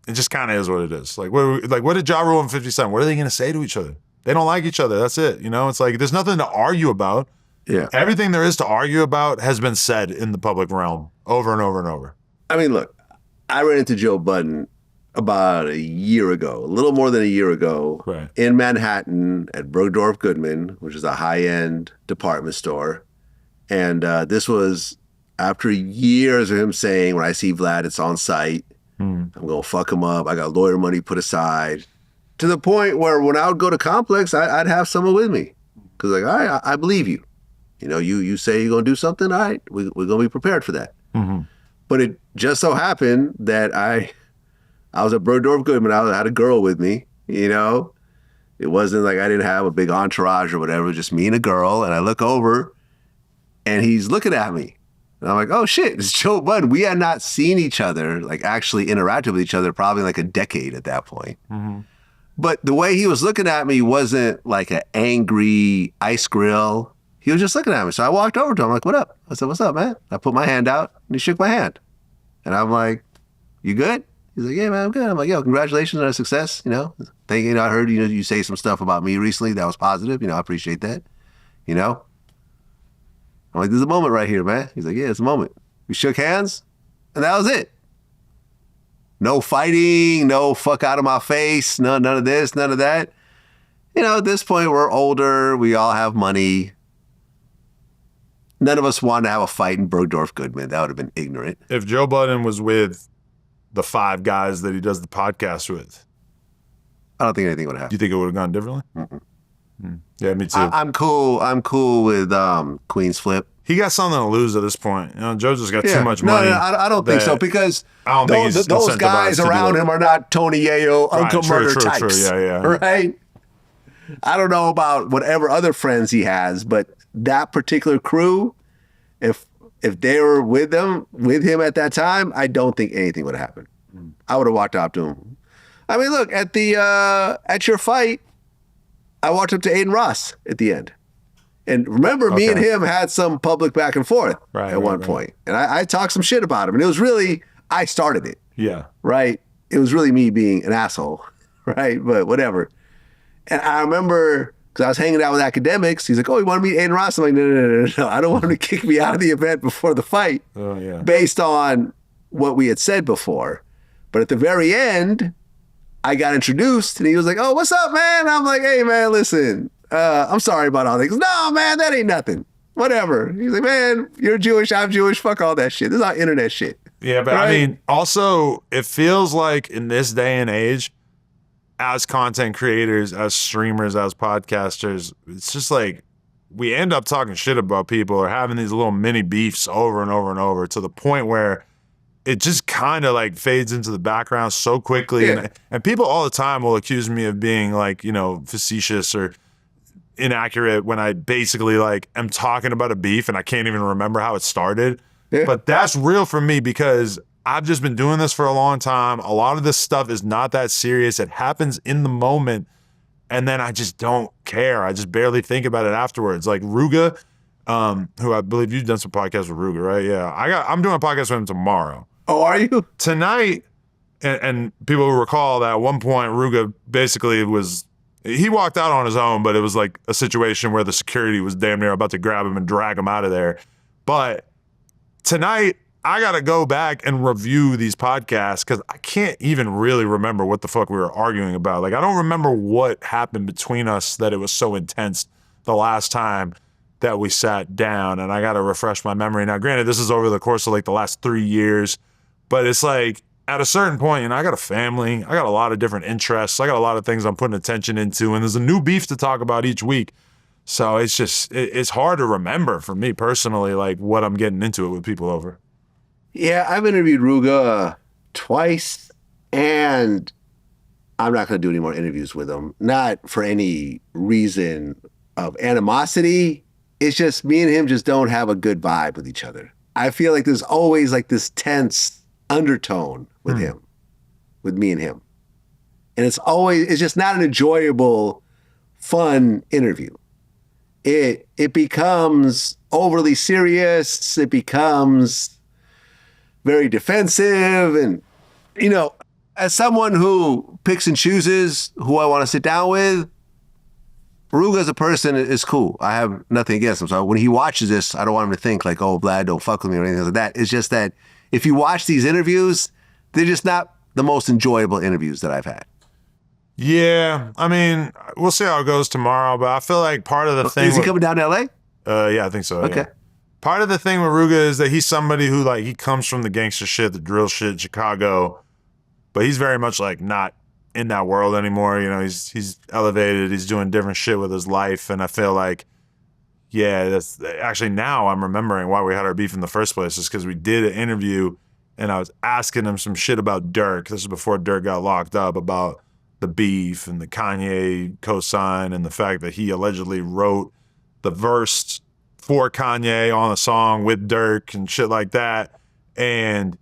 It just kind of is what it is. Like, what did Ja Rule and 50 Cent? What are they going to say to each other? They don't like each other. That's it. It's like, there's nothing to argue about. Yeah. Everything there is to argue about has been said in the public realm over and over and over. I mean, look, I ran into Joe Budden about a year ago, a little more than a year ago, Right. in Manhattan at Bergdorf Goodman, which is a high-end department store. And this was after years of him saying, when I see Vlad, it's on site. I'm going to fuck him up. I got lawyer money put aside. To the point where when I would go to Complex, I'd have someone with me. Because like, all right, I believe you. You say you're going to do something, all right, we're going to be prepared for that. Mm-hmm. But it just so happened that I was at Bergdorf Goodman. I had a girl with me, It wasn't like I didn't have a big entourage or whatever. It was just me and a girl. And I look over and he's looking at me. And I'm like, oh shit, it's Joe Budden. We had not seen each other, like actually interacted with each other probably like a decade at that point. Mm-hmm. But the way he was looking at me wasn't like an angry ice grill. He was just looking at me. So I walked over to him, like, what up? I said, what's up, man? I put my hand out and he shook my hand. And I'm like, you good? He's like, yeah, man, I'm good. I'm like, yo, congratulations on our success. Thank you. I heard, you say some stuff about me recently that was positive. I appreciate that. I'm like, there's a moment right here, man. He's like, yeah, it's a moment. We shook hands and that was it. No fighting, no fuck out of my face, none of this, none of that. At this point, we're older. We all have money. None of us wanted to have a fight in Bergdorf Goodman. That would have been ignorant. If Joe Budden was with the 5 guys that he does the podcast with, I don't think anything would have do you happened. think it would have gone differently? Yeah, me too. I'm cool. I'm cool with Queen's Flip. He got something to lose at this point. Joe just got too much money. No, I don't think so, because I don't think he's those incentivized guys to do around it. him are not Tony Yayo, Right, Uncle true, Murder true, types. true. Yeah. Right? I don't know about whatever other friends he has, but that particular crew, if they were with him at that time, I don't think anything would have happened. I would have walked up to him. I mean, look, at your fight, I walked up to Aiden Ross at the end. And remember, me and him had some public back and forth at one point. And I talked some shit about him. And it was really, I started it. Yeah. Right? It was really me being an asshole. Right? But whatever. And I remember, because I was hanging out with academics, he's like, oh, you want to meet Aiden Ross? I'm like, no. I don't want him to kick me out of the event before the fight. Oh, yeah. Based on what we had said before. But at the very end, I got introduced and he was like, oh, what's up, man? I'm like, hey, man, listen, I'm sorry about all things. No, man, that ain't nothing. Whatever. He's like, man, you're Jewish, I'm Jewish, fuck all that shit. This is all internet shit. Yeah, but right? I mean, also, it feels like in this day and age, as content creators, as streamers, as podcasters, it's just like we end up talking shit about people or having these little mini beefs over and over and over to the point where it just kind of like fades into the background so quickly. Yeah. And people all the time will accuse me of being like, facetious or inaccurate when I basically like am talking about a beef and I can't even remember how it started. Yeah. But that's real for me because I've just been doing this for a long time. A lot of this stuff is not that serious. It happens in the moment, and then I just don't care. I just barely think about it afterwards. Like Ruga, who I believe you've done some podcasts with Ruga, right? Yeah, I'm doing a podcast with him tomorrow. Oh, are you? Tonight, and people will recall that at one point Ruga basically he walked out on his own, but it was like a situation where the security was damn near about to grab him and drag him out of there. But tonight, I got to go back and review these podcasts because I can't even really remember what the fuck we were arguing about. Like, I don't remember what happened between us that it was so intense the last time that we sat down, and I got to refresh my memory. Now, granted, this is over the course of like the last 3 years, but it's like at a certain point, I got a family, I got a lot of different interests, I got a lot of things I'm putting attention into, and there's a new beef to talk about each week. So it's just, it's hard to remember for me personally, like what I'm getting into it with people over. Yeah, I've interviewed Ruga twice, and I'm not going to do any more interviews with him. Not for any reason of animosity. It's just me and him just don't have a good vibe with each other. I feel like there's always like this tense undertone with him, with me and him. And it's just not an enjoyable, fun interview. It becomes overly serious. It becomes very defensive. And, you know, as someone who picks and chooses who I want to sit down with, Ruga as a person is cool. I have nothing against him. So when he watches this, I don't want him to think like, oh, Vlad, don't fuck with me or anything like that. It's just that if you watch these interviews, they're just not the most enjoyable interviews that I've had. Yeah, I mean, we'll see how it goes tomorrow, but I feel like part of the thing... Is he coming down to LA? Yeah, I think so. Okay. Yeah. Part of the thing with Ruga is that he's somebody who, like, he comes from the gangster shit, the drill shit, Chicago, but he's very much, like, not in that world anymore. You know, he's elevated, he's doing different shit with his life, and I feel like, yeah, that's... Actually, now I'm remembering why we had our beef in the first place, is because we did an interview, and I was asking him some shit about Durk. This is before Durk got locked up, about the beef and the Kanye cosign and the fact that he allegedly wrote the verse for Kanye on a song with Durk and shit like that. And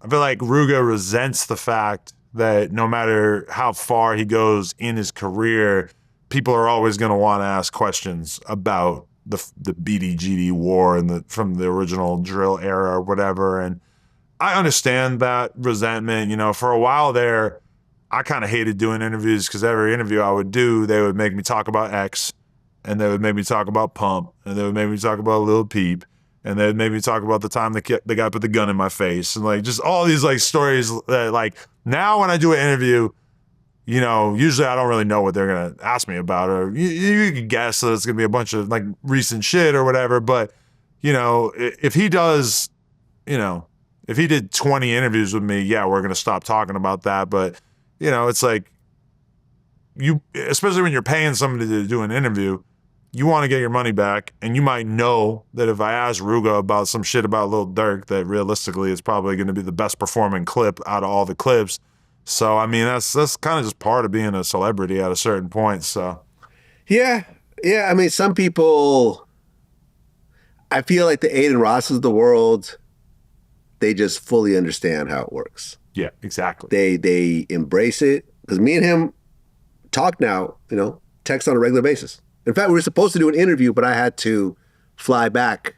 I feel like Ruga resents the fact that no matter how far he goes in his career, people are always going to want to ask questions about the BDGD war and from the original drill era or whatever. And I understand that resentment. You know, for a while there, I kind of hated doing interviews because every interview I would do, they would make me talk about X, and they would make me talk about Pump, and they would make me talk about Lil Peep, and they would make me talk about the time the guy put the gun in my face, and like just all these like stories that like now when I do an interview, you know, usually I don't really know what they're gonna ask me about, or you can guess that it's gonna be a bunch of like recent shit or whatever. But you know, if he does, you know, if he did 20 interviews with me, yeah, we're gonna stop talking about that, but. You know, it's like you, especially when you're paying somebody to do an interview, you want to get your money back, and you might know that if I ask Ruga about some shit about Lil Durk, that realistically is probably going to be the best performing clip out of all the clips. So I mean, that's kind of just part of being a celebrity at a certain point. So yeah. I mean, some people, I feel like the Aiden Rosses of the world, they just fully understand how it works. Yeah, exactly. They embrace it, because me and him talk now, you know, text on a regular basis. In fact, we were supposed to do an interview, but I had to fly back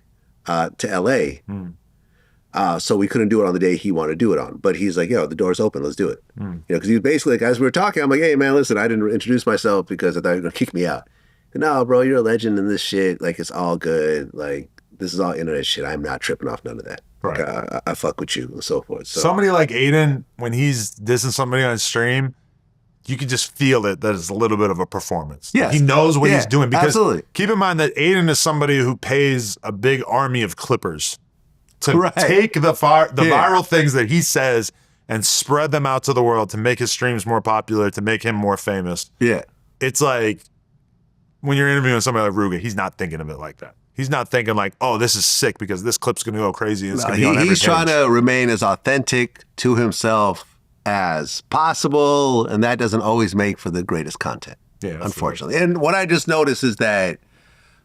to LA. So we couldn't do it on the day he wanted to do it on. But he's like, yo, the door's open, let's do it. You know, because he was basically like, as we were talking, I'm like, hey man, listen, I didn't introduce myself because I thought you were gonna kick me out. No, bro, you're a legend in this shit. Like, it's all good. Like, this is all internet shit. I'm not tripping off none of that. Right. Like, I fuck with you and so forth. So somebody like Aiden, when he's dissing somebody on stream, you can just feel it that it's a little bit of a performance. Yes. He knows what he's doing. Because absolutely. Keep in mind that Aiden is somebody who pays a big army of clippers to take the viral things that he says and spread them out to the world to make his streams more popular, to make him more famous. Yeah. It's like when you're interviewing somebody like Ruga, he's not thinking of it like that. He's not thinking like, oh, this is sick because this clip's going to go crazy. And it's going to be on every He's page. trying to remain as authentic to himself as possible, and that doesn't always make for the greatest content, unfortunately. And what I just noticed is that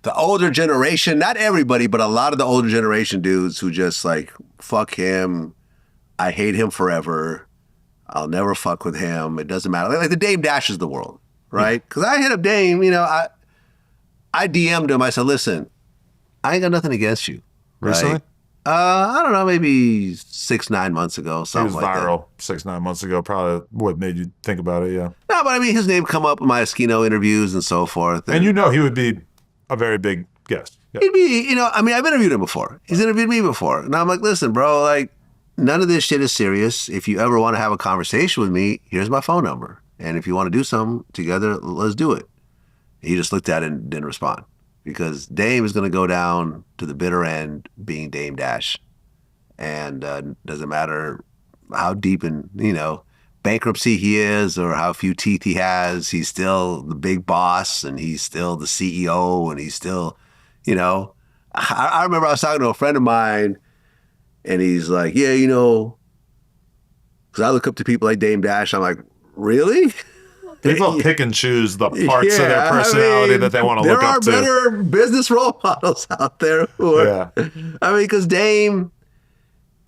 the older generation, not everybody, but a lot of the older generation dudes who just like, fuck him, I hate him forever, I'll never fuck with him, it doesn't matter. Like the Dame Dashes of the world, right? Because I hit up Dame, you know, I DM'd him, I said, listen, I ain't got nothing against you. Recently? Right? I don't know, maybe 6-9 months ago, something like that. He was viral 6-9 months ago, probably what made you think about it, yeah. No, but I mean, his name come up in my Eskino interviews and so forth. And you know he would be a very big guest. Yeah. He'd be, you know, I mean, I've interviewed him before. He's interviewed me before. And I'm like, listen, bro, like, none of this shit is serious. If you ever want to have a conversation with me, here's my phone number. And if you want to do something together, let's do it. He just looked at it and didn't respond. Because Dame is going to go down to the bitter end being Dame Dash. And doesn't matter how deep in, you know, bankruptcy he is or how few teeth he has, he's still the big boss and he's still the CEO and he's still, you know. I remember I was talking to a friend of mine And he's like, yeah, you know, because I look up to people like Dame Dash. I'm like, really? People pick and choose the parts of Yeah, their personality that they want to look up to. There are better business role models out there who are, I mean, because Dame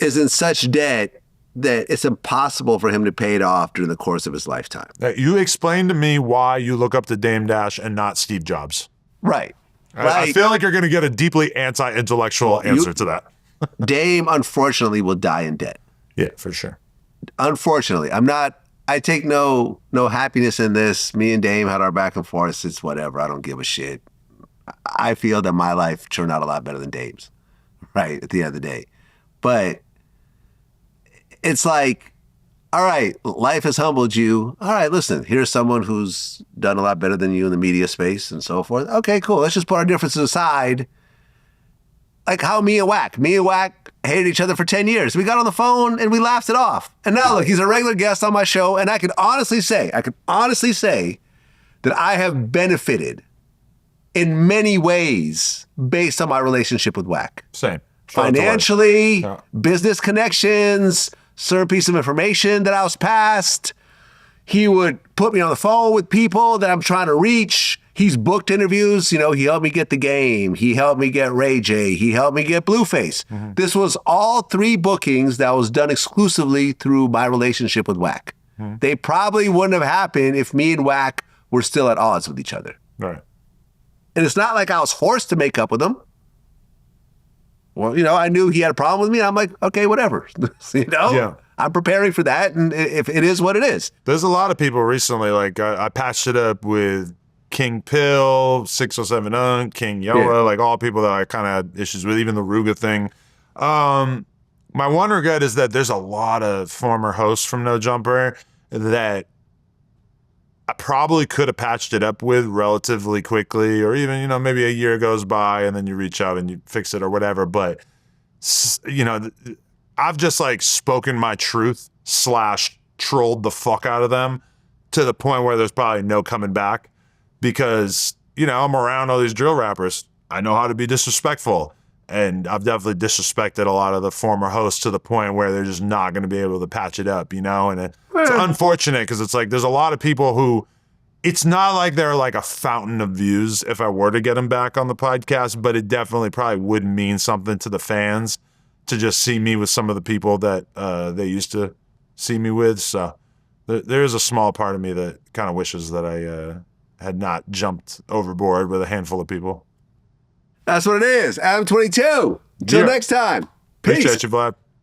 is in such debt that it's impossible for him to pay it off during the course of his lifetime. You explain to me why you look up to Dame Dash and not Steve Jobs. Right. I feel like you're going to get a deeply anti-intellectual answer to that. Dame, unfortunately, will die in debt. Yeah, for sure. Unfortunately. I take no happiness in this. Me and Dame had our back and forth. It's whatever. I don't give a shit. I feel that my life turned out a lot better than Dame's, right, at the end of the day. But it's like, all right, life has humbled you. All right, listen, here's someone who's done a lot better than you in the media space and so forth. Okay, cool. Let's just put our differences aside. Like how me and Wack hated each other for 10 years. We got on the phone and we laughed it off. And now look, he's a regular guest on my show. And I can honestly say that I have benefited in many ways based on my relationship with Wack. Same. Financially, business connections, certain piece of information that I was passed. He would put me on the phone with people that I'm trying to reach. He's booked interviews. You know, he helped me get The Game. He helped me get Ray J. He helped me get Blueface. Mm-hmm. This was all 3 bookings that was done exclusively through my relationship with Wack. Mm-hmm. They probably wouldn't have happened if me and Wack were still at odds with each other. Right. And it's not like I was forced to make up with him. Well, you know, I knew he had a problem with me. I'm like, okay, whatever. You know? Yeah. I'm preparing for that, and if it is what it is. There's a lot of people recently, like I patched it up with King Pill, 607 King Yayo, like all people that I kind of had issues with, even the Ruga thing. My one regret is that there's a lot of former hosts from No Jumper that I probably could have patched it up with relatively quickly, or even, you know, maybe a year goes by and then you reach out and you fix it or whatever. But, you know, I've just like spoken my truth / trolled the fuck out of them to the point where there's probably no coming back because, you know, I'm around all these drill rappers. I know how to be disrespectful. And I've definitely disrespected a lot of the former hosts to the point where they're just not going to be able to patch it up, you know? And it's unfortunate because it's like there's a lot of people who it's not like they're like a fountain of views if I were to get them back on the podcast, but it definitely probably would mean something to the fans to just see me with some of the people that they used to see me with. So there is a small part of me that kind of wishes that I had not jumped overboard with a handful of people. That's what it is. Adam22. Until next time. Peace. Appreciate you, Vlad.